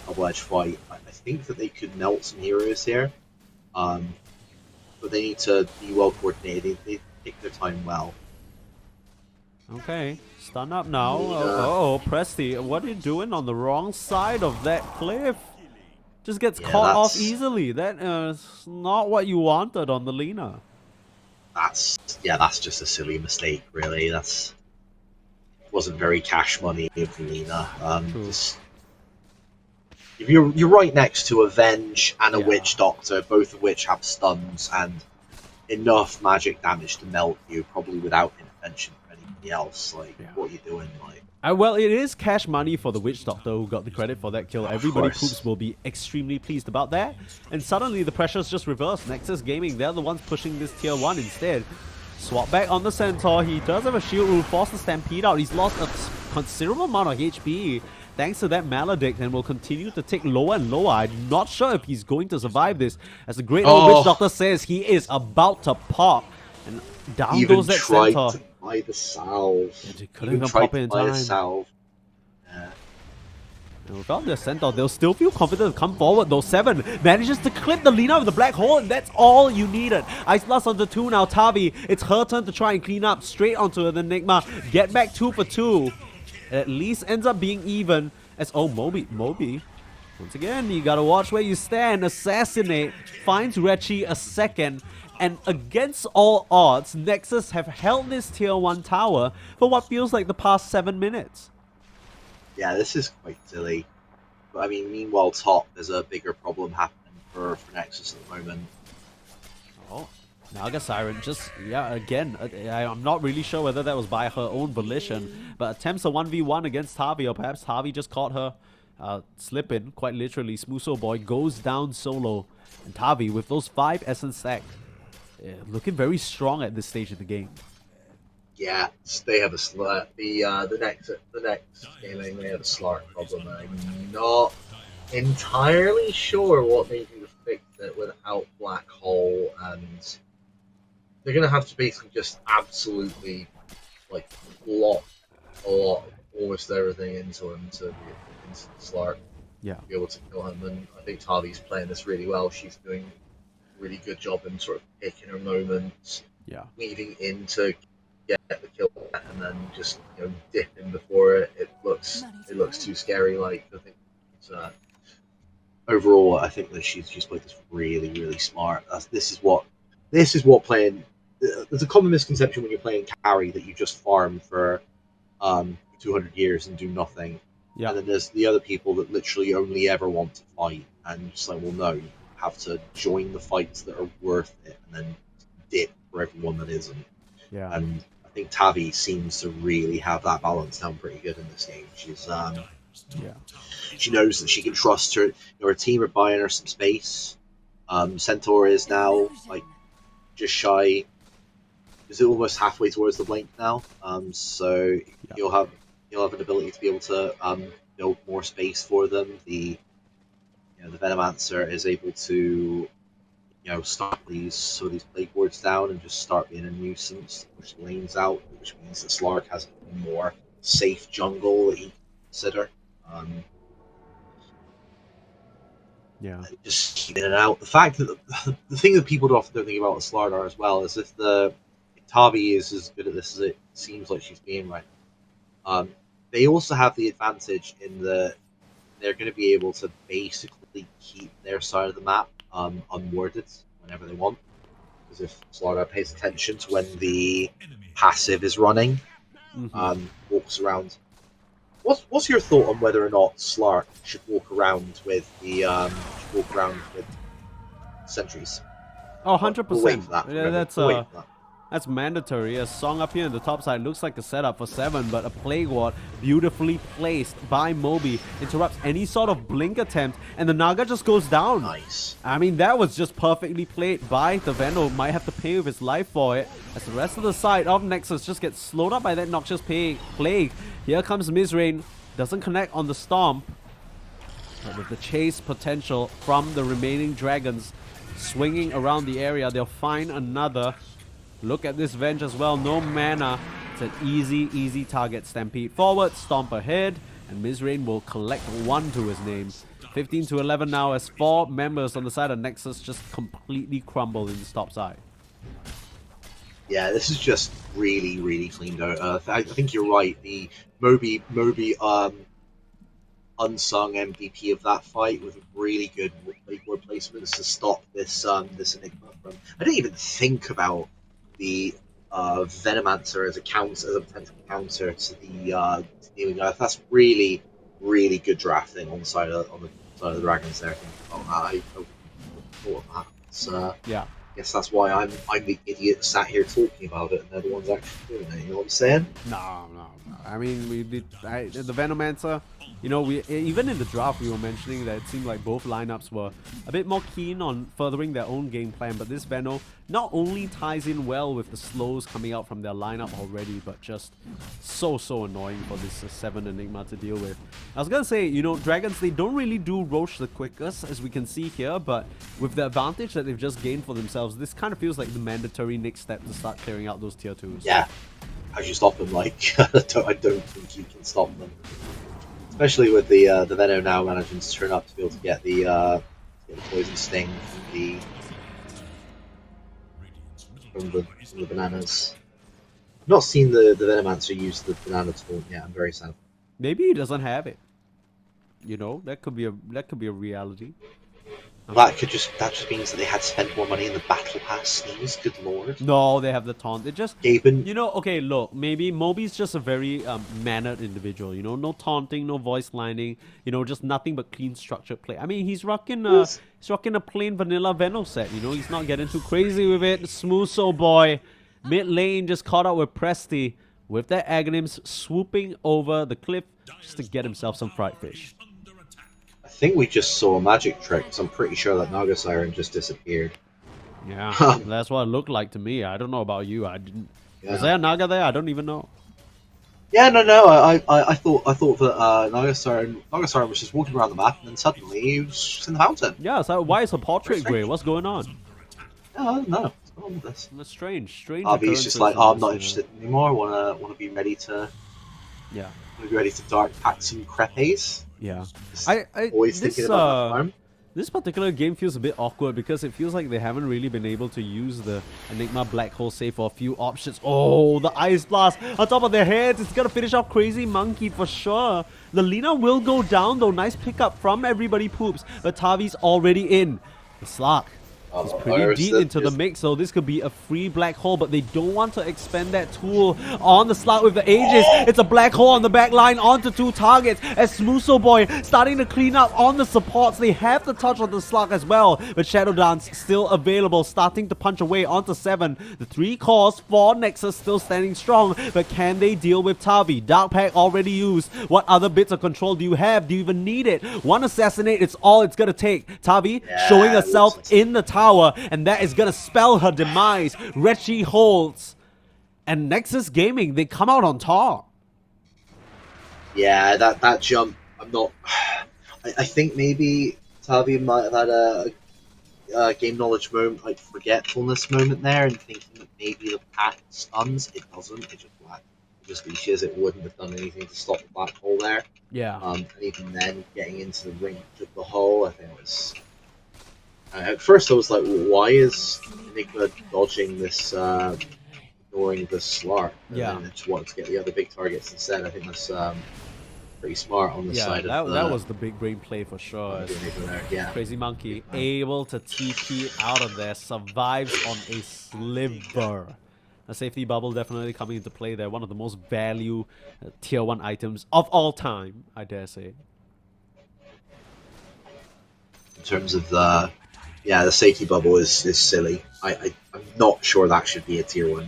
double edge fight. I think that they could melt some heroes here, but they need to be well coordinated. They take their time well. Okay, stun up now. Lena. Oh, Presti, what are you doing on the wrong side of that cliff? Just gets Yeah, caught off that's- easily. That is not what you wanted on the Lena. That's just a silly mistake, really. That's wasn't very cash money of Lena. True. Just if you're right next to Avenge and a Yeah. Witch Doctor, both of which have stuns and enough magic damage to melt you, probably without intervention from anybody else. Like, Yeah. what are you doing? Like, Well, it is cash money for the Witch Doctor who got the credit for that kill. Everybody course. Poops will be extremely pleased about that. And suddenly the pressure's just reversed. Nexus Gaming, they're the ones pushing this tier 1 instead. Swap back on the Centaur. He does have a shield rule, force the Stampede out. He's lost a considerable amount of HP thanks to that Maledict and will continue to tick lower and lower. I'm not sure if he's going to survive this. As the great old Witch Doctor says, he is about to pop. And down even goes that tried Centaur. to buy the salve. He couldn't even pop it in buy the time. salve. Yeah. And without their Centaur, they'll still feel confident to come forward though. 7 manages to clip the Lina with the Black Hole, and that's all you needed. Ice Blast onto 2 now. Tavi, it's her turn to try and clean up straight onto the Enigma. Get back 2 for 2. At least ends up being even as, oh, Moby. Once again, you gotta watch where you stand. Assassinate finds Rechi a second. And against all odds, Nexus have held this tier 1 tower for what feels like the past 7 minutes. Yeah, this is quite silly. But I mean, meanwhile, top, there's a bigger problem happening for Nexus at the moment. Oh, Naga Siren just, again, I'm not really sure whether that was by her own volition, but attempts a 1v1 against Tavi, or perhaps Tavi just caught her slipping, quite literally. Smuso Boy goes down solo, and Tavi, with those 5 essence stacked, looking very strong at this stage of the game. Yeah, they have a slur. The next gaming, they have a Slark problem. I'm not entirely sure what they do to fix it without Black Hole, and they're gonna have to basically just absolutely like lock almost everything into him into the Slark. Yeah. Be able to kill him, and I think Tavi's playing this really well. She's doing a really good job in sort of picking her moments, weaving in to get the kill, and then just dipping before it looks too scary. Like, I think it's, overall, I think that she's played this really smart. This is what playing. There's a common misconception when you're playing carry that you just farm for 200 years and do nothing. Yeah. And then there's the other people that literally only ever want to fight, and just like, well, no, you have to join the fights that are worth it, and then dip for everyone that isn't. Yeah. And I think Tavi seems to really have that balance down pretty good in this game. She's she knows that she can trust her team are buying her some space. Centaur is now like just shy. Is it almost halfway towards the blink now? So you'll have an ability to be able to build more space for them. The Venomancer is able to start these plague boards down and just start being a nuisance, push the lanes out, which means that Slark has a more safe jungle that he can consider. Yeah. just keep in and out. The fact that the thing that people often don't think about with Slardar as well is if Tavi is as good at this as it seems like she's being right. They also have the advantage in that they're going to be able to basically keep their side of the map unworded whenever they want. Because if Slardar pays attention to when the passive is running, walks around. What's your thought on whether or not Slark should walk around with sentries? Oh, We'll wait 100%. for that. Yeah, Remember, we'll wait for that. that's mandatory. A song up here on the top side looks like a setup for 7, but a Plague Ward beautifully placed by Moby interrupts any sort of blink attempt, and the Naga just goes down. Nice. I mean, that was just perfectly played by the Venom. Might have to pay with his life for it, as the rest of the side of Nexus just gets slowed up by that Noxious Plague. Here comes Mizrain. Doesn't connect on the Stomp. But with the chase potential from the remaining dragons swinging around the area, they'll find another. Look at this Venge as well. No mana. It's an easy target. Stampede forward, Stomp ahead, and Mizrain will collect 1 to his name. 15 to 11 now as 4 members on the side of Nexus just completely crumble in the top side. Yeah, this is just really clean Dota. I think you're right. The Moby unsung MVP of that fight with really good word placements to stop this Enigma from. I didn't even think about the Venomancer as a potential counter to the Kneeling Earth. That's really good drafting on the side of the Dragons there. I thought of that. So, Yeah. I guess that's why I'm the idiot sat here talking about it, and they're the ones actually doing it. You know what I'm saying? No. I mean, the Venomancer, you know, we even in the draft we were mentioning that it seemed like both lineups were a bit more keen on furthering their own game plan, but this Veno not only ties in well with the slows coming out from their lineup already, but just so annoying for this 7 Enigma to deal with. I was gonna say, you know, Dragons, they don't really do Roche the quickest, as we can see here, but with the advantage that they've just gained for themselves, this kind of feels like the mandatory next step to start clearing out those tier 2s. Yeah. How do you stop them? Like, I don't think you can stop them. Especially with the Venom now managing to turn up to be able to get the poison sting from the bananas. I've not seen the Venomancer use the banana taunt yet. I'm very sad. Maybe he doesn't have it. You know, that could be a reality. That just means that they had to spend more money in the battle pass sneeze. Good lord. No, they have the taunt. It just, Gaben. you know, okay, look, maybe Moby's just a very mannered individual. You know, no taunting, no voice lining. You know, just nothing but clean structured play. I mean, he's rocking a plain vanilla Veno set. You know, he's not getting too crazy with it. Smooth soul boy, mid lane just caught up with Presti with their Aghanims swooping over the cliff just to get himself some fried fish. I think we just saw a magic trick, so I'm pretty sure that Naga Siren just disappeared. Yeah, that's what it looked like to me. I don't know about you. I didn't. Yeah. Was there a Naga there? I don't even know. Yeah, no. I thought that Naga Siren was just walking around the map, and then suddenly he was just in the fountain. Yeah, so why is her portrait grey? What's going on? Yeah, I don't know. What's going on with this? That's strange. He's just like, I'm not interested anymore. I wanna be ready to. Yeah. Be ready to dark pack some crepes. Yeah. Always thinking about that farm. This particular game feels a bit awkward because it feels like they haven't really been able to use the Enigma Black Hole save for a few options. Oh, the Ice Blast on top of their heads. It's gonna finish off Crazy Monkey for sure. The Lina will go down though. Nice pickup from everybody poops. But Tavi's already in. The Slark. He's pretty deep into the mix, so this could be a free black hole, but they don't want to expend that tool on the Slark with the Aegis. It's a black hole on the back line onto 2 targets as Smooso Boy starting to clean up on the supports. They have the touch on the Slark as well, but Shadow Dance still available, starting to punch away onto 7. The 3 cores for Nexus still standing strong, but can they deal with Tavi? Dark Pack already used. What other bits of control do you have? Do you even need it? One assassinate, it's all it's gonna take. Tavi showing herself in the tower, and that is gonna spell her demise. Reggie holds, and Nexus Gaming, they come out on top. Yeah, that jump. I'm not. I think maybe Tavi might have had a game knowledge moment, like forgetfulness moment there, and thinking that maybe the pack stuns. It doesn't. It just leashes. It wouldn't have done anything to stop the black hole there. Yeah. And even then, getting into the range of the hole, I think it was At first, I was like, why is Enigma dodging this, ignoring the Slark, and Yeah. then just wanting to get the other big targets instead? I think that's pretty smart on the Yeah, side that, of that was the big brain play for sure. the Enigma there. Yeah. Crazy Monkey Big time. able to TP out of there, survives on a sliver. A safety bubble definitely coming into play there. One of the most value tier 1 items of all time, I dare say. In terms of the safety bubble is silly. I'm not sure that should be a tier one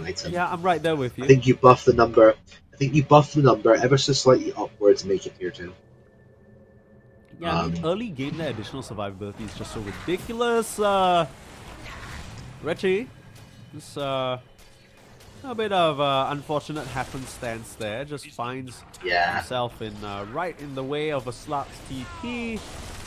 item. Yeah, I'm right there with you. I think you buff the number. Ever so slightly upwards and make it tier 2. Yeah, I mean, early game, the additional survivability is just so ridiculous. Retchy, just a bit of unfortunate happenstance there. Just finds himself in right in the way of a Slot's TP.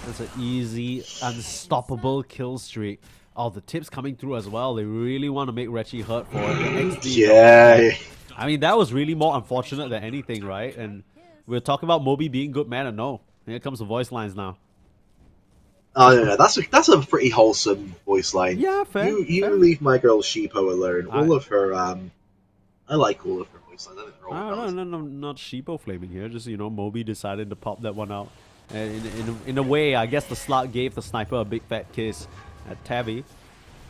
That's an easy, unstoppable kill streak. Oh, the tips coming through as well. They really want to make Retchy hurt for it. The XD, Yeah. I mean, that was really more unfortunate than anything, right? And we're talking about Moby being good man, and no. Here comes the voice lines now. Oh no, that's a pretty wholesome voice line. Yeah, fair. You fair. leave my girl Sheepo alone. All of her, I like all of her voice lines. I think they're all valid. No, not sheepo flaming here. Just, Moby decided to pop that one out. And in a way, I guess the slot gave the sniper a big fat kiss at Tabby.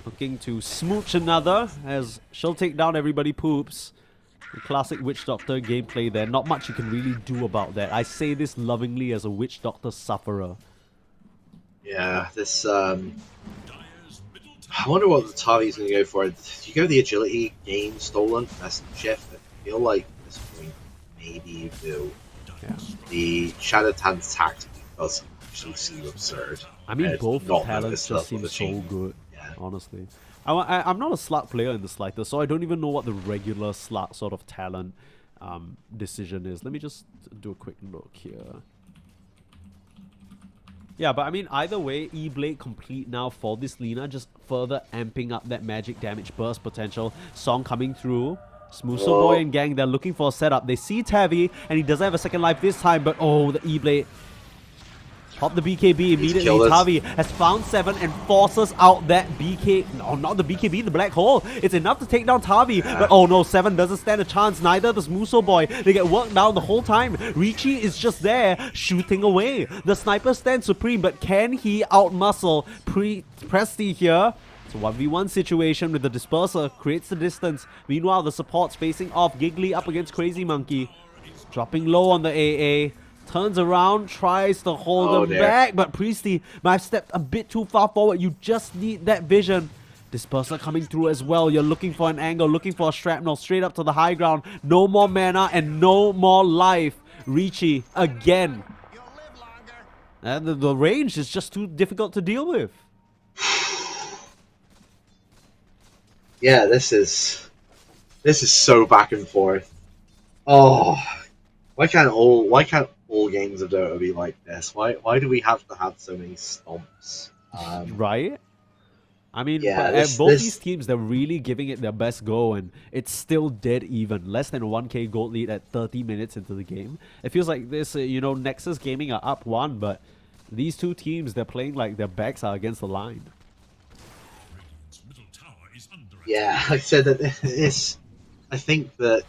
Looking to smooch another as she'll take down everybody poops. The classic Witch Doctor gameplay there. Not much you can really do about that. I say this lovingly as a Witch Doctor sufferer. Yeah, this. I wonder what the Tavi's going to go for. Do you go the agility gain stolen? That's the shift. I feel like at this point, maybe you do. Yeah. The Shadow Tan's tactic does actually seem absurd. I mean, both talents noticed just that seem with so the good, Yeah. honestly. I'm not a slot player in the slightest, so I don't even know what the regular slot sort of talent decision is. Let me just do a quick look here. Yeah, but I mean, either way, E-Blade complete now for this Lina, just further amping up that magic damage burst potential. Song coming through. Smooso Boy and gang, they're looking for a setup. They see Tavi, and he doesn't have a second life this time, but oh, the E-Blade. Pop the BKB immediately. Tavi has found 7 and forces out that BK... No, not the BKB, the black hole. It's enough to take down Tavi, but oh no, 7 doesn't stand a chance. Neither does Muso Boy. They get worked down the whole time. Ricci is just there, shooting away. The sniper stands supreme, but can he outmuscle Presti here? It's a 1v1 situation with the disperser, creates the distance. Meanwhile, the support's facing off. Giggly up against Crazy Monkey. Dropping low on the AA. Turns around, tries to hold him back, but Priesty might have stepped a bit too far forward. You just need that vision. Disperser coming through as well. You're looking for an angle, looking for a shrapnel straight up to the high ground. No more mana and no more life. Ricci again. And the range is just too difficult to deal with. Yeah, this is so back and forth. Oh, why can't all games of Dota be like this? Why do we have to have so many stomps? Right? I mean, yeah, both these teams, they're really giving it their best go, and it's still dead even. Less than 1k gold lead at 30 minutes into the game. It feels like this, Nexus Gaming are up 1, but these two teams, they're playing like their backs are against the line. Yeah, I said that this. I think that.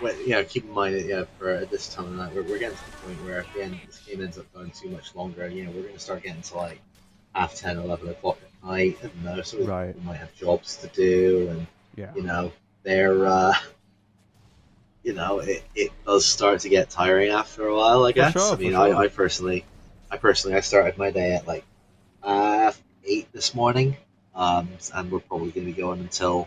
Well, keep in mind, for this time of night, we're getting to the point where, again, this game ends up going too much longer. We're going to start getting to like 10:30, 11 o'clock at night. I don't know, some people might have jobs to do, and they're, it does start to get tiring after a while. I guess. Sure, I mean, I personally, I started my day at like 8 this morning, and we're probably going to be going until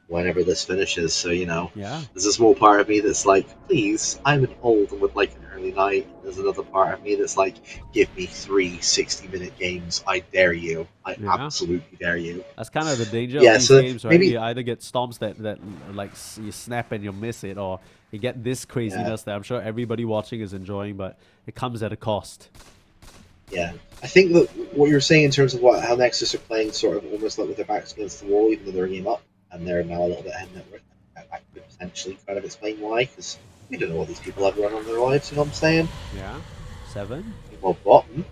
whenever this finishes, so there's a small part of me that's like, please, I'm an old and would like an early night. There's another part of me that's like, give me 3 60-minute games. I dare you. I absolutely dare you. That's kind of the danger of these games, right? You either get stomps that like you snap and you miss it, or you get this craziness that I'm sure everybody watching is enjoying, but it comes at a cost. Yeah, I think that what you're saying in terms of how Nexus are playing, sort of almost like with their backs against the wall, even though they're a game up, and they're now a little bit ahead network. That could potentially kind of explain why, because we don't know what these people have run on their lives. You know what I'm saying? Yeah, 7. Well, bottom.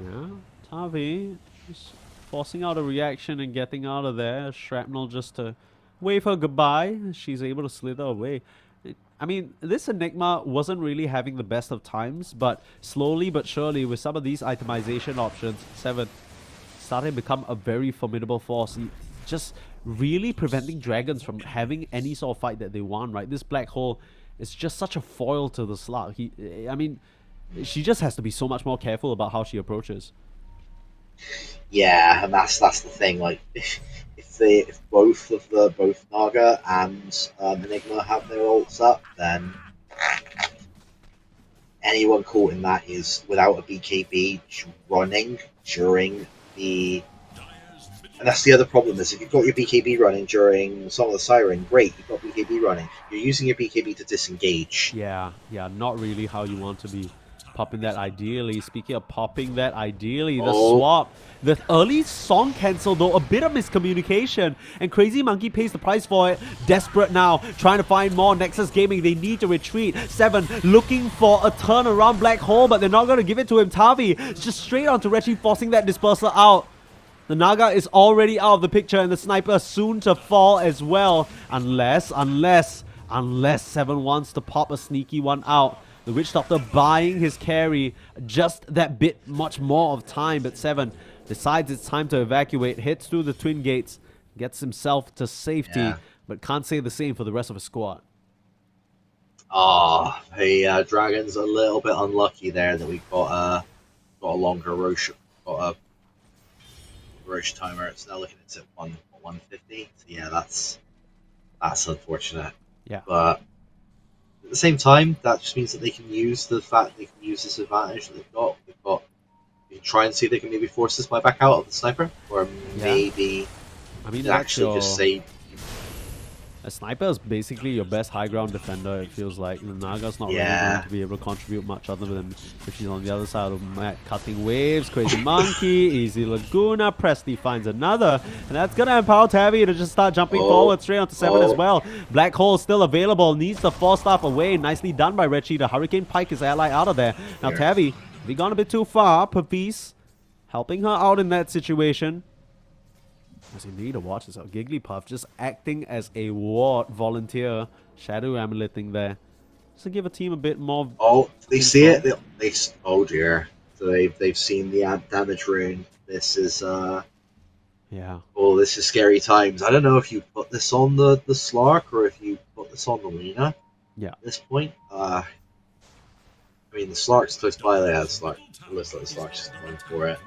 Yeah, Tavi just forcing out a reaction and getting out of there. Shrapnel just to wave her goodbye. She's able to slither away. I mean, this Enigma wasn't really having the best of times, but slowly but surely with some of these itemization options, 7 starting to become a very formidable force. Just really preventing dragons from having any sort of fight that they want, right? This black hole is just such a foil to the slug. I mean, she just has to be so much more careful about how she approaches. Yeah, and that's the thing. Like, if both Naga and Enigma have their ults up, then anyone caught in that is without a BKB running during the. And that's the other problem is if you've got your BKB running during Song of the Siren, great, you've got BKB running. You're using your BKB to disengage. Yeah, not really how you want to be popping that ideally. Speaking of popping that ideally, the swap. The early song cancel though, a bit of miscommunication. And Crazy Monkey pays the price for it. Desperate now, trying to find more Nexus Gaming. They need to retreat. 7 looking for a turn around Black Hole, but they're not going to give it to him. Tavi just straight onto Reggie, forcing that dispersal out. The Naga is already out of the picture and the Sniper soon to fall as well. Unless 7 wants to pop a sneaky one out. The Witch Doctor buying his carry just that bit much more of time, but 7 decides it's time to evacuate, hits through the twin gates, gets himself to safety, but can't say the same for the rest of his squad. Dragon's a little bit unlucky there that we got a longer Roche timer. It's now looking at 150. So yeah, that's unfortunate. Yeah. But at the same time, that just means that they can use the fact they can use this advantage that they've got. You can try and see if they can maybe force this by back out of the Sniper, or maybe actually just say. A Sniper is basically your best high ground defender, it feels like. The Naga's not really going to be able to contribute much other than if she's on the other side of the map. Cutting waves, Crazy Monkey, Easy Laguna, Presti finds another. And that's going to empower Tavi to just start jumping forward straight onto 7 as well. Black Hole still available, needs the 4-staff away. Nicely done by Reggie. The Hurricane Pike is ally out of there. Now Tavi, we gone a bit too far. Pavis helping her out in that situation. As you need to watch this out. Gigglypuff just acting as a ward volunteer. Shadow amuleting there. Just to give a team a bit more. Oh, they see it. They oh dear. So they've seen the ant damage rune. This is yeah. Oh, this is scary times. I don't know if you put this on the Slark or if you put this on the Lena. Yeah. At this point, I mean the Slark's close by. They have Slark. Looks like the Slark's just going for it.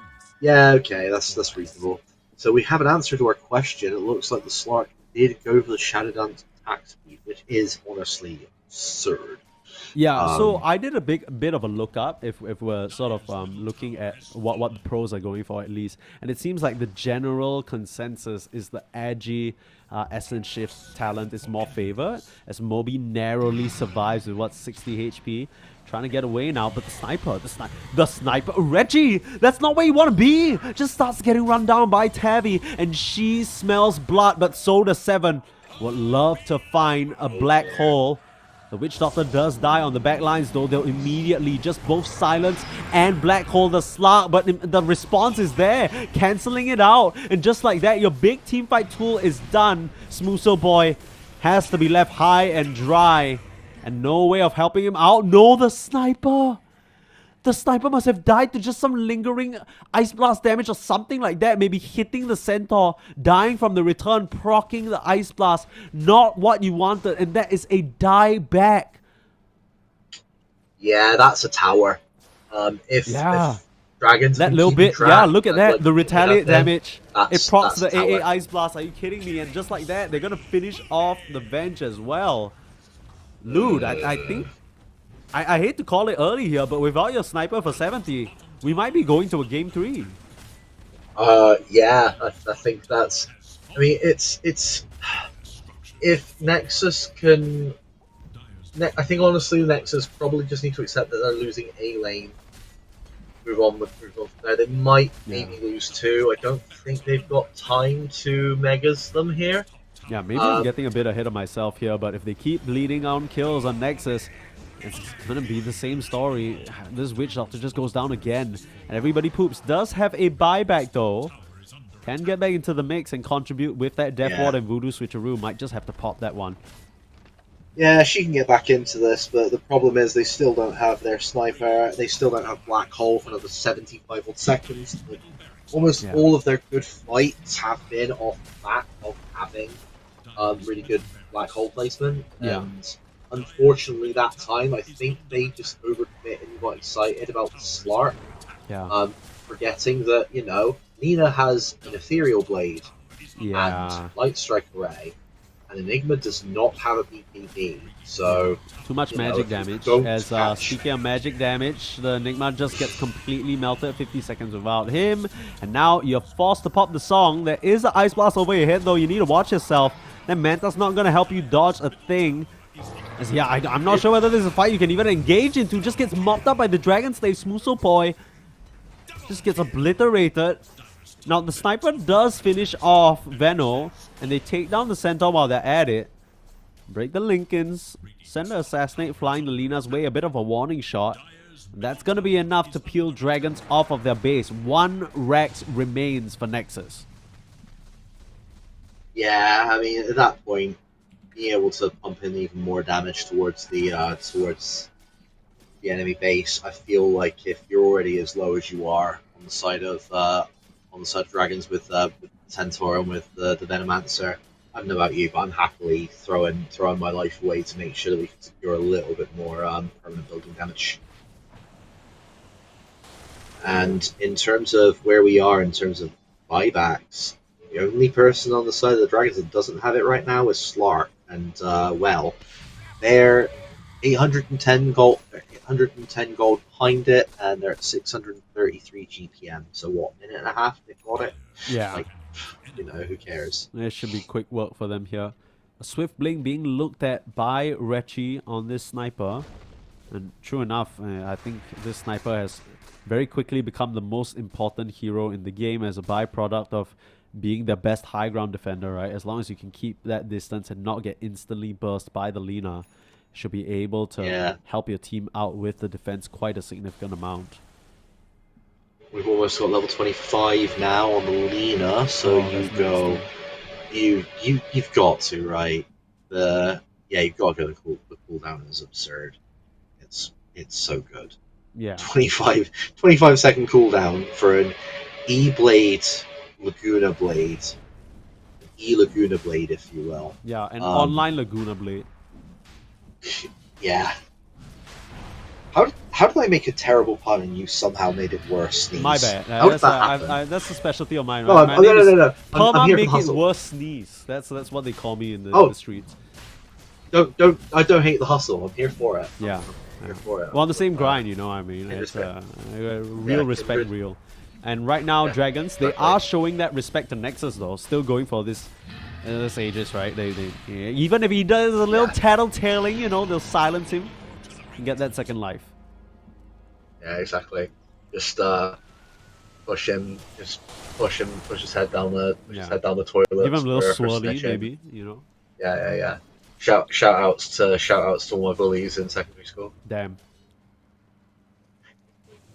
Yeah. Okay. That's reasonable. So we have an answer to our question. It looks like the Slark did go for the Shadow Dance attack speed, which is honestly absurd. Yeah, so I did a bit of a look up if we're sort of looking at what the pros are going for at least. And it seems like the general consensus is the edgy Essence Shift talent is more favored, as Moby narrowly survives with 60 HP. Trying to get away now, but the sniper, Reggie, that's not where you want to be. Just starts getting run down by Tavi, and she smells blood, but so does 7. Would love to find a black hole. The Witch Doctor does die on the back lines, though. They'll immediately just both silence and black hole the Slark, but the response is there, canceling it out. And just like that, your big team fight tool is done. Smooso Boy has to be left high and dry. And no way of helping him out. No, the Sniper. The Sniper must have died to just some lingering Ice Blast damage or something like that. Maybe hitting the Centaur, dying from the return, proccing the Ice Blast. Not what you wanted, and that is a die back. Yeah, that's a tower. If Dragons that little bit, look at that. Like, the retaliate damage. It procs the AA Ice Blast. Are you kidding me? And just like that, they're going to finish off the Venge as well. Lude, I think... I hate to call it early here, but without your Sniper for 70, we might be going to a game 3. Yeah, I think that's... I mean, it's... If Nexus can... I think, honestly, Nexus probably just need to accept that they're losing a lane. Move on from there. They might maybe lose 2. I don't think they've got time to Megas them here. Yeah, maybe I'm getting a bit ahead of myself here, but if they keep bleeding on kills on Nexus, It's gonna be the same story. This Witch Doctor just goes down again. And everybody poops. Does have a buyback though. Can get back into the mix and contribute with that Death Ward and Voodoo Switcheroo. Might just have to pop that one. Yeah, she can get back into this, but the problem is they still don't have their sniper. They still don't have Black Hole for another 75 odd seconds. Like, almost all of their good fights have been off the back of having really good Black Hole placement. Yeah. And unfortunately, that time, I think they just overcommit and got excited about the Slark. Yeah. Forgetting that, you know, Nina has an Ethereal Blade Yeah. and Light Strike Array. And Enigma does not have a BPB, so... Too much magic damage. As speaking of magic damage, the Enigma just gets completely melted 50 seconds without him. And now you're forced to pop the song. There is an Ice Blast over your head though. You need to watch yourself. That Manta's not going to help you dodge a thing. As, yeah, I'm not sure whether there's a fight you can even engage into. Just gets mopped up by the Dragon Slave. Smusopoi just gets obliterated. Now, the sniper does finish off Veno, and they take down the Centaur while they're at it. Break the Lincolns, send the Assassinate flying the Lina's way, a bit of a warning shot. That's going to be enough to peel Dragons off of their base. 1 Rex remains for Nexus. Yeah, I mean, at that point, being able to pump in even more damage towards the enemy base, I feel like if you're already as low as you are on the side of Dragons with Centaur and with the Venomancer, I don't know about you, but I'm happily throwing my life away to make sure that we can secure a little bit more permanent building damage. And in terms of where we are in terms of buybacks, the only person on the side of the Dragons that doesn't have it right now is Slark, and well, they're 810 gold behind it, and they're at 633 GPM. So what, minute and a half they've got it? Yeah. Like, you know, who cares? There should be quick work for them here. A Swift Blink being looked at by Rechi on this sniper. And true enough, I think this sniper has very quickly become the most important hero in the game as a byproduct of being the best high ground defender, right? As long as you can keep that distance and not get instantly burst by the Lina, should be able to help your team out with the defense quite a significant amount. We've almost got level 25 now on the Lina, so you've got to, right? You've got to go. The cooldown is absurd. It's so good. Yeah. 25 second cooldown for an E-Blade Laguna Blade. E-Laguna Blade, if you will. Yeah, an online Laguna Blade. Yeah. How did I make a terrible pun and you somehow made it worse, Sneeze? My bad. How did that happen? That's the specialty of mine. No, Right? no. Perma here make to it hustle. worse Sneeze. That's what they call me in the streets. I don't hate the hustle. I'm here for it. Yeah. I'm here for it. Well, on the same grind, you know what I mean? It's real respect, real. And right now, Dragons, they are showing that respect to Nexus, though. Still going for this Aegis, right? They even if he does a little tattletaling, you know, they'll silence him and get that second life. Yeah, exactly. Just push his head down the toilet. Give him a little for swirly, snitching. maybe, you know. Yeah. Shout outs to all my bullies in secondary school. Damn.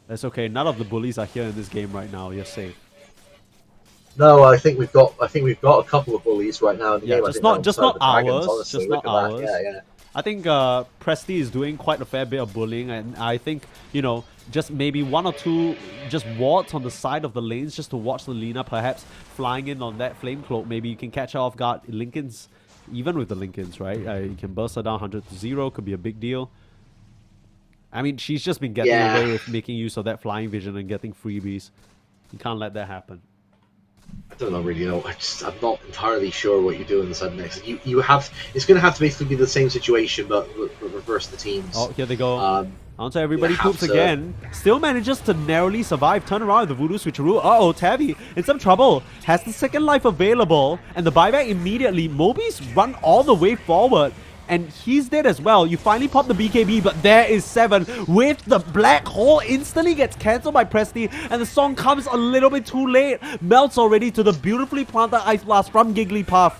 That's okay. None of the bullies are here in this game right now. You're safe. No, I think we've got a couple of bullies right now in the game. Just not Dragons, ours. honestly. Just not Look at ours. that. Yeah. I think Presti is doing quite a fair bit of bullying, and I think, you know, just maybe 1 or 2 just wards on the side of the lanes just to watch the Lina perhaps flying in on that flame cloak. Maybe you can catch her off guard. Lincolns, even with the Lincolns, right? You can burst her down 100-0, could be a big deal. I mean, she's just been getting away with making use of that flying vision and getting freebies. You can't let that happen. I don't really know. I'm not entirely sure what you do in the sudden next. You have, it's going to have to basically be the same situation, but reverse the teams. Oh, here they go. Onto everybody poops again. Still manages to narrowly survive. Turn around with the Voodoo Switcheroo. Uh-oh, Tavi in some trouble. Has the second life available. And the buyback immediately. Moby's run all the way forward. And he's dead as well. You finally pop the BKB, but there is 7 with the black hole. Instantly gets cancelled by Presti, and the song comes a little bit too late. Melts already to the beautifully planted Ice Blast from Gigglypuff.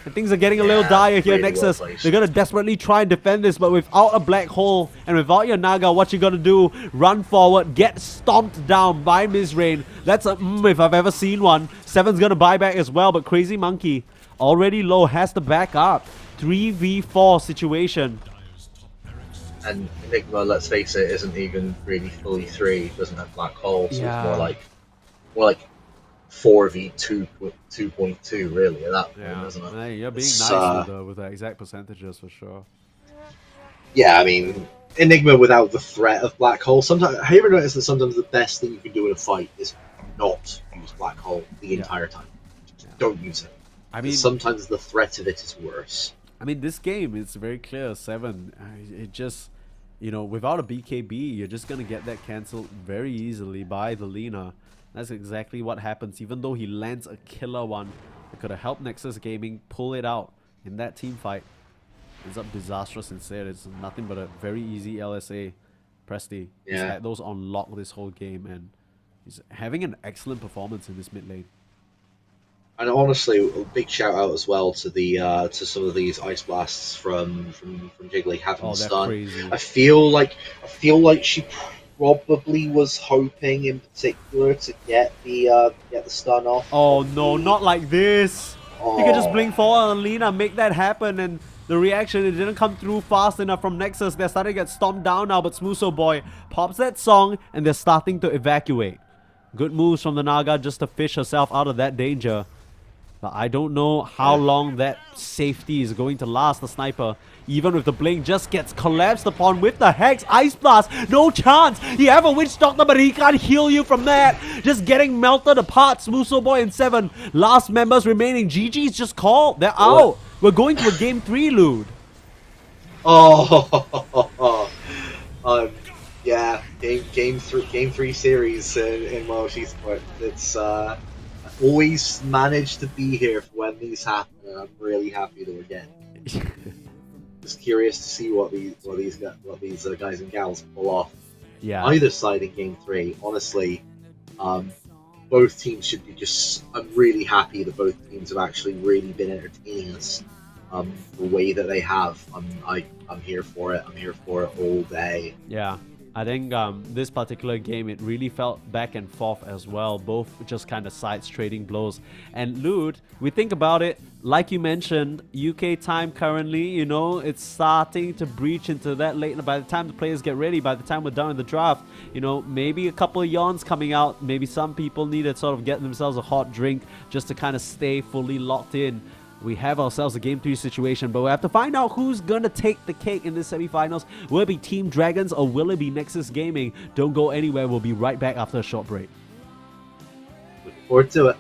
And things are getting a little dire here, really Nexus. well placed. They're going to desperately try and defend this, but without a black hole and without your Naga, what you got to do, run forward, get stomped down by Mizrain. That's a if I've ever seen one. Seven's going to buy back as well, but Crazy Monkey, already low, has to back up. 3v4 situation. And Enigma, let's face it, isn't even really fully 3. Doesn't have black hole, so Yeah. it's more like 4v2 2.2 really at that point, Yeah, isn't it? hey, you're being It's, nice with the exact percentages for sure. Yeah, I mean, Enigma without the threat of black hole. Sometimes, have you ever noticed that sometimes the best thing you can do in a fight is not use black hole the entire time? Don't use it. I mean, Sometimes the threat of it is worse. I mean, this game, it's very clear, 7. It just, without a BKB, you're just going to get that cancelled very easily by the Lina. That's exactly what happens. Even though he lands a killer one, it could have helped Nexus Gaming pull it out in that team fight. Ends up disastrous instead. It's nothing but a very easy LSA. Presti, he's had those on lock this whole game, and he's having an excellent performance in this mid lane. And honestly, a big shout out as well to the to some of these ice blasts from Jiggly having stun. Crazy. I feel like she probably was hoping in particular to get the stun off. Oh no, not like this. He could just blink forward on Lina, make that happen, and the reaction, it didn't come through fast enough from Nexus. They're starting to get stomped down now, but Smooso Boy pops that song, and they're starting to evacuate. Good moves from the Naga just to fish herself out of that danger. But I don't know how long that safety is going to last. The sniper, even with the blink, just gets collapsed upon with the Hex Ice Blast. No chance. You have a Witch Doctor, but he can't heal you from that. Just getting melted apart. Smooso Boy and 7. Last members remaining. GG's just called. They're out. We're going to a game 3, Lude. Oh, yeah. Game three series in Welsh Esports. It's always managed to be here for when these happen, and I'm really happy that we're getting. Just curious to see what these guys and gals pull off. Yeah. Either side in game 3, honestly, both teams should be just. I'm really happy that both teams have actually really been entertaining us. The way that they have, I'm here for it. I'm here for it all day. Yeah. I think this particular game, it really felt back and forth as well. Both just kind of sides trading blows. And Lude, we think about it, like you mentioned, UK time currently, it's starting to breach into that late. By the time the players get ready, by the time we're done with the draft, maybe a couple of yawns coming out. Maybe some people need to sort of get themselves a hot drink just to kind of stay fully locked in. We have ourselves a Game 3 situation, but we have to find out who's going to take the cake in the semifinals. Will it be Team Dragons or will it be Nexus Gaming? Don't go anywhere. We'll be right back after a short break. Looking forward to it.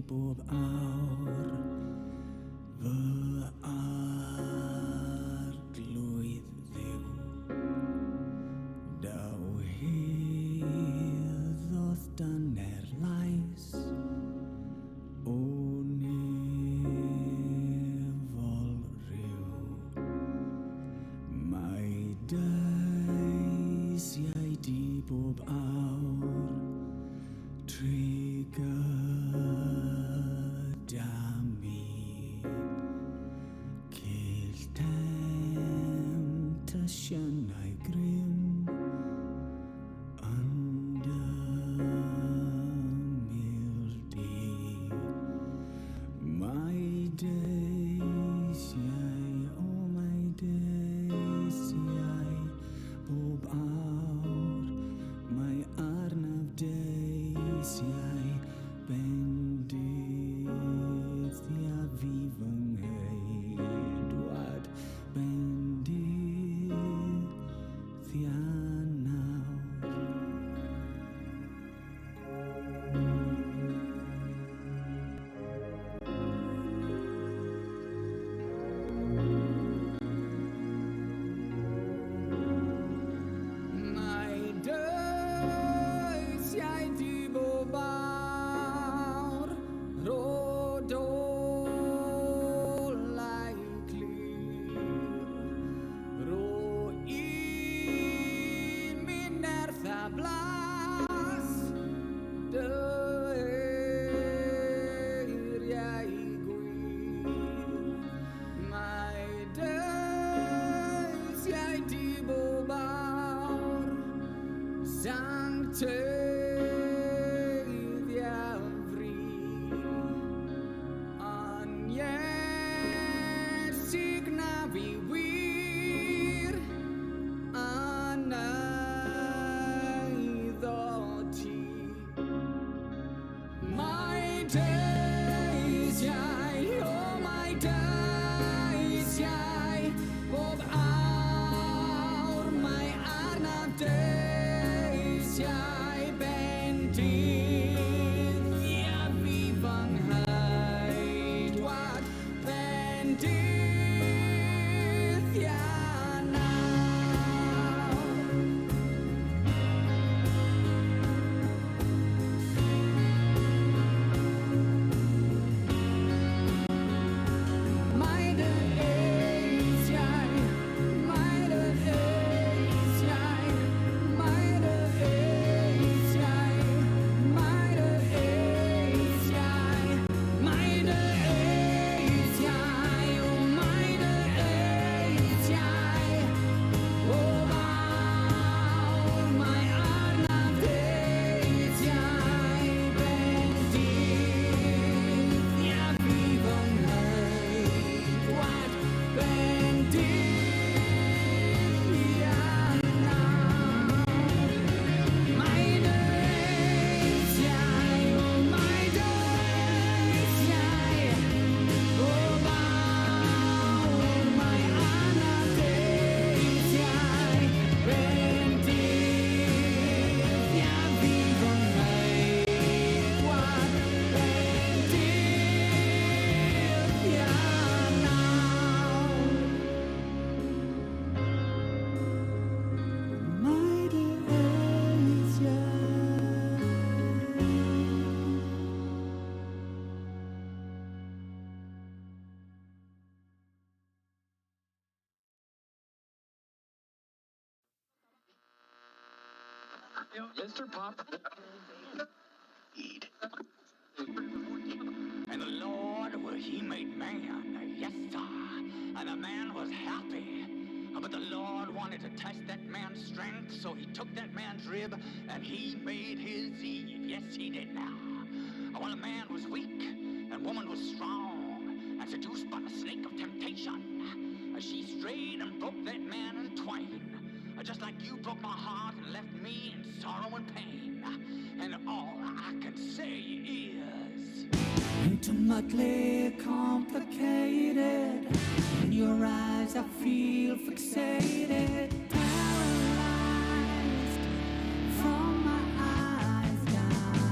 bob awr fy arglwydd ddiw daw heddodd dyner lais o nefol rhyw mae deisiau di bob awr trigger dami Cyll temptasiynau grym yn ymyl di mae deisiau mae deisiau bob awr mae arnaf deisiau bendith a fi fy ngheidwad bendith a nawr mae deisiau di bob awr rodolau clir ro un minerth a blas dy eiriau gwir mae deisiau di bob awr sancteiddiau fri yn Iesig na fi wir yn eiddo ti mae deisiau mae deisiau bob awr mae arnaf deisiau bendith a fi fy ngheidwad bendith a nawr mae dy eisiau mae dy eisiau mae dy eisiau mae dy eisiau mae dy eisiau mae dy eisiau o awr mae arnaf deisiau bendith a fi fy ngheidwad bendith a nawr mae dy eisiau mae dy eisiau bob awr mae arnaf deisiau bendith a fi fy ngheidwad bendith a nawr mae dy eisiau Mr. Pop. Eat. And the Lord, well, he made man, yes, sir. And the man was happy. But the Lord wanted to test that man's strength, so he took that man's rib and he made his Eve. Yes, he did now. Well, a man was weak and woman was strong and seduced by the snake of temptation. She strayed and broke that man in twain. Just like you broke my heart and left me in sorrow and pain. And all I can say is intimately complicated. In your eyes, I feel fixated, paralyzed from my eyes down.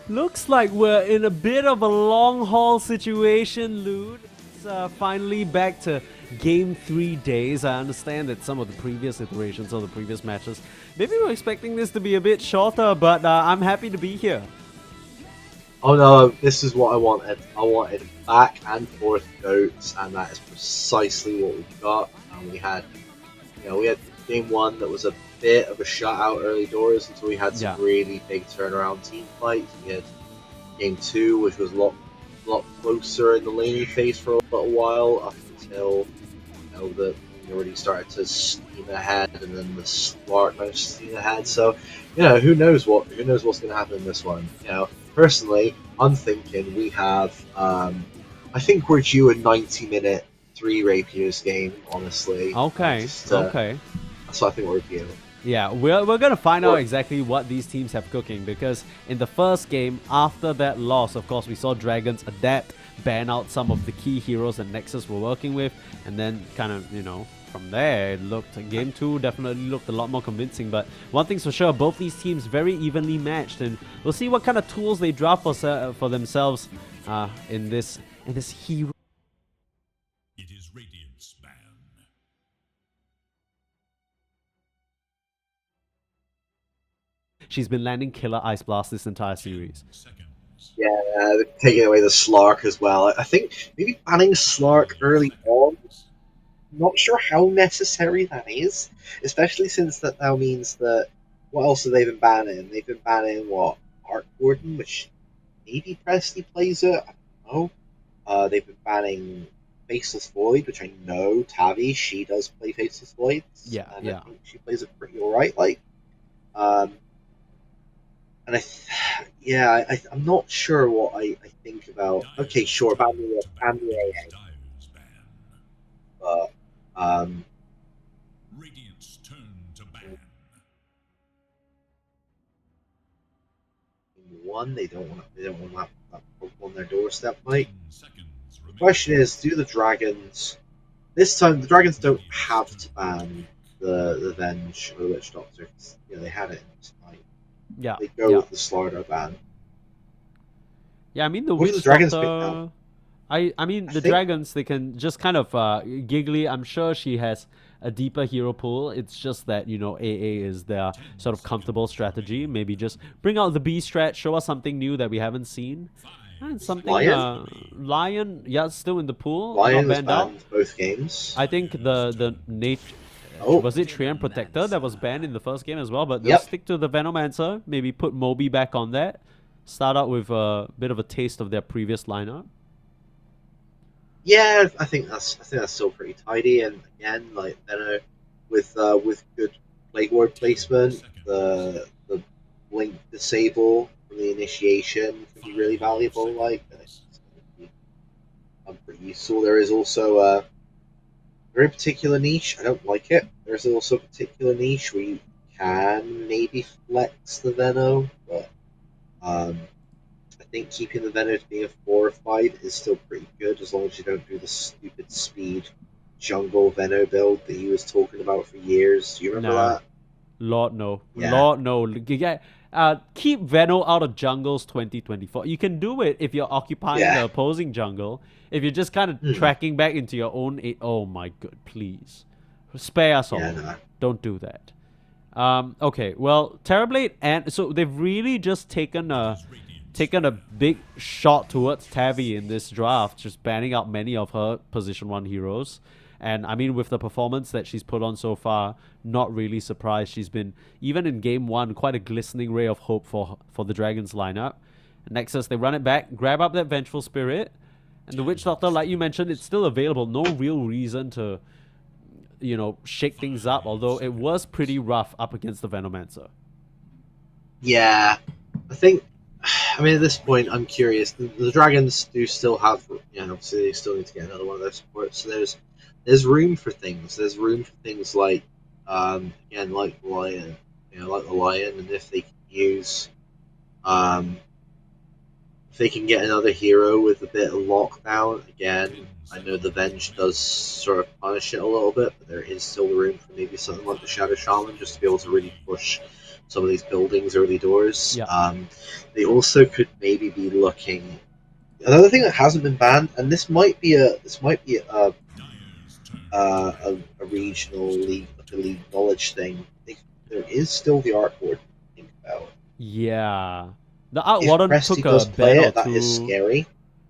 Looks like we're in a bit of a long haul situation, Lude. It's finally back to Game 3 days. I understand that some of the previous iterations of the previous matches, maybe we're expecting this to be a bit shorter, but I'm happy to be here. Oh no, this is what I wanted. I wanted back and forth goats, and that is precisely what we got. And we had game 1 that was a bit of a shutout early doors until we had some really big turnaround team fights. We had game 2, which was a lot closer in the laning phase for a little while, up until the already started to steam ahead, and then the Slark managed to steam ahead. So, who knows what's going to happen in this one. Personally, I'm thinking we have. I think we're due a 90-minute 3 Rapiers game. Honestly. Okay. Okay. That's what I think we're due. Yeah, we're gonna find out exactly what these teams have cooking, because in the first game, after that loss, of course, we saw Dragons adapt, ban out some of the key heroes that Nexus were working with, and then kind of, from there, game 2 definitely looked a lot more convincing. But one thing's for sure, both these teams very evenly matched, and we'll see what kind of tools they draft for themselves in this hero. It is Radiant's ban. She's been landing killer Ice Blast this entire series. Yeah, taking away the Slark as well. I think maybe banning Slark early on, not sure how necessary that is, especially since that now means that, what else have they been banning? They've been banning, Arc Warden, which maybe Presley plays it, I don't know. They've been banning Faceless Void, which I know Tavi, she does play Faceless Voids. Yeah, and I think she plays it pretty alright, and I'm not sure what I think about. Okay, sure, ban the AA. But Radiant's turn to ban. one, they don't want to have that on their doorstep, Mike. The question is, do the Dragons this time? The Dragons don't have to ban the Venge or the Witch Doctor. They had it in this fight. Yeah, they go with the Slaughter ban. Yeah, I mean the Witch Dragons. Doctor. Dragons, they can just kind of giggly. I'm sure she has a deeper hero pool. It's just that AA is their sort of comfortable strategy. Maybe just bring out the B strat, show us something new that we haven't seen. And something Lion, still in the pool. Lion not banned out. Both games. I think the was it Treant Protector that was banned in the first game as well, but they'll stick to the Venomancer, maybe put Moby back on that. Start out with a bit of a taste of their previous lineup. Yeah, I think that's still pretty tidy, and again, with good Plague Ward placement, the Blink Disable from the initiation can be really valuable. I'm pretty useful. There is also a very particular niche. I don't like it. There's also a particular niche where you can maybe flex the Veno, but I think keeping the Veno to being a 4 or 5 is still pretty good, as long as you don't do the stupid speed jungle Veno build that he was talking about for years. Do you remember that? Lord no. Yeah. Lord no. Keep Veno out of jungles 2024. You can do it if you're occupying the opposing jungle. If you're just kind of tracking back into your own... Oh my god, please. Spare us all. No. Don't do that. Okay, well, Terrorblade, and so they've really just taken a big shot towards Tavi in this draft, just banning out many of her position 1 heroes. And I mean, with the performance that she's put on so far, not really surprised. She's been, even in game 1, quite a glistening ray of hope for the Dragons lineup. Nexus, they run it back, grab up that Vengeful Spirit, and the Witch Doctor, like you mentioned, it's still available. No real reason to, shake things up, although it was pretty rough up against the Venomancer. Yeah, I think, at this point, I'm curious. The Dragons do still have, obviously they still need to get another one of their supports, so there's room for things. There's room for things like, again, like the Lion, and if they can use, if they can get another hero with a bit of lockdown, again, I know the Venge does sort of punish it a little bit, but there is still room for maybe something like the Shadow Shaman just to be able to really push some of these buildings early doors. Yeah. They also could maybe be looking. Another thing that hasn't been banned, and Dyer's turn to uh, ban. a regional league, like a league knowledge thing. There is still the artboard to think about. Yeah. The Art If Warden Presti took a does play ban or it, that is two. scary.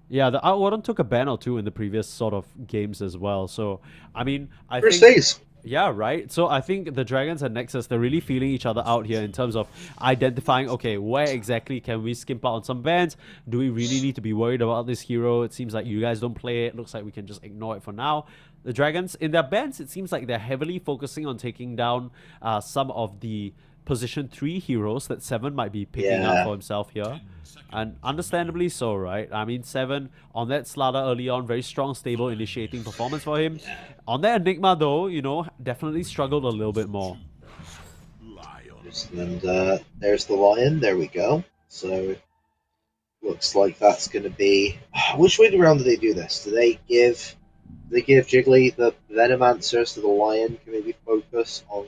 Yeah, the Art Warden took a ban or two in the previous sort of games as well. So, I mean, I First think. phase. Yeah, right. So I think the Dragons and Nexus, they're really feeling each other out here in terms of identifying, okay, where exactly can we skimp out on some bans? Do we really need to be worried about this hero? It seems like you guys don't play it. Looks like we can just ignore it for now. The Dragons, in their bans, it seems like they're heavily focusing on taking down some of the position 3 heroes that 7 might be picking up Yeah. for himself here. 10 seconds. And understandably so, right? I mean, 7 on that Slaughter early on, very strong, stable initiating performance for him. On that Enigma, though, definitely struggled a little bit more. Lion. And there's the lion. There we go. So looks like that's going to be. Which way around do they do this? Do they give Jiggly the venom answers to the lion? Can maybe focus on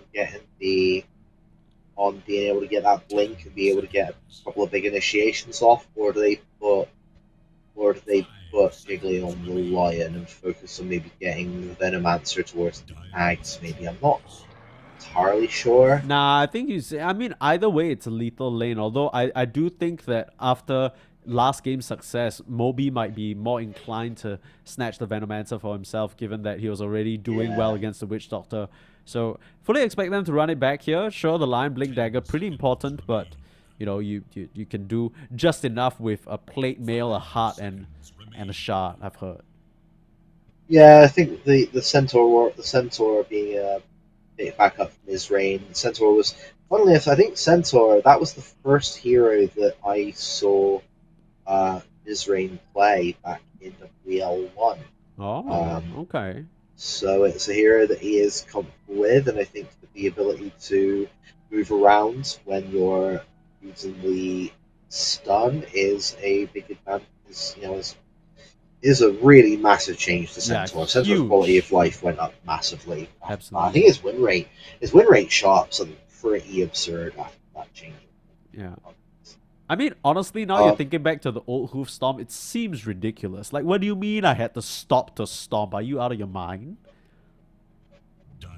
being able to get that blink and be able to get a couple of big initiations off, or do they put Jiggly on the lion and focus on maybe getting the venom answer towards the tags? Maybe I'm not entirely sure. Nah, I think I mean, either way, it's a lethal lane. Although I do think that after last game's success, Moby might be more inclined to snatch the Venomancer for himself, given that he was already doing well against the Witch Doctor. So, fully expect them to run it back here. Sure, the Lion Blink Dagger, pretty important, but, you can do just enough with a Plate Mail, a Heart, and a Shard, I've heard. Yeah, I think the centaur being back up from his reign. Centaur was, funnily enough, I think Centaur, that was the first hero that I saw Mizrain play back in WL1. Oh, okay. So it's a hero that he is comfortable with, and I think that the ability to move around when you're using the stun is a big advantage. Is a really massive change to Yeah, Centaur. Centaur's huge. quality of life went up massively. I think Absolutely. his win rate shot up something pretty absurd after that change. Yeah. I mean, honestly, now you're thinking back to the old Hoof Stomp, it seems ridiculous. Like, what do you mean I had to stop to stomp? Are you out of your mind?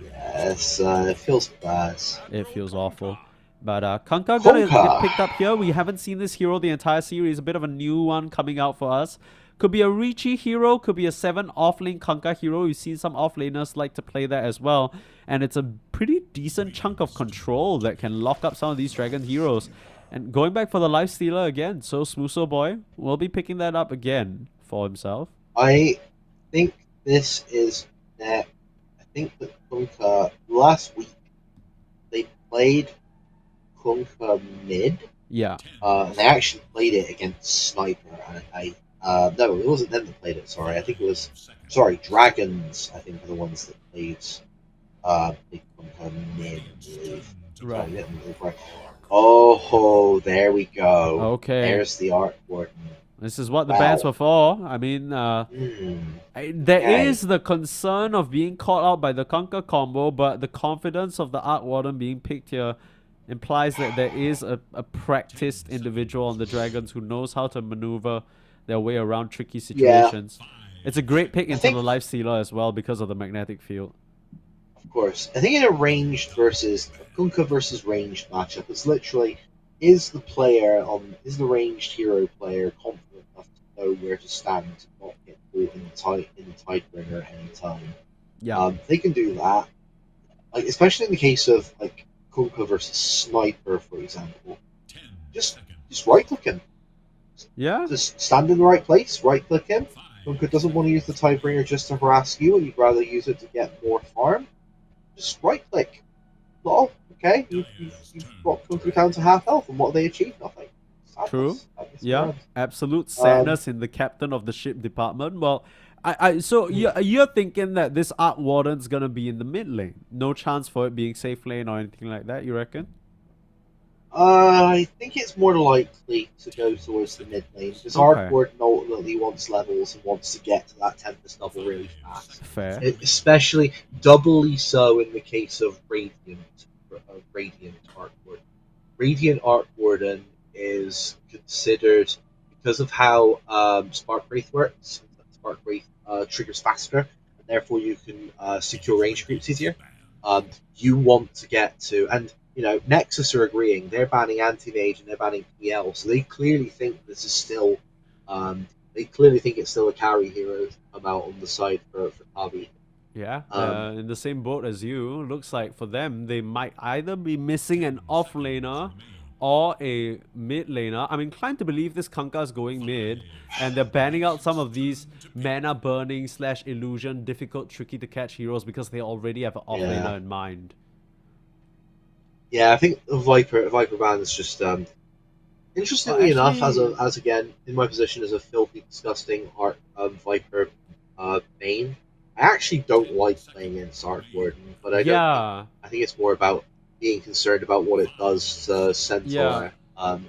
Yes, it feels bad. It feels awful. But Kunkka gonna Kunkka. get picked up here. We haven't seen this hero the entire series. A bit of a new one coming out for us. Could be a Ricci hero, could be a 7 offlane Kunkka hero. We've seen some offlaners like to play that as well. And it's a pretty decent chunk of control that can lock up some of these Dragon heroes. And going back for the Life Stealer again, so Smuso Boy will be picking that up again for himself. I think this is that. I think that Kunkka last week they played Kunkka mid. Yeah. And they actually played it against Sniper. And no, it wasn't them that played it. Sorry, I think it was Dragons. I think are the ones that played Kunkka mid. I believe. Right. Oh, there we go. Okay. There's the art warden. This is what the Wow. bans were for. I mean, there is Okay. the concern of being caught out by the Kunkka combo, but the confidence of the Art Warden being picked here implies that there is a practiced individual on the Dragons who knows how to maneuver their way around tricky situations. It's a great pick into the Life Stealer as well because of the magnetic field. Of course. I think in a Kunkka versus ranged matchup, it's literally is the ranged hero player confident enough to know where to stand to not get caught in the Tidebringer at any time. Yeah. They can do that. Like especially in the case of like Kunkka versus Sniper, for example. Just right click him. Yeah. Just stand in the right place, right click him. Kunkka doesn't want to use the Tidebringer just to harass you, and you'd rather use it to get more farm. Just right click. Oh, okay. You've brought Kunkka down to half health, and what have they achieved? Nothing. Sadness. True. Sadness Yeah. around. Absolute sadness in the captain of the ship department. Well, so you're thinking that this Art Warden's gonna be in the mid lane. No chance for it being safe lane or anything like that, you reckon? I think it's more likely to go towards the mid lane because Okay. Art Warden ultimately wants levels and wants to get to that Tempest level really fast. Fair. Especially doubly so in the case of Radiant Art Warden. Radiant Arc Warden is considered, because of how Spark Wraith works. Spark Wraith triggers faster, and therefore you can It secure is range creeps Radiant's easier. ban. You want to get to, and Nexus are agreeing. They're banning anti mage and they're banning PL, so they clearly think this is still. They clearly think it's still a carry hero to come out on the side for Tabi. Yeah, Um, in the same boat as you. Looks like for them, they might either be missing 10 an off seconds laner remain. or a mid laner. I'm inclined to believe this Kanka's going mid, 5, and they're banning out some Radiant's of these turn to mana ban. burning / illusion, difficult, tricky to catch heroes because they already have an off yeah, laner in mind. yeah. I think the Viper ban is just Well, interestingly enough, actually, as again in my position as a filthy, disgusting Arc Viper main, I actually 10 don't like playing seconds against Arc remain. Warden, but I don't think yeah, I think it's more about being concerned about what it 5 does to yeah. Centaur.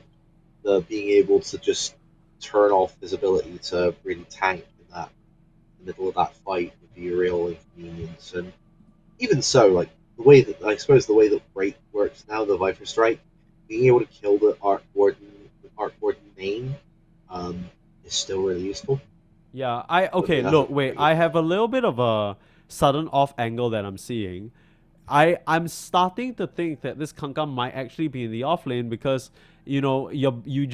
The being able to just turn off his ability to really tank in that in the middle of that fight would be a real inconvenience. And even so, like the way that I suppose the way that Break works now, the Viper Strike, being able to kill the Arc Warden main, is still really useful. Yeah, I okay, think that's a look, wait, very good I point. have a little bit of a sudden off angle that I'm seeing. I'm starting to think that this Kanka might actually be in the off lane because you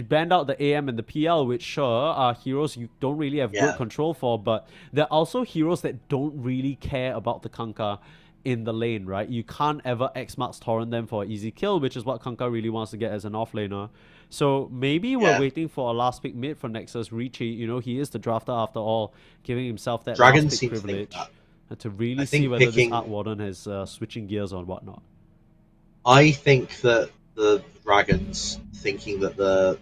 banned out the AM and the PL, which sure are heroes you don't really have good Yeah, control for, but they're also heroes that don't really care about the Kanka in the lane, right? You can't ever X marks torrent them for an easy kill, which is what Kanka really wants to get as an off laner. So maybe we're yeah. waiting for a last pick mid for Nexus Ricci. He is the drafter after all, giving himself that last Dragons pick seem to think privilege that. to I really see think whether this picking Art Warden has switching gears or whatnot. I think that the dragons thinking that the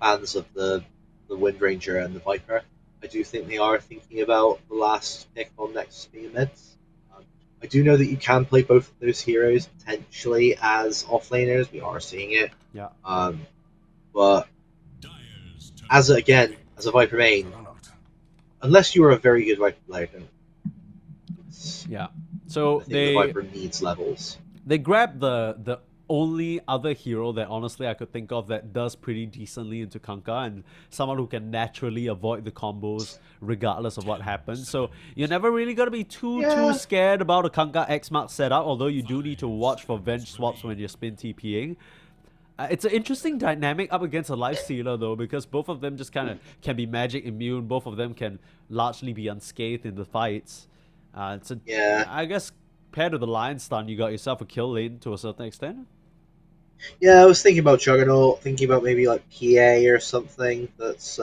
bands of the Wind Ranger and the Viper, I do think they are thinking about the last pick on Nexus being mids. I do know that you can play both of those heroes potentially as offlaners. We are seeing it, Yeah. um, but Dyer's turn to ban. as a Viper main, unless you are a very good Viper player, Yeah. So I think the they Viper needs levels. they grabbed the only other hero that honestly I could think of that does pretty decently into Kanka and someone who can naturally avoid the combos regardless of 10 what happens. So seconds. you're never really gonna be too Yeah, scared about a Kanka X Mark setup, although you 5 do need to watch for Venge seconds swaps remain. when you're spin TPing. It's an interesting dynamic up against a life stealer though, because both of them just kind of can be magic immune. Both of them can largely be unscathed in the fights. It's a, yeah. I guess paired to the lion stun, you got yourself a kill lane to a certain extent. Yeah, I was thinking about Juggernaut, thinking about maybe like PA or something that's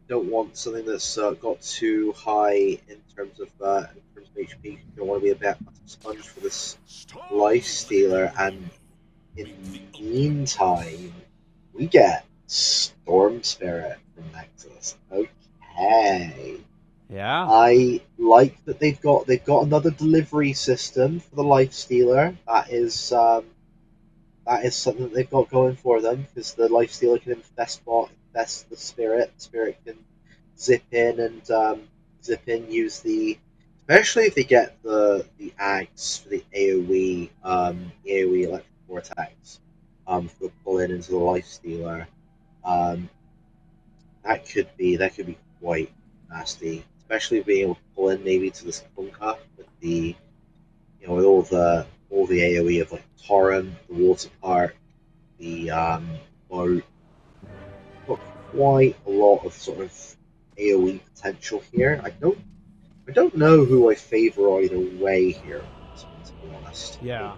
don't want something that's got too high in terms of HP. You don't want to be a bit sponge for this Storm life stealer, Spirit. and in Meet the the ultimate meantime, we get Storm Spirit from Nexus. Okay, Yeah, I like that they've got another delivery system for the life stealer. That is something that they've got going for them because the lifestealer can infest the spirit. The spirit can zip in, use the especially if they get the axe for the AOE electric vortex for the pull in into the lifestealer. Um, that could be quite nasty, especially being able to pull in maybe to this bunker with the with all the AOE of like Torrent, the water park, the boat. Got quite a lot of sort of AOE potential here. I don't know who I favour either way here. To be honest, yeah.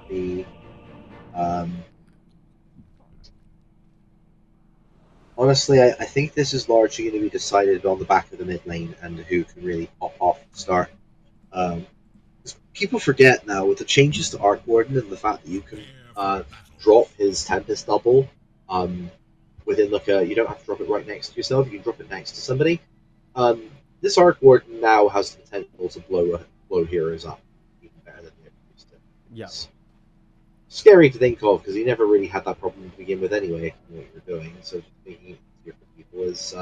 um, honestly, I think this is largely going to be decided on the back of the mid lane and who can really pop off and start. Um, People forget now with the changes to Arc Warden and the fact that you can Prepare for battle. drop his Tempest double um, within like a you don't have to drop it right next to yourself. You can drop it next to somebody. This Arc Warden now has the potential to blow heroes up even better than they ever used to. Yeah. It's scary to think of because you never really had that problem to begin with anyway. If you know what you're doing, so just making it easier for people is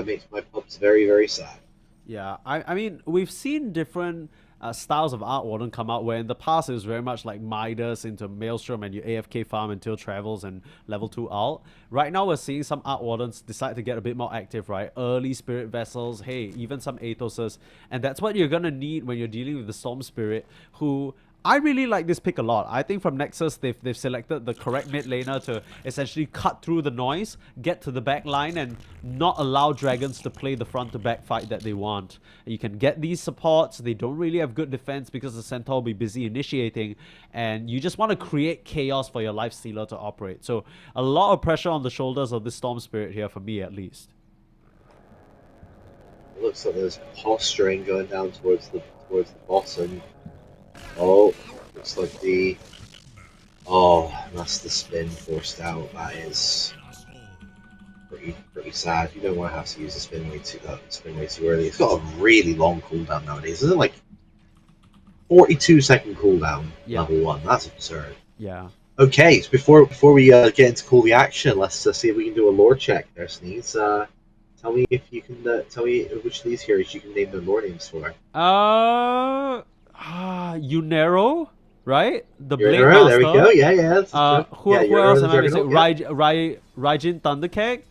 makes my pubs very very sad. Yeah, I mean, we've seen different styles of Arc Warden come out, where in the past it was very much like Midas into Maelstrom and you AFK farm until Travels and level 2 alt. Right now we're seeing some Arc Wardens decide to get a bit more active, right? Early Spirit Vessels, hey, even some Athoses. And that's what you're gonna need when you're dealing with the Storm Spirit, who... I really like this pick a lot. I think from Nexus, they've selected the correct mid laner to essentially cut through the noise, get to the back line, and not allow Dragons to play the front-to-back fight that they want. You can get these supports. They don't really have good defense because the Centaur will be busy initiating, and you just want to create chaos for your Lifestealer to operate. So a lot of pressure on the shoulders of the Storm Spirit here, for me at least. It looks like there's posturing going down towards the bottom. Oh, looks like the... Oh, that's the spin forced out. That is pretty sad. You don't want to have to use the spin way too early. It's got a really long cooldown nowadays. Isn't it like 42-second cooldown, level 1? That's absurd. Yeah. Okay, so before we get into call the action, let's see if we can do a lore check there, Sneeze. Tell me if you can tell me which of these heroes you can name their lore names for. Unero, right? The Blade Unero, Master. there we go. Yeah. Who else am I missing? Raijin Thundercake?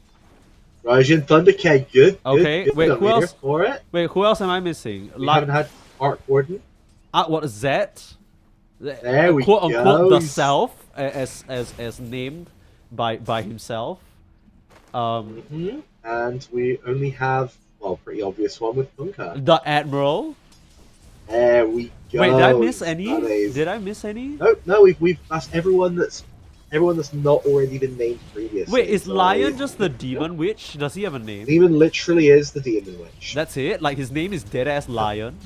Raijin Thundercake, good. Okay, good wait, who else? For it. Wait, who else am I missing? We haven't had Arc Warden. What is that? There we quote go. Unquote the self, as named by himself. And we only have, well, pretty obvious one with Punka. The Admiral. There we go. Wait, did I miss any? Did I miss any? No, we've that's everyone that's not already been named previously. Wait, is Lion just the Demon Witch? Does he have a name? Demon literally is the Demon Witch. That's it? Like his name is deadass Lion?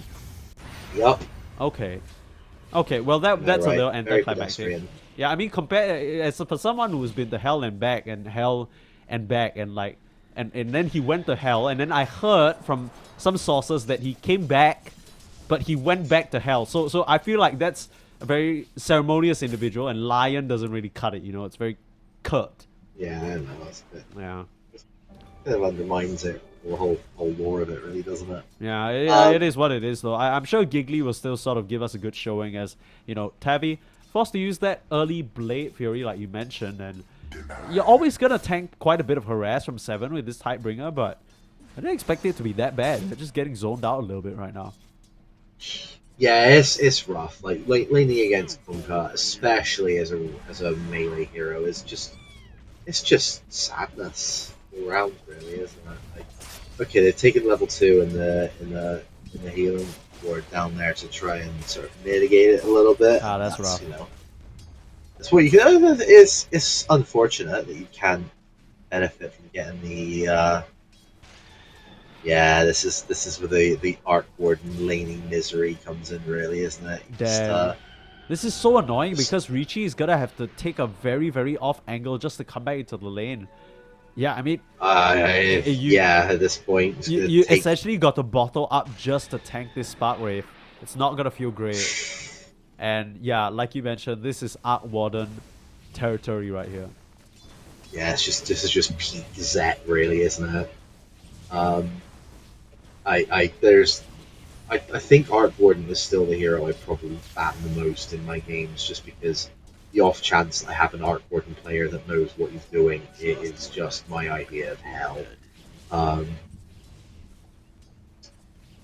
Yup. Okay. Okay, well that's right. a little Very anticlimactic. pedestrian. Yeah, I mean, for someone who's been to hell and back and back and like and then he went to hell, and then I heard from some sources that he came back, but he went back to hell. So I feel like that's a very ceremonious individual, and Lion doesn't really cut it. You know, it's very curt. Yeah, I know, that's a bit. Yeah. Kind of undermines it, the whole lore of it, really, doesn't it? Yeah, it is what it is, though. I'm sure Giggly will still sort of give us a good showing, as you know, Tavi forced to use that early Blade Fury, like you mentioned, and you're always gonna tank quite a bit of harass from 7 with this Tidebringer, but I didn't expect it to be that bad. They're just getting zoned out a little bit right now. Yeah, it's rough. Like laning against Punka, especially as a melee hero, is just sadness all around, really, isn't it? Like, okay, they've taken level 2 in the healing ward down there to try and sort of mitigate it a little bit. Ah, that's rough. You know, that's what you can. It's unfortunate that you can benefit from getting the. Yeah, this is where the Arc Warden laning misery comes in, really, isn't it? Damn. This is so annoying because Ricci is gonna have to take a very, very off angle just to come back into the lane. Yeah, I mean, at this point, you essentially got to bottle up just to tank this Spark Wraith. It's not gonna feel great. And yeah, like you mentioned, this is Arc Warden territory right here. Yeah, this is just peak Zet, really, isn't it? I think Arc Warden is still the hero I probably ban the most in my games, just because the off chance I have an Arc Warden player that knows what he's doing, it is just my idea of hell.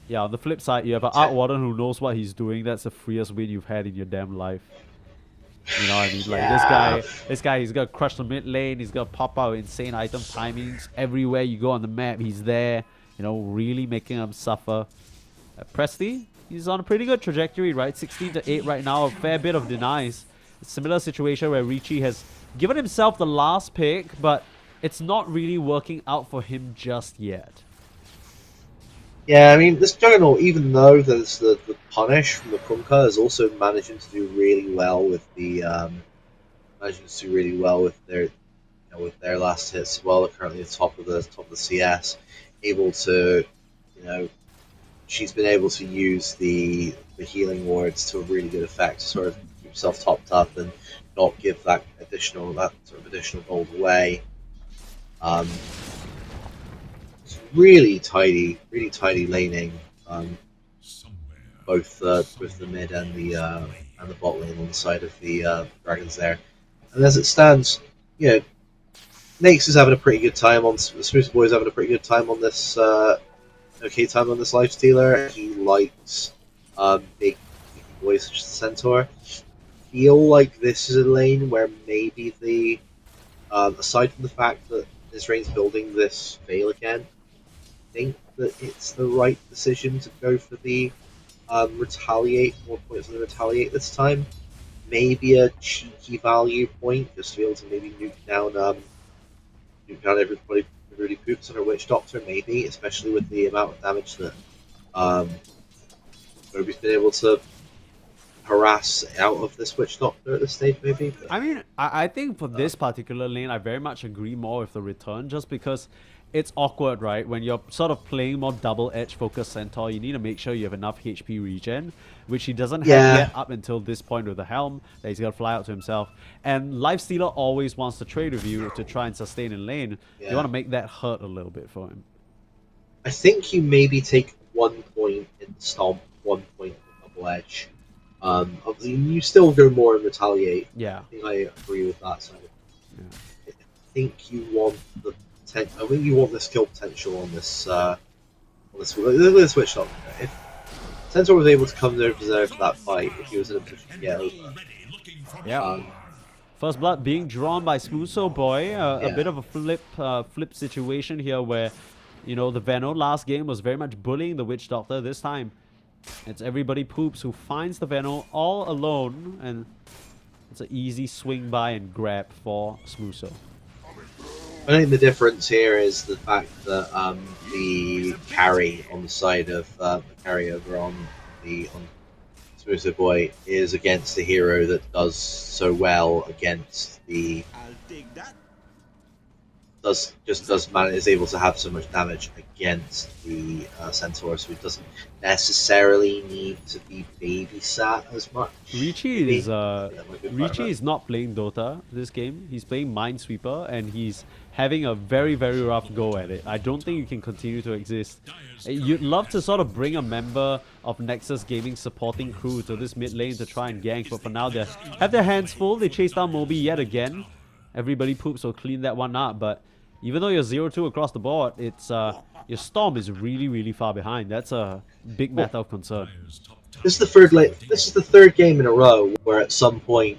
Yeah, on the flip side, you have an Arc Warden who knows what he's doing. That's the freest win you've had in your damn life. You know what I mean? Like this guy, he's gonna crush the mid lane. He's gonna pop out insane item timings everywhere you go on the map. He's there, you know, really making them suffer. Presti, he's on a pretty good trajectory, right? 16-8 right now, a fair bit of denies. A similar situation where Ricci has given himself the last pick, but it's not really working out for him just yet. Yeah, I mean, this Juggernaut, even though there's the punish from the Punka, is also managing to do really well with the with their last hits as well. They're currently at the top of the CS, able to, you know, she's been able to use the healing wards to a really good effect to sort of keep herself topped up and not give that sort of additional gold away. It's really tidy laning. both the mid and the bot lane on the side of the dragons there. And as it stands, you know, Nake's is having a pretty good time on Smooth Boy's having a pretty good time on this time on this lifestealer. He likes big boys such as the Centaur. Feel like this is a lane where maybe the aside from the fact that Israel's building this Veil again, I think that it's the right decision to go for the retaliate, more points on the retaliate this time. Maybe a cheeky value point, just to be able to maybe nuke down everybody poops on her Witch Doctor, maybe, especially with the amount of damage that Moby's been able to harass out of this Witch Doctor at this stage, maybe. But I mean, I think for this particular lane, I very much agree more with the return, just because it's awkward, right? When you're sort of playing more double-edge focused Centaur, you need to make sure you have enough HP regen, which he doesn't have yet up until this point with the Helm, that he's got to fly out to himself. And Lifestealer always wants to trade with you to try and sustain in lane. You want to make that hurt a little bit for him. I think you maybe take 1 point in the Stomp, 1 point in the double edge. Obviously, you still go more and retaliate. Yeah. I think I agree with that side. Yeah. I think you want the I think you want the skill potential on this. Switch Doctor. If Centaur was able to come there for that fight, if he was in a position to get over. Yeah. First blood being drawn by Smooso Boy. A bit of a flip situation here where, you know, the Veno last game was very much bullying the Witch Doctor. This time, it's everybody poops who finds the Veno all alone, and it's an easy swing by and grab for Smooso. I think the difference here is the fact that the carry on the side of the carryover on Smooso Boy is against the hero that does so well against the is able to have so much damage against the Centaur, so he doesn't necessarily need to be babysat as much. Ricci is not playing Dota this game. He's playing Minesweeper, and he's having a very, very rough go at it. I don't think you can continue to exist. You'd love to sort of bring a member of Nexus Gaming supporting crew to this mid lane to try and gank, but for now they have their hands full. They chase down Moby yet again. Everybody poops, so clean that one up, but even though you're 0-2 across the board, it's your Storm is really, really far behind. That's a big matter of concern. This is the third game in a row where at some point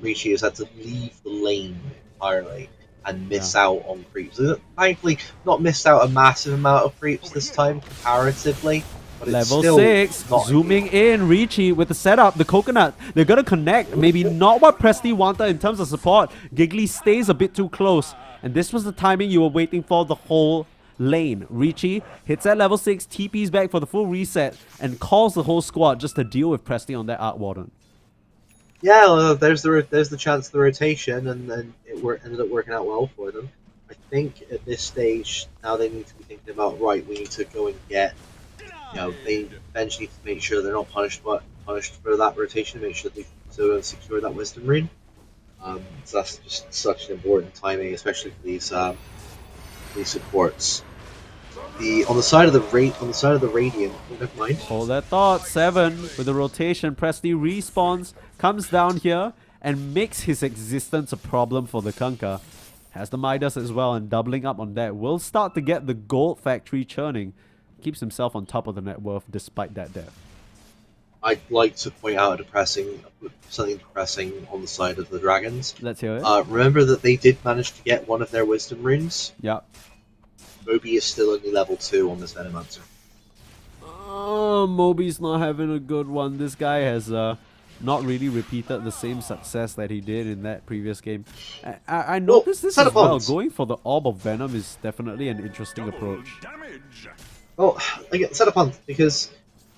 Ricci has had to leave the lane entirely and miss out on creeps. Thankfully, not missed out a massive amount of creeps this time comparatively. But Level 6, zooming in, Ricci with the setup, the coconut. They're gonna connect. Maybe not what Presti wanted in terms of support. Giggly stays a bit too close. And this was the timing you were waiting for the whole lane. Ricci hits at level 6, TP's back for the full reset, and calls the whole squad just to deal with Presti on that Arc Warden. Yeah, well, there's the chance of the rotation, and then it ended up working out well for them. I think at this stage, now they need to be thinking about, right, we need to go and get, they eventually need to make sure they're not punished for that rotation, make sure they secure that Wisdom Rune. So that's just such an important timing, especially for these supports. On the side of the Radiant, never mind. Hold that thought. 7 with the rotation. Presti respawns, comes down here, and makes his existence a problem for the Kunkka. Has the Midas as well, and doubling up on that will start to get the gold factory churning. Keeps himself on top of the net worth despite that death. I'd like to point out something depressing on the side of the Dragons. Let's hear it. Remember that they did manage to get one of their Wisdom Runes? Yeah. Moby is still only level 2 on this Venomancer. Moby's not having a good one. This guy has not really repeated the same success that he did in that previous game. I noticed this as well. Going for the Orb of Venom is definitely an interesting approach. Well, again, set upon, because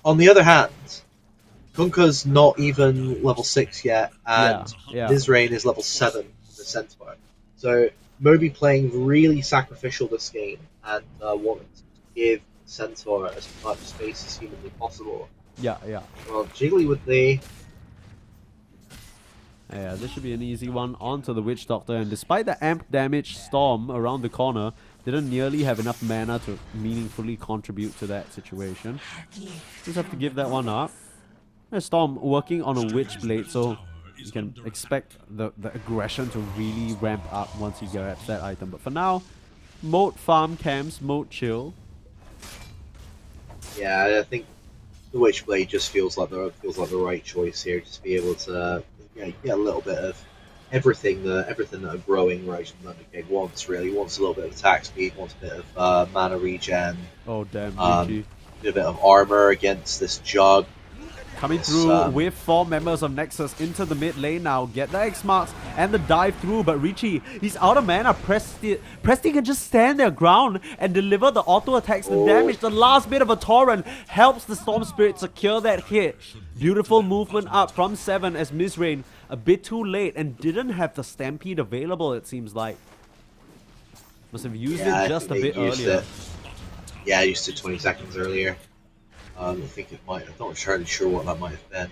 on the other hand, Kunkka's not even level 6 yet, and Nizrain is level 7 in the Centaur. So Moby playing really sacrificial this game and wanting to give Centaur as much space as humanly possible. Yeah. Well, Jiggly with the... Yeah, this should be an easy one onto the Witch Doctor, and despite the amp damage Storm around the corner, didn't nearly have enough mana to meaningfully contribute to that situation. Just have to give that one up. There's Storm working on a Witchblade, so you can expect the aggression to really ramp up once he grabs that item. But for now, mode farm camps, mode chill. Yeah, I think the Witchblade just feels like the right choice here. Just be able to get a little bit of everything that a growing Rising Thundercade wants. Really, he wants a little bit of attack speed, wants a bit of mana regen, Oh damn, a Richie. bit of armor against this Jug. Coming through with 4 members of Nexus into the mid lane now. Get the X marks and the dive through, but Richie, he's out of mana. Presti can just stand their ground and deliver the auto attacks, the damage. The last bit of a torrent helps the Storm Spirit secure that hit. Beautiful movement up from 7 as Mizrain a bit too late and didn't have the Stampede available, it seems like. Must have used it just a bit earlier. Yeah, I used it 20 seconds earlier. I think it might. I'm not entirely sure what that might have been.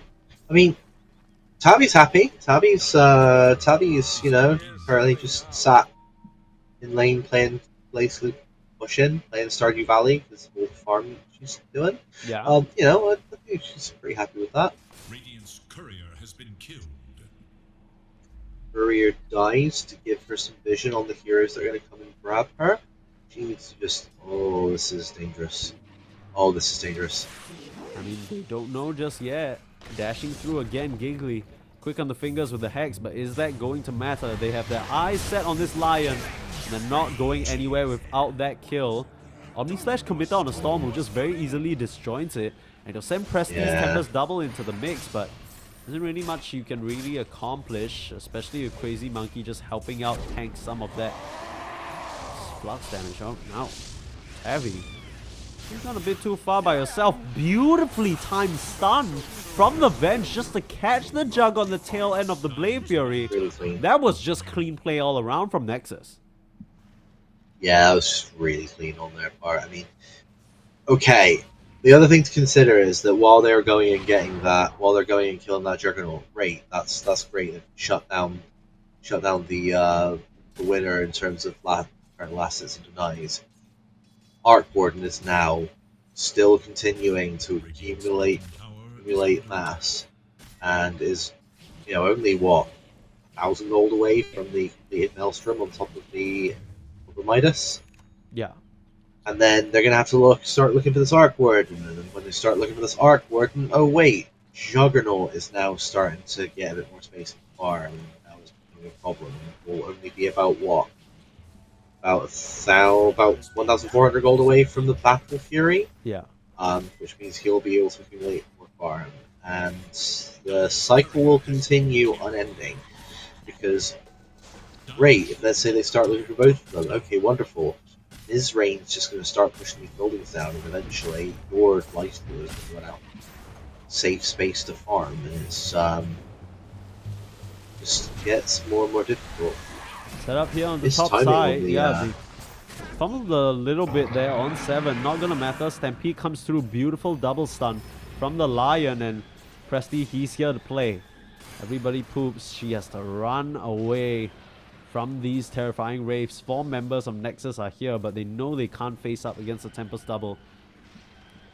I mean, Tabby's happy. Tabby's currently just sat in lane playing basically pushing, playing Stardew Valley, this whole farm she's doing. Yeah. I think she's pretty happy with that. Radiant's courier has been killed. Courier dies to give her some vision on the heroes that are going to come and grab her. She needs to just. Oh, this is dangerous. Oh, this is dangerous. I mean, they don't know just yet. Dashing through again, Giggly. Quick on the fingers with the Hex, but is that going to matter? They have their eyes set on this Lion, and they're not going anywhere without that kill. Omni-Slash committed on a Storm who just very easily disjoints it, and they'll send Presti's Tempest Double into the mix, but isn't really much you can really accomplish, especially with Crazy Monkey just helping out tank some of that flux damage. Oh, now, heavy. You've gone a bit too far by yourself. Beautifully timed stun from the bench just to catch the Jug on the tail end of the Blade Fury. Really clean. That was just clean play all around from Nexus. Yeah, that was just really clean on their part. I mean, okay. The other thing to consider is that while they're going and getting that, while they're going and killing that Juggernaut, great. That's great. They've shut down the winner in terms of current last hits and denies. Arc Warden is now still continuing to accumulate mass, and is only what 1,000 gold away from the completed Maelstrom on top of the Midas. Yeah. And then they're gonna have to start looking for this Arc Warden, and then when they start looking for this Arc Warden, oh wait, Juggernaut is now starting to get a bit more space to farm. That was a problem. It will only be about what? About 1,400 gold away from the Battle Fury. Yeah. Which means he'll be able to accumulate more farm, and the cycle will continue unending. Because, great, if let's say they start looking for both of them, okay, wonderful. Mizrain's just going to start pushing these buildings down, and eventually your lifesteal is going to run out. Safe space to farm, and it's just gets more and more difficult. Set up here on the This top timing side. on the, Yeah, they fumbled a little bit there on 7. Not gonna matter. Stampede comes through. Beautiful double stun from the Lion, and Presti, he's here to play. Everybody poops. She has to run away from these terrifying Wraiths. 4 members of Nexus are here, but they know they can't face up against the Tempest Double.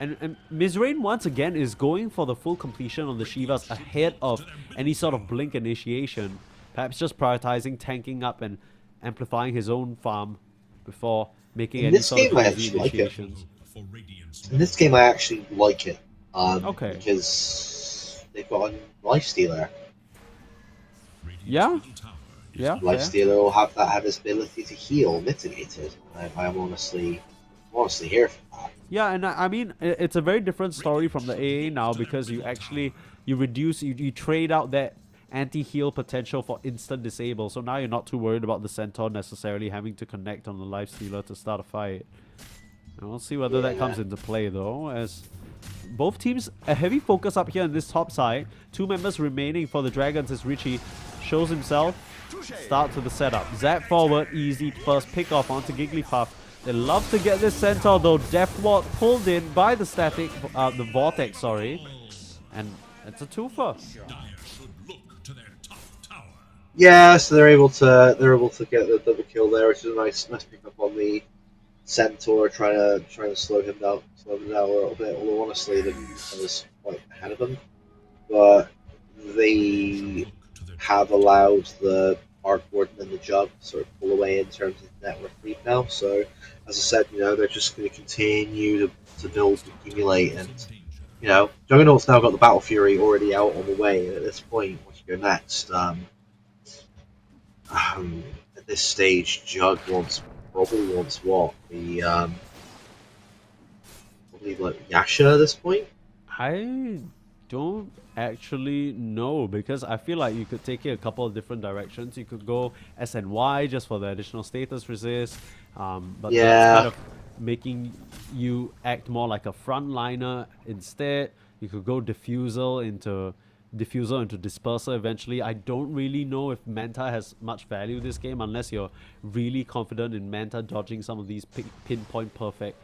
And Mizrain once again is going for the full completion on the Shivas ahead of any sort of blink initiation. Perhaps just prioritizing tanking up and amplifying his own farm before making any sort of crazy initiations. In this game, I actually like it. Okay. Because they've got a lifestealer. Yeah. Yeah. Lifestealer will have his ability to heal mitigated. I'm honestly here for that. Yeah, and I mean, it's a very different story from the AA now, because you trade out that anti-heal potential for instant disable. So now you're not too worried about the Centaur necessarily having to connect on the Lifestealer to start a fight. And we'll see whether that comes into play though, as both teams a heavy focus up here on this top side. 2 members remaining for the Dragons as Richie shows himself. Start to the setup. Zap forward, easy first pick off onto Gigglypuff. They love to get this Centaur though. Death Ward pulled in by the the Vortex, sorry. And it's a twofer. Yeah, so they're able to get the double kill there, which is a nice pick up on the Centaur trying to slow him down a little bit. Although honestly, the Newton was quite ahead of him, but they have allowed the Arc Warden and the Jug to sort of pull away in terms of net worth lead now. So, as I said, they're just going to continue to build, accumulate, and Juggernaut's now got the Battle Fury already out on the way. And at this point, what you go next? At this stage, Jug probably wants what probably like Yasha at this point. I don't actually know, because I feel like you could take it a couple of different directions. You could go SNY just for the additional status resist, but that's kind of making you act more like a frontliner instead. You could go diffusal into disperser eventually. I don't really know if Manta has much value this game unless you're really confident in Manta dodging some of these pinpoint perfect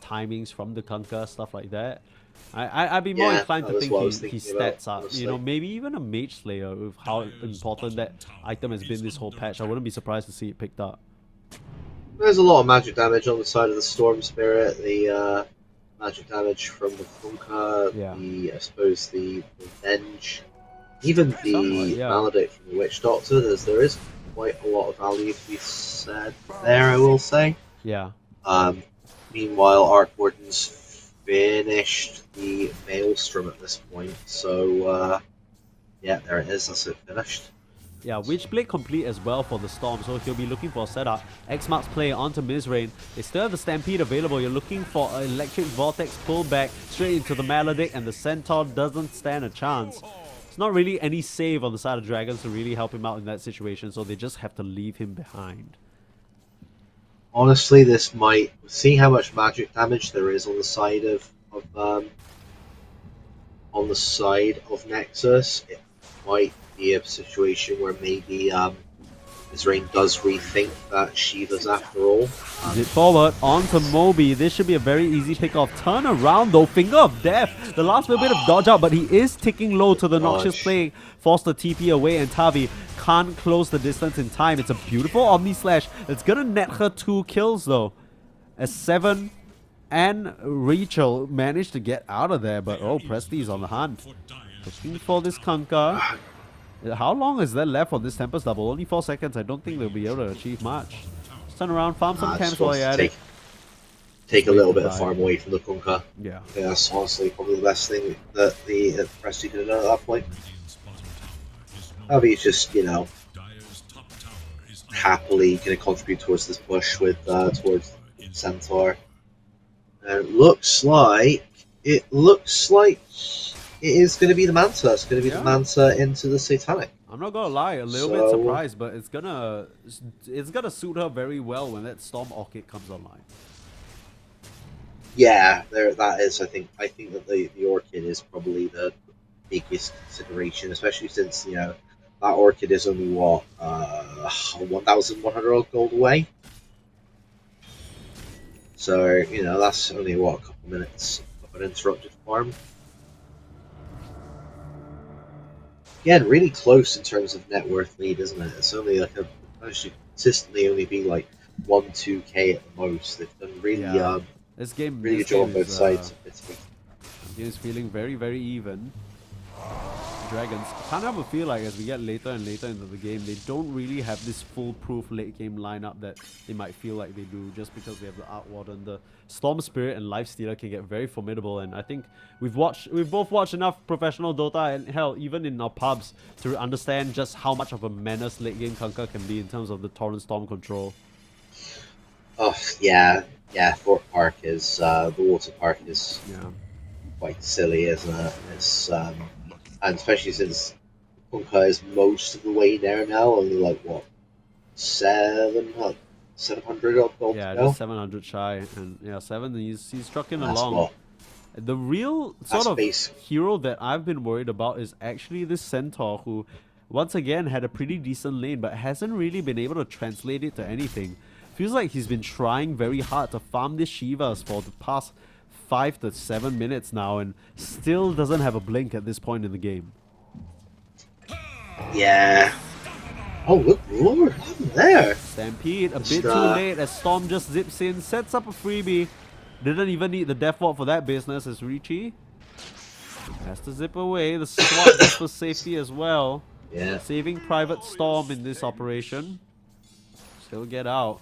timings from the Kunkka, stuff like that. I'd be more inclined to think he stats up. Maybe even a Mage Slayer with how important that item has been this whole patch. I wouldn't be surprised to see it picked up. There's a lot of magic damage on the side of the Storm Spirit. The magic damage from the Kunkka, I suppose the Revenge, even the Maledict from the Witch Doctor. There is quite a lot of value to be said there, I will say. Yeah. Meanwhile, Arc Warden's finished the Maelstrom at this point, so there it is. That's it, finished. Yeah, Witchblade complete as well for the Storm, so he'll be looking for a setup. X-Mark's play onto Mizrain. They still have the Stampede available. You're looking for an Electric Vortex pullback straight into the Maledict, and the Centaur doesn't stand a chance. It's not really any save on the side of Dragons to really help him out in that situation, so they just have to leave him behind. Honestly, this might... See how much magic damage there is on the side of Nexus. It might be a situation where maybe Mizrain does rethink that Shiva's after all. Zip forward onto Moby. This should be a very easy pick-off. Turn around though. Finger of Death. The last little bit of dodge out, but he is ticking low to the Noxious Plague. Force the TP away, and Tavi can't close the distance in time. It's a beautiful Omni Slash. It's gonna net her 2 kills though. As 7 and Rachel managed to get out of there, but Presti's on the hunt. Looking for this Kunkka. How long is there left on this Tempest double? Only 4 seconds. I don't think they'll be able to achieve much. Just turn around, farm some camps while you're at it. Take a little bit of farm away from the Kunkka. Yeah. That's honestly probably the best thing that the Presti could have done at that point. Avi's just, happily going to contribute towards this push with towards Centaur. And it looks like it is going to be the Manta. It's going to be the Manta into the Satanic. I'm not gonna lie, a little bit surprised, but it's gonna suit her very well when that Storm Orchid comes online. Yeah, that is. I think that the Orchid is probably the biggest consideration, especially since that Orchid is only 1,100 odd gold away. So that's only a couple minutes of an interrupted farm. Again, really close in terms of net worth lead, isn't it? It's only should consistently only be 1-2k at the most. They've done really this game really good job on both sides. This game is feeling very, very even. Dragons kind of have a feel like as we get later and later into the game, they don't really have this foolproof late game lineup that they might feel like they do, just because they have the Arc Warden. The Storm Spirit and Lifestealer can get very formidable, and I think we've both watched enough professional Dota, and hell, even in our pubs, to understand just how much of a menace late game Kunkka can be in terms of the Torrent Storm control. Oh yeah, Fort Park is the water park is quite silly, isn't it? It's and especially since Kunkka is most of the way there now, only 700 odd gold. Yeah, just 700 shy, and 7. He's trucking along. The real sort of hero that I've been worried about is actually this Centaur, who once again had a pretty decent lane, but hasn't really been able to translate it to anything. Feels like he's been trying very hard to farm these Shivas for the past 5 to 7 minutes now, and still doesn't have a blink at this point in the game. Yeah. Oh, good lord, what happened there? Stampede, a Just, bit too late as Storm just zips in, sets up a freebie. Didn't even need the Death Ward for that business as Ricci has to zip away. The swap just for safety as well. Yeah. Saving Private Storm in this operation. Still get out.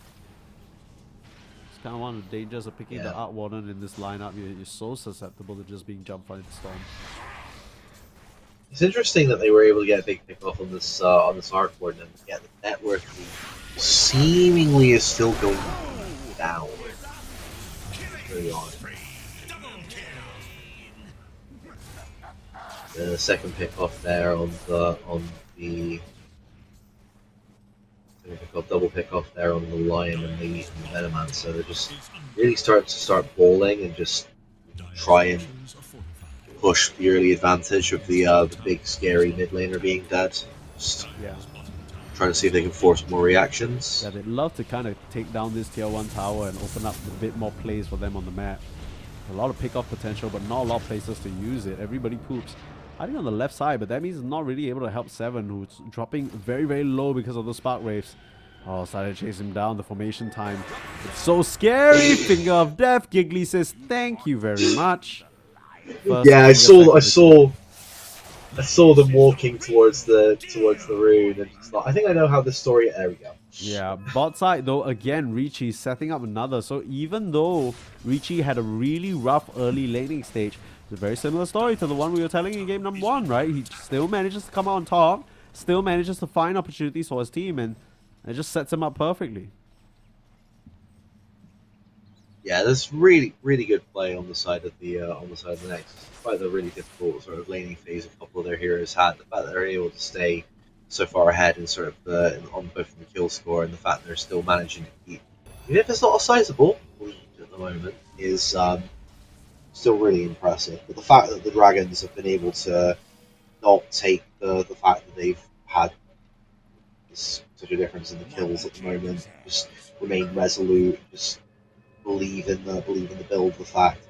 It's kind of one of the dangers of picking the Art Warden in this lineup. You're so susceptible to just being jumped by the Storm. It's interesting that they were able to get a big pick off on this Arc Warden, and yet the net worth seemingly is still going down. Very odd. The second pick off there on the double pick off there on the Lion and the Venoman, so they're just really starting to bowling and just try and push the early advantage of the big scary mid laner being dead. Just trying to see if they can force more reactions. Yeah, they'd love to kind of take down this tier 1 tower and open up a bit more plays for them on the map. A lot of pick-off potential, but not a lot of places to use it. Everybody poops. Hiding on the left side, but that means it's not really able to help Seven, who's dropping very, very low because of the spark waves. Oh, started to chase him down. The formation time. It's so scary. Finger of death. Giggly says, thank you very much. Yeah, I saw them walking towards the rune, and just thought, I think I know how the story. There we go. Yeah, bot side though, again, Ricci setting up another. So even though Ricci had a really rough early laning stage, it's a very similar story to the one we were telling in game number 1, right? He still manages to come out on top, still manages to find opportunities for his team, and it just sets him up perfectly. Yeah, there's really, really good play on the side of the Nexus. Despite the really difficult sort of laning phase a couple of their heroes had, the fact that they're able to stay so far ahead in sort of on both the kill score and the fact that they're still managing to keep, even if it's not a sizable lead at the moment, is still really impressive. But the fact that the Dragons have been able to not take the fact that they've had such a difference in the kills at the moment, just remain resolute, just believe in the build, the fact.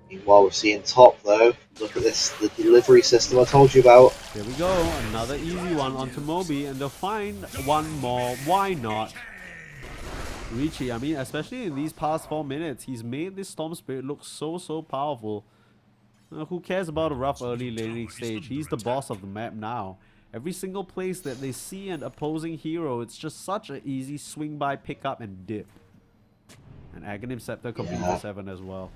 Meanwhile, we're seeing top though. Look at this, the delivery system I told you about. Here we go, another easy one onto Moby, and they'll find one more. Why not? Ricci, I mean, especially in these past 4 minutes, he's made this Storm Spirit look so powerful. Who cares about a rough early laning stage? He's the boss of the map now. Every single place that they see an opposing hero, it's just such an easy swing by, pick up, and dip. And Aghanim Scepter complete for 7 as well.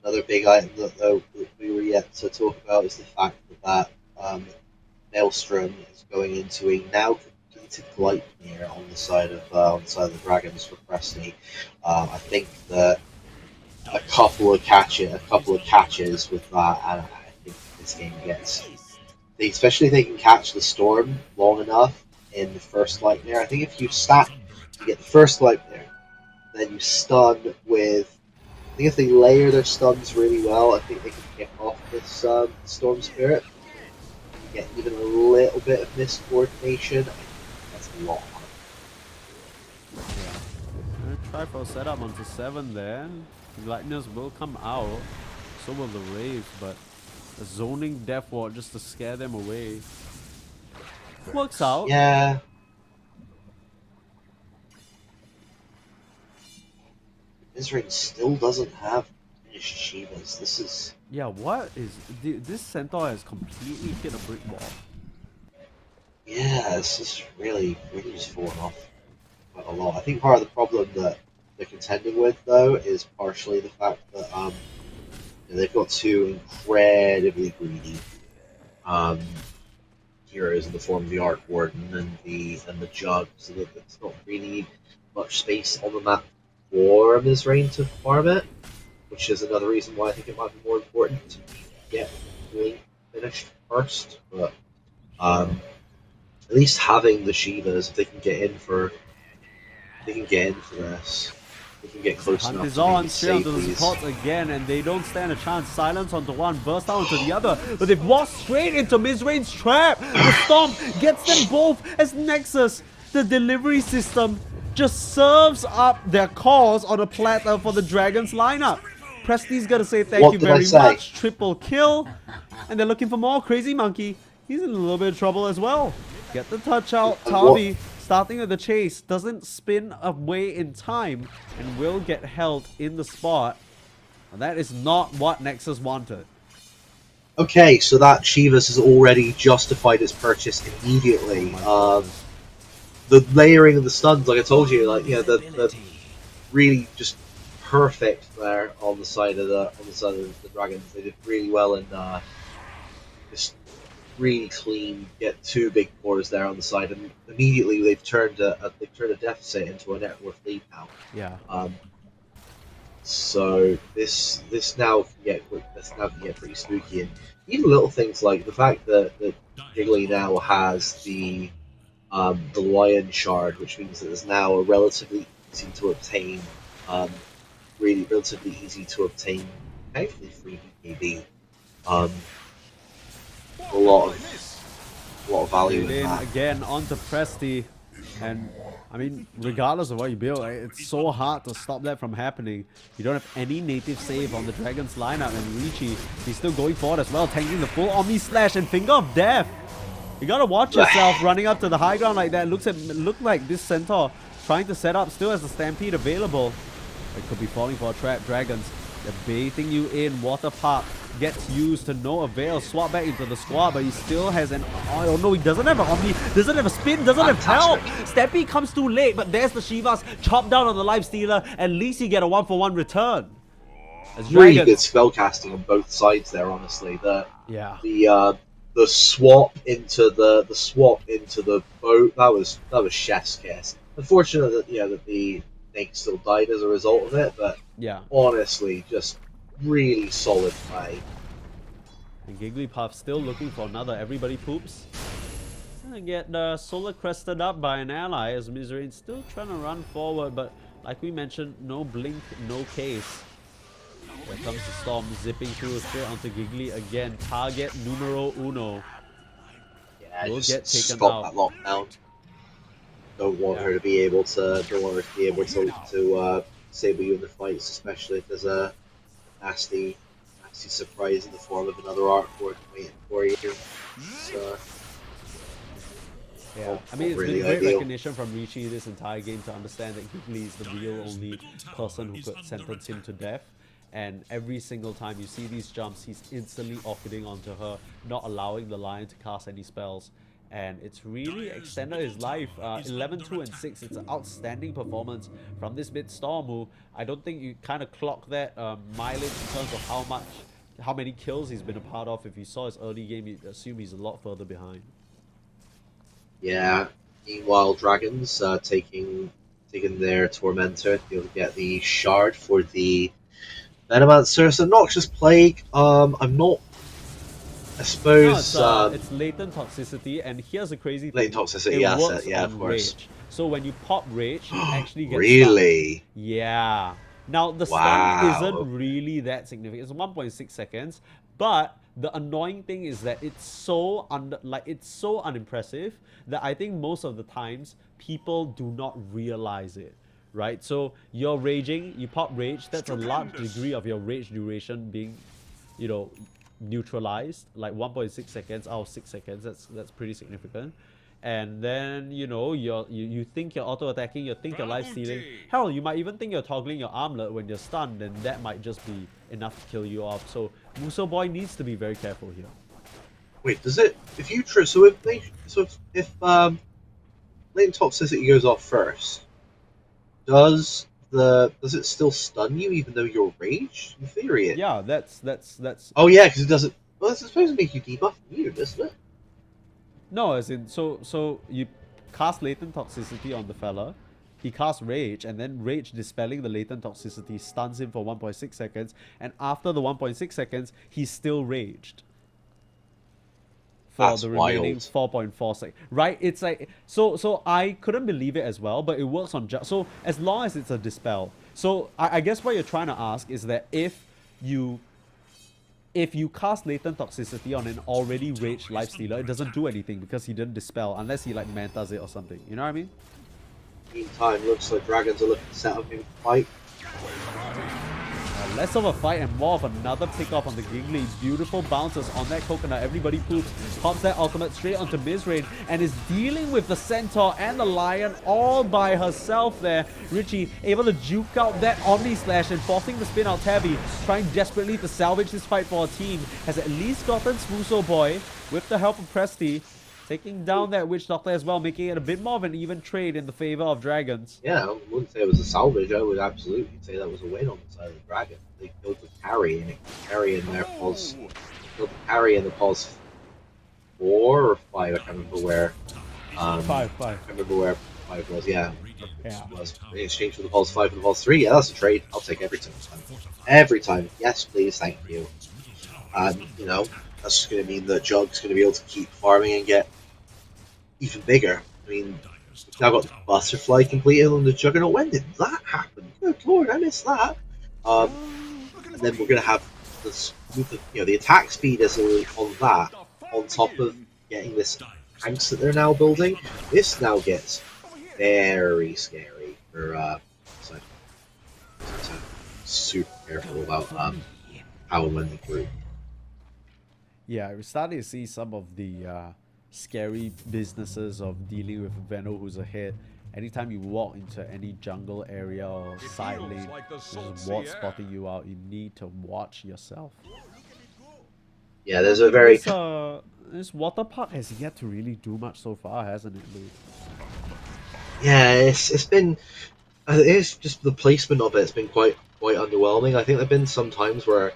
Another big item that we were yet to talk about is the fact that Maelstrom is going into a now completed Gleipnir on the side of the Dragons for Presty. I think that a couple of catches with that, and I think this game gets. Especially if they can catch the Storm long enough in the first Gleipnir. I think if you get the first Gleipnir, then you stun with. I think if they layer their stuns really well, I think they can kick off this Storm Spirit. You get even a little bit of miscoordination. I think that's a lot. Yeah. Try for a setup onto 7 there. The Lightners will come out. So will the Raves, but a zoning Death Ward just to scare them away. Works out. Yeah. Mizrain still doesn't have finished Shivas. This is... Yeah, what is... This Centaur has completely hit a brick wall. Yeah, this is really just falling off quite a lot. I think part of the problem that they're contending with, though, is partially the fact that they've got 2 incredibly greedy heroes in the form of the Arc Warden and the Jug, so that there's not really much space on the map for Mizrain to farm it, which is another reason why I think it might be more important to get Link finished first. But at least having the Shivas, if they can get in for this, they can get close Hunt enough is to on, maybe straight save onto the these. supports again, and they don't stand a chance. Silence onto one, burst out onto the other, but they've walked straight into Mizrain's trap. The Storm gets them both as Nexus, the delivery system, just serves up their cause on a platter for the Dragons lineup. Presty's gonna say thank you very much. Triple kill, and they're looking for more. Crazy Monkey, he's in a little bit of trouble as well. Get the touch out. Tavi starting with the chase, doesn't spin away in time, and will get held in the spot. And that is not what Nexus wanted. Okay, so that Shivas has already justified its purchase immediately. The layering of the stuns, like I told you, like the really just perfect there on the side of the dragons. They did really well in just really clean, get 2 big cores there on the side, and immediately they've turned a deficit into a net worth lead now. Yeah. So this now can get pretty spooky, and even little things like the fact that Jiggly now has the Lion Shard, which means that it's now a relatively easy to obtain, thankfully free BKB. A lot of value in that. Again onto Presti, and I mean, regardless of what you build, it's so hard to stop that from happening. You don't have any native save on the Dragon's lineup, and Ricci, he's still going forward as well, tanking the full Omni Slash and Finger of Death. You gotta watch yourself running up to the high ground like that. Look like this Centaur trying to set up, still has the Stampede available. It could be falling for a trap. Dragons, they're baiting you in. Water Park gets used to no avail. Swap back into the squad, but he still has an... Oh no, he doesn't have an Omni, doesn't have a spin, doesn't have help. Stampede comes too late, but there's the Shivas chop down on the Life Stealer. At least you get a 1-for-1 return. As Really Dragons, good spell casting on both sides there, honestly. yeah. The swap into the boat, that was chef's kiss. Unfortunate that that the snake still died as a result of it, but Yeah. honestly, just really solid play. And Gigglypuff still looking for another Everybody Poops. Gonna get Solar crested up by an ally as Mizrain still trying to run forward, but like we mentioned, no blink, no case. There comes the Storm zipping through straight onto Giggly again. Target numero uno. Yeah, Will just get taken stop out. that lockdown. Don't want her to be able to sable you in the fights, especially if there's a nasty surprise in the form of another arc waiting for you. So, Yeah, I mean, it's really been great ideal. recognition from Ricci this entire game to understand that Giggly is the real only person who could sentence him to death. And every single time you see these jumps, he's instantly offering onto her, not allowing the Lion to cast any spells. And it's really extended his life. 11, 2, and 6. It's an outstanding performance from this mid Storm, who I don't think you kind of clock that mileage in terms of how many kills he's been a part of. If you saw his early game, you'd assume he's a lot further behind. Yeah. Meanwhile, Dragons taking their Tormentor. They'll get the shard for the Venomancer. It's a Noxious Plague. I suppose It's latent toxicity, and here's the crazy thing. latent toxicity. It Yeah, works yeah, on of course. rage. So when you pop rage, you actually get Really? stunned. Yeah. Now the Wow. stun isn't really that significant. It's 1.6 seconds, but the annoying thing is that it's so unimpressive that I think most of the times people do not realize it. Right? So you're raging, you pop rage, that's a large degree of your rage duration being, neutralized, like 1.6 seconds out of 6 seconds. That's pretty significant. And then you think you're auto attacking, you think you're life stealing. Hell, you might even think you're toggling your armlet when you're stunned, and that might just be enough to kill you off. So Muso Boy needs to be very careful here. Wait, does it? If you if latent toxicity goes off first, does it still stun you even though you're raged? In theory, Yeah, that's. Oh yeah, because it doesn't. Well, it's supposed to make you debuff immune, isn't it? No, as in, so you cast latent toxicity on the fella, he casts rage, and then rage dispelling the latent toxicity stuns him for 1.6 seconds, and after the 1.6 seconds, he's still raged. For That's the remaining wild. 4.4 seconds. Right? It's like, so I couldn't believe it as well, but it works on so as long as it's a dispel. So I guess what you're trying to ask is that if you cast latent toxicity on an already raged life stealer, it doesn't do anything because he didn't dispel unless he like mantas it or something. You know what I mean? Meantime, looks like Dragons are looking to set up a fight. Less of a fight and more of another pick-off on the Gingli. Beautiful bounces on that coconut. Everybody poops. Pops that ultimate straight onto Mizrain and is dealing with the Centaur and the Lion all by herself there. Richie able to juke out that Omni Slash and forcing the spin out Tabby. Trying desperately to salvage this fight for her team. Has at least gotten Smuso Boy with the help of Presti. Taking down that Witch Doctor as well, making it a bit more of an even trade in the favor of Dragons. Yeah, I wouldn't say it was a salvage. I would absolutely say that was a win on the side of the Dragon. They killed the carry, and carry in their pause. Killed the carry in the pause 4 or 5. I can't remember where. Five. I can't remember where 5 was. Yeah, Yeah. it was in exchange for the pause 5 and the pause 3. Yeah, that's a trade. I'll take every time. Every time. Yes, please, thank you. You know, that's just going to mean that Jug's going to be able to keep farming and get even bigger. I mean, we've now got the butterfly completed on the Juggernaut. When did that happen? Good lord, I missed that. And then we're going to have this, the attack speed is on that, on top of getting this tanks that they're now building. This now gets very scary for so super careful about how and when they group. Yeah, we're starting to see some of the scary businesses of dealing with Venno who's ahead. Anytime you walk into any jungle area or side lane, there's a ward spotting you out. You need to watch yourself. Yeah, there's a very... This water park has yet to really do much so far, hasn't it, Luke? Yeah, it's been... It's just the placement of it's been quite underwhelming. I think there've been some times where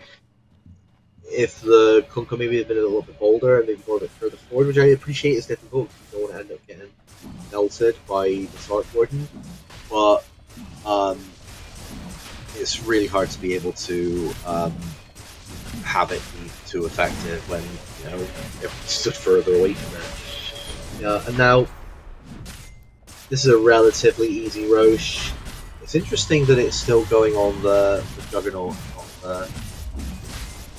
if the Kunko maybe had been a little bit bolder and maybe more a bit further forward, which I appreciate is difficult. You don't want to end up getting melted by the Sark Warden, but it's really hard to be able to have it be too effective when they're stood further away from it. Yeah, and now this is a relatively easy Roche. It's interesting that it's still going on the Juggernaut on the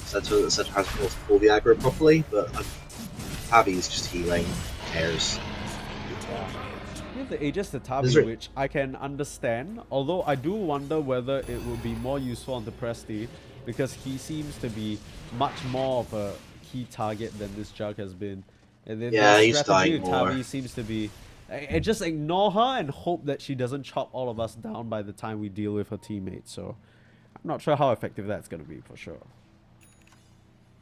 Centaur. The Centaur hasn't been able to pull the aggro properly, but Tavi's just healing. Who cares? You have the Aegis to Tavi, which I can understand, although I do wonder whether it will be more useful on the Presti, because he seems to be much more of a key target than this Jug has been. And then yeah, the he's strategy dying with more. Tavi seems to be just ignore her and hope that she doesn't chop all of us down by the time we deal with her teammates. So I'm not sure how effective that's going to be for sure.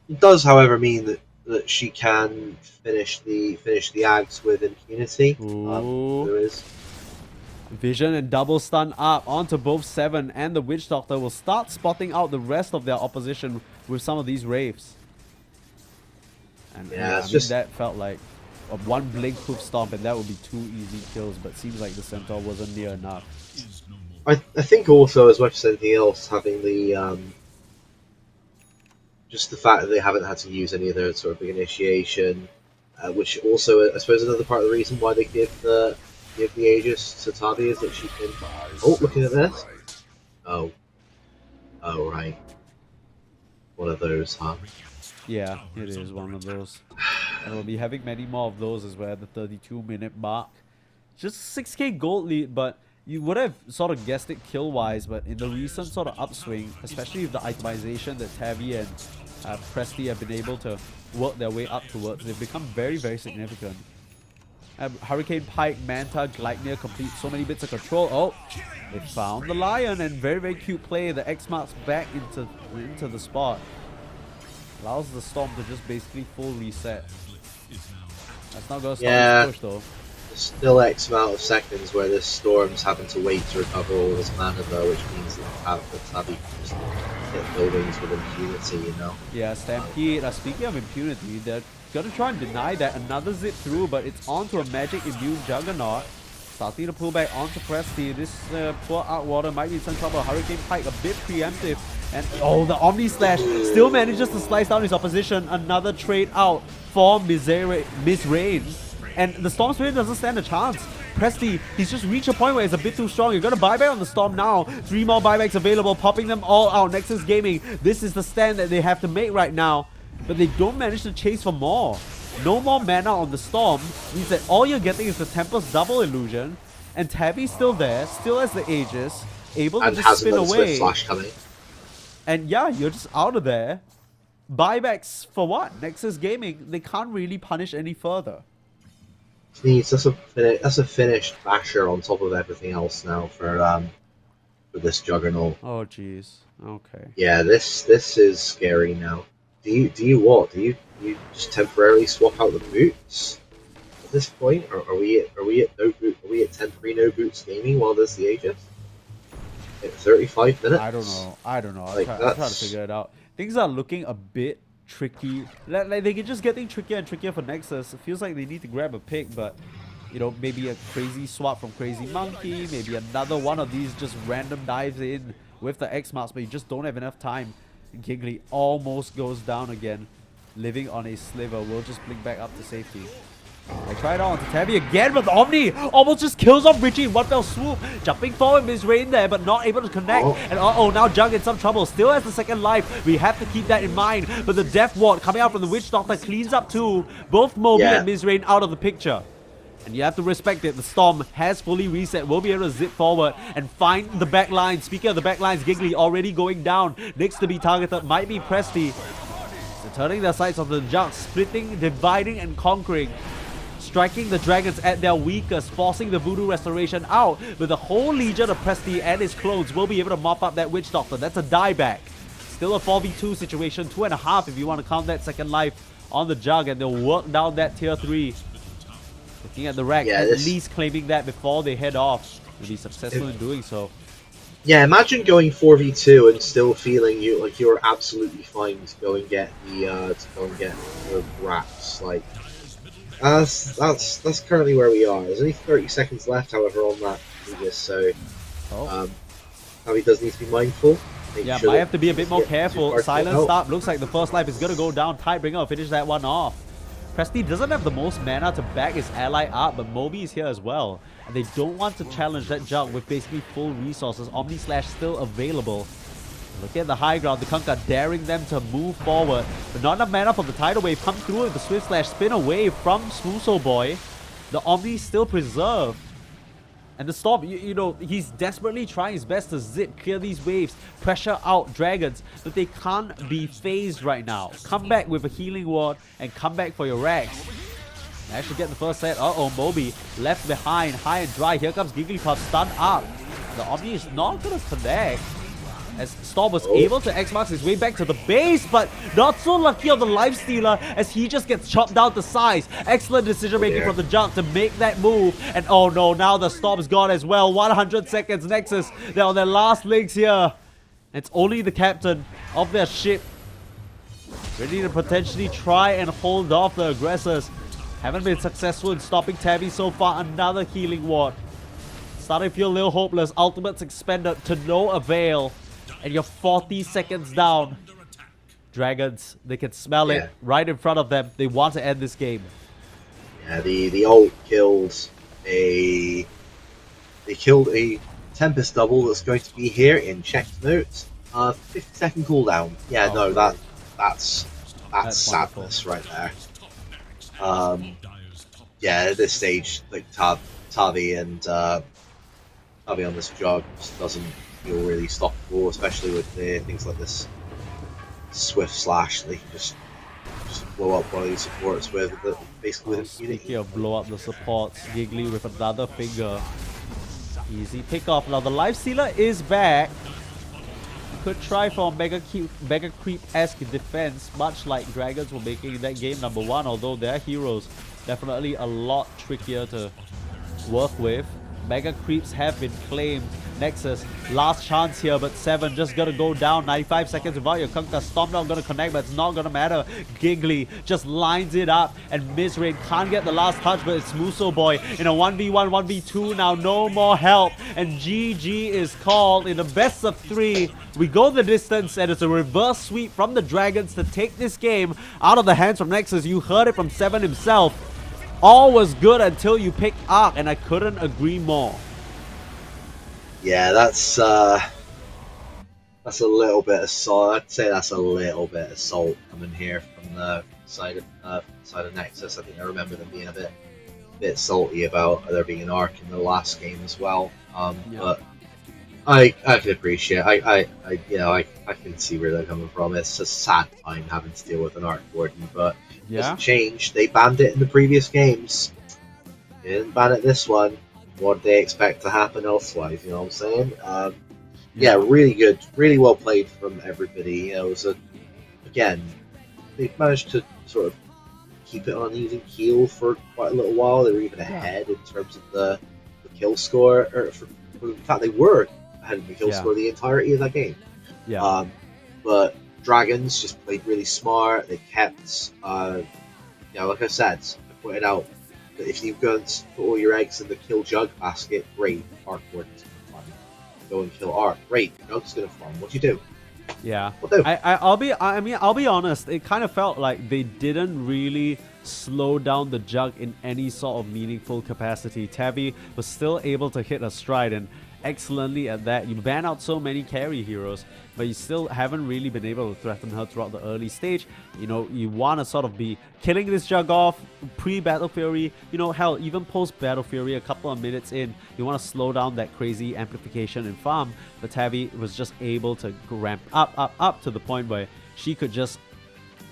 It does, however, mean that she can finish the Ags with impunity. There is Vision and double stun up onto both Seven, and the Witch Doctor will start spotting out the rest of their opposition with some of these Wraiths. And yeah, it's just that felt like a one blink hoof stomp and that would be 2 easy kills, but seems like the Centaur wasn't near enough. I think also, as much as anything else, having the just the fact that they haven't had to use any of their sort of big initiation, which also I suppose another part of the reason why they give the Aegis to Tavi is that she can. Oh, looking at this. Oh right. One of those, huh? Yeah, it is one of those. And we'll be having many more of those as we're at the 32-minute mark. Just 6k gold lead, but you would have sort of guessed it kill-wise, but in the recent sort of upswing, especially with the itemization that Tavi and Presti have been able to work their way up towards, they've become very, very significant. Hurricane Pike, Manta, Gleipnir complete so many bits of control. Oh, they found the Lion, and very, very cute play. The X marks back into the spot. Allows the Storm to just basically full reset. That's not going to stop his push though. There's still X amount of seconds where this Storm's having to wait to recover all his mana though, which means that Tavi can just hit buildings with impunity, Yeah, Stampede. Speaking of impunity, they're going to try and deny that. Another zip through, but it's onto a magic immune Juggernaut. Starting to pull back onto Presti. This poor Outwater might be in some trouble. Hurricane Pike a bit preemptive. And the Omni Slash still manages to slice down his opposition. Another trade out for Mizrain. And the Storm Spirit doesn't stand a chance. Presti, he's just reached a point where it's a bit too strong. You're going to buyback on the Storm now. 3 more buybacks available, popping them all out. Nexus Gaming, this is the stand that they have to make right now. But they don't manage to chase for more. No more mana on the Storm means that all you're getting is the Tempest double illusion. And Tavi's still there, still has the Aegis, able to just spin away. Flash coming. And yeah, you're just out of there. Buybacks for what? Nexus Gaming, they can't really punish any further. Jeez, that's a finished basher on top of everything else now for this juggernaut. Oh jeez. Okay. Yeah, this is scary now. Do you what? Do you just temporarily swap out the boots at this point? Or are we at no boot? Are we at temporary no boots gaming while there's the Aegis? At 35 minutes? I don't know. Like, I'm trying to that's- figure it out. Things are looking a bit tricky. Like they can just getting trickier and trickier for Nexus. It feels like they need to grab a pick, but you know, maybe a crazy swap from Crazy Monkey, maybe another one of these just random dives in with the X marks, but you just don't have enough time. Giggly almost goes down again, living on a sliver. Will just blink back up to safety. I tried on to Tabby again, but the Omni almost just kills off Richie in one fell swoop. Jumping forward with his rain there, but not able to connect. Oh. And uh-oh, now Jug in some trouble. Still has the second life. We have to keep that in mind. But the Death Ward coming out from the Witch Doctor cleans up too. Both Moby and Mizrain out of the picture. And you have to respect it. The Storm has fully reset. We'll be able to zip forward and find the back line. Speaking of the back lines, Giggly already going down. Next to be targeted might be Presty. So turning their sights on the Jug, splitting, dividing, and conquering. Striking the Dragons at their weakest, forcing the Voodoo Restoration out. With the whole Legion of Presty and his clones, will be able to mop up that Witch Doctor. That's a dieback. Still a 4v2 situation. 2.5 if you want to count that second life on the Jug. And they'll work down that tier 3. Looking at the rack, at least claiming that before they head off. Will be successful in doing so. Yeah, imagine going 4v2 and still feeling you're absolutely fine to go and get the rats. Like that's currently where we are. There's only 30 seconds left, however, on that Aegis, so Javi does need to be mindful. Yeah, might have to be a bit more careful. Silent stop. Looks like the first life is gonna go down. Tidebringer will finish that one off. Presty doesn't have the most mana to back his ally up, but Moby is here as well. And they don't want to challenge that Jug with basically full resources. Omni Slash still available. Look at the high ground. The Kunkka daring them to move forward. But not enough mana for the Tidal Wave. Come through with the Swift Slash. Spin away from Smooso Boy. The Omni still preserved. And the Storm, you know, he's desperately trying his best to zip, clear these waves, pressure out Dragons, but they can't be phased right now. Come back with a healing ward and come back for your racks. Actually get the first set. Uh-oh, Moby left behind, high and dry. Here comes Gigglypuff, stun up. The Omni is not going to connect. As Storm was able to X-Marks his way back to the base, but not so lucky on the Lifestealer as he just gets chopped down to size. Excellent decision making from the Jug to make that move. And oh no, now the Storm's gone as well. 100 seconds, Nexus. They're on their last legs here. It's only the captain of their ship ready to potentially try and hold off the aggressors. Haven't been successful in stopping Tabby so far. Another healing ward. Starting to feel a little hopeless. Ultimates expended to no avail. And you're 40 seconds down. Dragons, they can smell it right in front of them. They want to end this game. Yeah, the ult killed a Tempest double that's going to be here in checked notes. 50-second cooldown. Yeah, no, that's sadness right there. Yeah, at this stage, like Tavi and Tavi on this Jug just doesn't feel really stoppable, especially with things like this Swift Slash. They can just blow up one of these supports with basically with impunity. Speaking of blow up the supports, Giggly with another finger. Easy pick off. Now the Lifestealer is back. Could try for a Mega Creep-esque defense, much like Dragons were making in that game number 1, although their heroes definitely a lot trickier to work with. Mega Creeps have been claimed. Nexus, last chance here, but 7 just gonna go down. 95 seconds without your Kunkka. Storm not gonna connect, but it's not gonna matter. Giggly just lines it up, and Mizrain can't get the last touch, but it's Muso Boy in a 1v1, 1v2 now. No more help, and GG is called in the best of 3. We go the distance, and it's a reverse sweep from the Dragons to take this game out of the hands from Nexus. You heard it from 7 himself. All was good until you picked Arc, and I couldn't agree more. Yeah, that's a little bit of salt. I'd say that's a little bit of salt coming here from the side of Nexus. I think I remember them being a bit salty about there being an Arc in the last game as well. But I can appreciate. I can see where they're coming from. It's a sad time having to deal with an Arc Warden, but it Yeah. doesn't change. They banned it in the previous games. They didn't ban it this one. What do they expect to happen elsewise? You know what I'm saying? Yeah, really good, really well played from everybody. You know, it was again, they managed to sort of keep it on an even keel for quite a little while. They were even ahead in terms of the kill score, in fact, they were ahead of the kill score the entirety of that game. Yeah. But Dragons just played really smart. They kept, like I said, I pointed out that if you go and put all your eggs in the kill jug basket, great, Arc Warden's gonna farm. Go and kill Arc, great, Jug's gonna farm. What do you do? Yeah, What do? I'll be honest. It kind of felt like they didn't really slow down the jug in any sort of meaningful capacity. Tavi was still able to hit a stride, and excellently at that. You ban out so many carry heroes, but you still haven't really been able to threaten her throughout the early stage. You know, you want to sort of be killing this jug off pre-Battle Fury. You know, hell, even post-Battle Fury, a couple of minutes in, you want to slow down that crazy amplification and farm. But Tavi was just able to ramp up to the point where she could just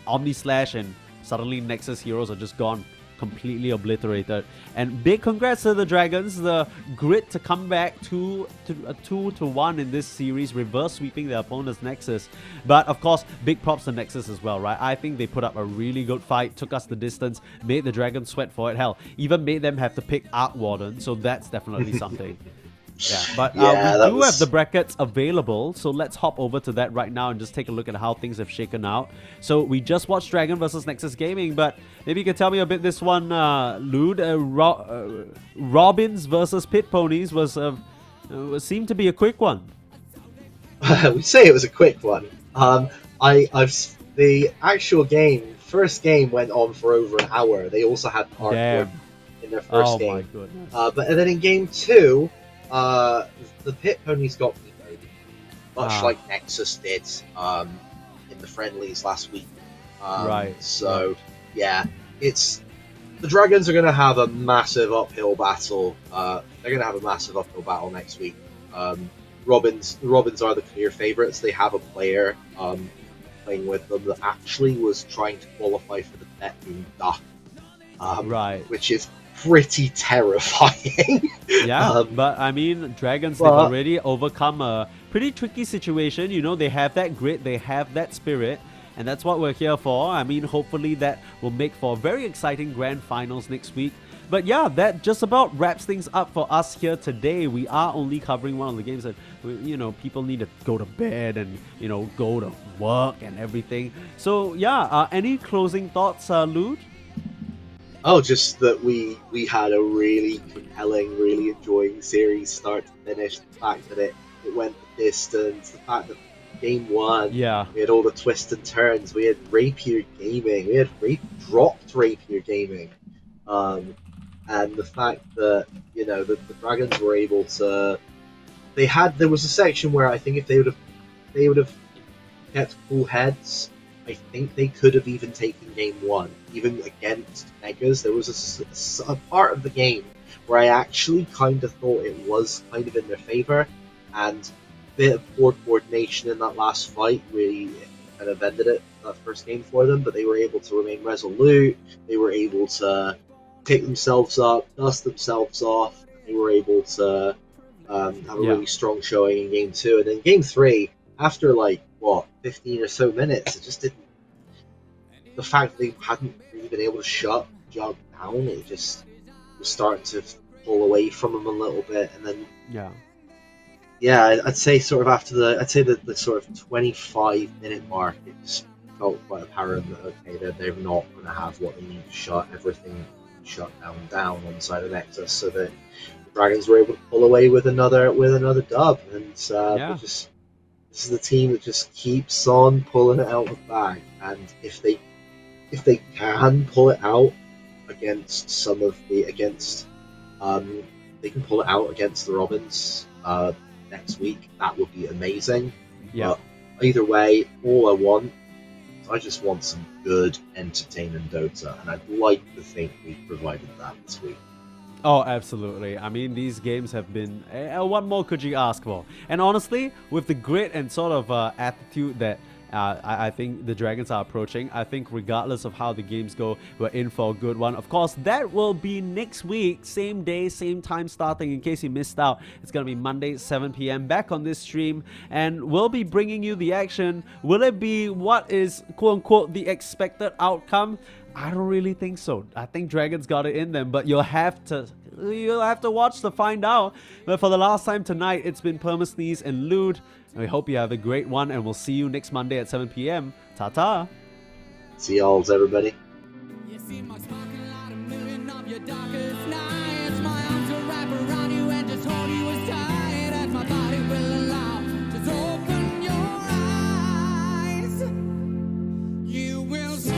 Omni Slash, and suddenly Nexus heroes are just gone, completely obliterated. And big congrats to the Dragons, the grit to come back 2-1 in this series, reverse sweeping their opponent's Nexus. But of course, big props to Nexus as well, right? I think they put up a really good fight, took us the distance, made the Dragons sweat for it. Hell, even made them have to pick Arc Warden, so that's definitely something. Yeah, but we do have the brackets available, so let's hop over to that right now and just take a look at how things have shaken out. So we just watched Dragon versus Nexus Gaming, but maybe you can tell me a bit this one, Lude. Robins versus Pit Ponies was seemed to be a quick one. We say it was a quick one. The actual game, first game went on for over an hour. They also had Arc Warden in their first game. My goodness. But then in game 2, the Pit Ponies got vetoed, much like Nexus did in the friendlies last week. Right. So, yeah, it's the Dragons are going to have a massive uphill battle. They're going to have a massive uphill battle next week. Robins are the clear favourites. They have a player playing with them that actually was trying to qualify for the Neptune Duck, which is pretty terrifying. Yeah, but I mean, Dragons, they've already overcome a pretty tricky situation. You know, they have that grit, they have that spirit, and that's what we're here for. I mean, hopefully that will make for very exciting grand finals next week. But yeah, that just about wraps things up for us here today. We are only covering one of the games that, you know, people need to go to bed and, you know, go to work and everything. So yeah, any closing thoughts, Lude? Oh, just that we had a really compelling, really enjoying series start to finish. The fact that it went the distance, the fact that game 1, we had all the twists and turns, we had Rapier Gaming, we had dropped Rapier Gaming, and the fact that, you know, the Dragons were able to, there was a section where I think if they would have kept cool heads, I think they could have even taken game 1, even against Megas. There was a part of the game where I actually kind of thought it was kind of in their favour, and a bit of poor coordination in that last fight really kind of ended it, that first game for them, but they were able to remain resolute, they were able to pick themselves up, dust themselves off, they were able to have a really strong showing in game 2, and then game 3, after 15 or so minutes, it just didn't. The fact that they hadn't really been able to shut Jug down, it just was starting to pull away from them a little bit, and then I'd say sort of after the sort of 25-minute mark, it just felt quite apparent that they're not going to have what they need to shut everything down on the side of Nexus, so that the Dragons were able to pull away with another dub, and this is the team that just keeps on pulling it out of the bag, and if they can pull it out against they can pull it out against the Robins next week, that would be amazing. But either way, all I just want some good, entertaining Dota, and I'd like to think we provided that this week. Oh, absolutely. I mean, these games have been. What more could you ask for? And honestly, with the grit and sort of attitude that I think the Dragons are approaching, I think regardless of how the games go, we're in for a good one. Of course, that will be next week, same day, same time starting. In case you missed out, it's going to be Monday, 7 p.m. back on this stream, and we'll be bringing you the action. Will it be what is quote unquote the expected outcome? I don't really think so. I think Dragons got it in them, but you'll have to watch to find out. But for the last time tonight, it's been Permasneeze and Lude. And we hope you have a great one, and we'll see you next Monday at 7 p.m. Ta-ta! See y'all, everybody. You see my sparking light, a million of your darkest nights. My arms will wrap around you and just hold you as tight as my body will allow. Just open your eyes. You will see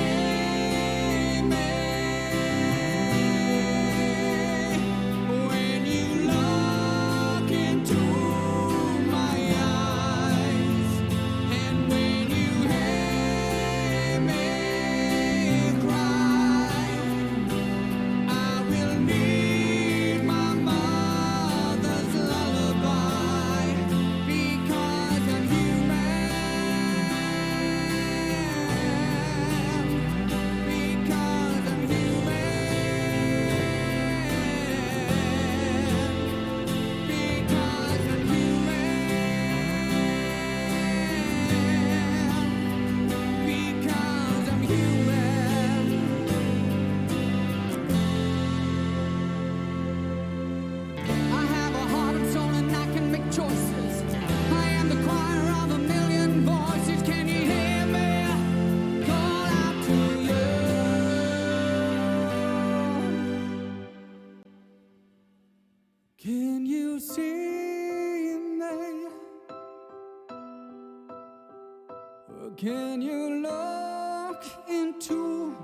me when you look into my eyes, and when you hear me cry, I will need my mother's lullaby, because I'm human, because I'm human, because I'm human, because I'm human. I have a heart and soul and I can make choices. I am the choir of a million voices. Can you hear me? Call out to you. Can you see me? Can you look into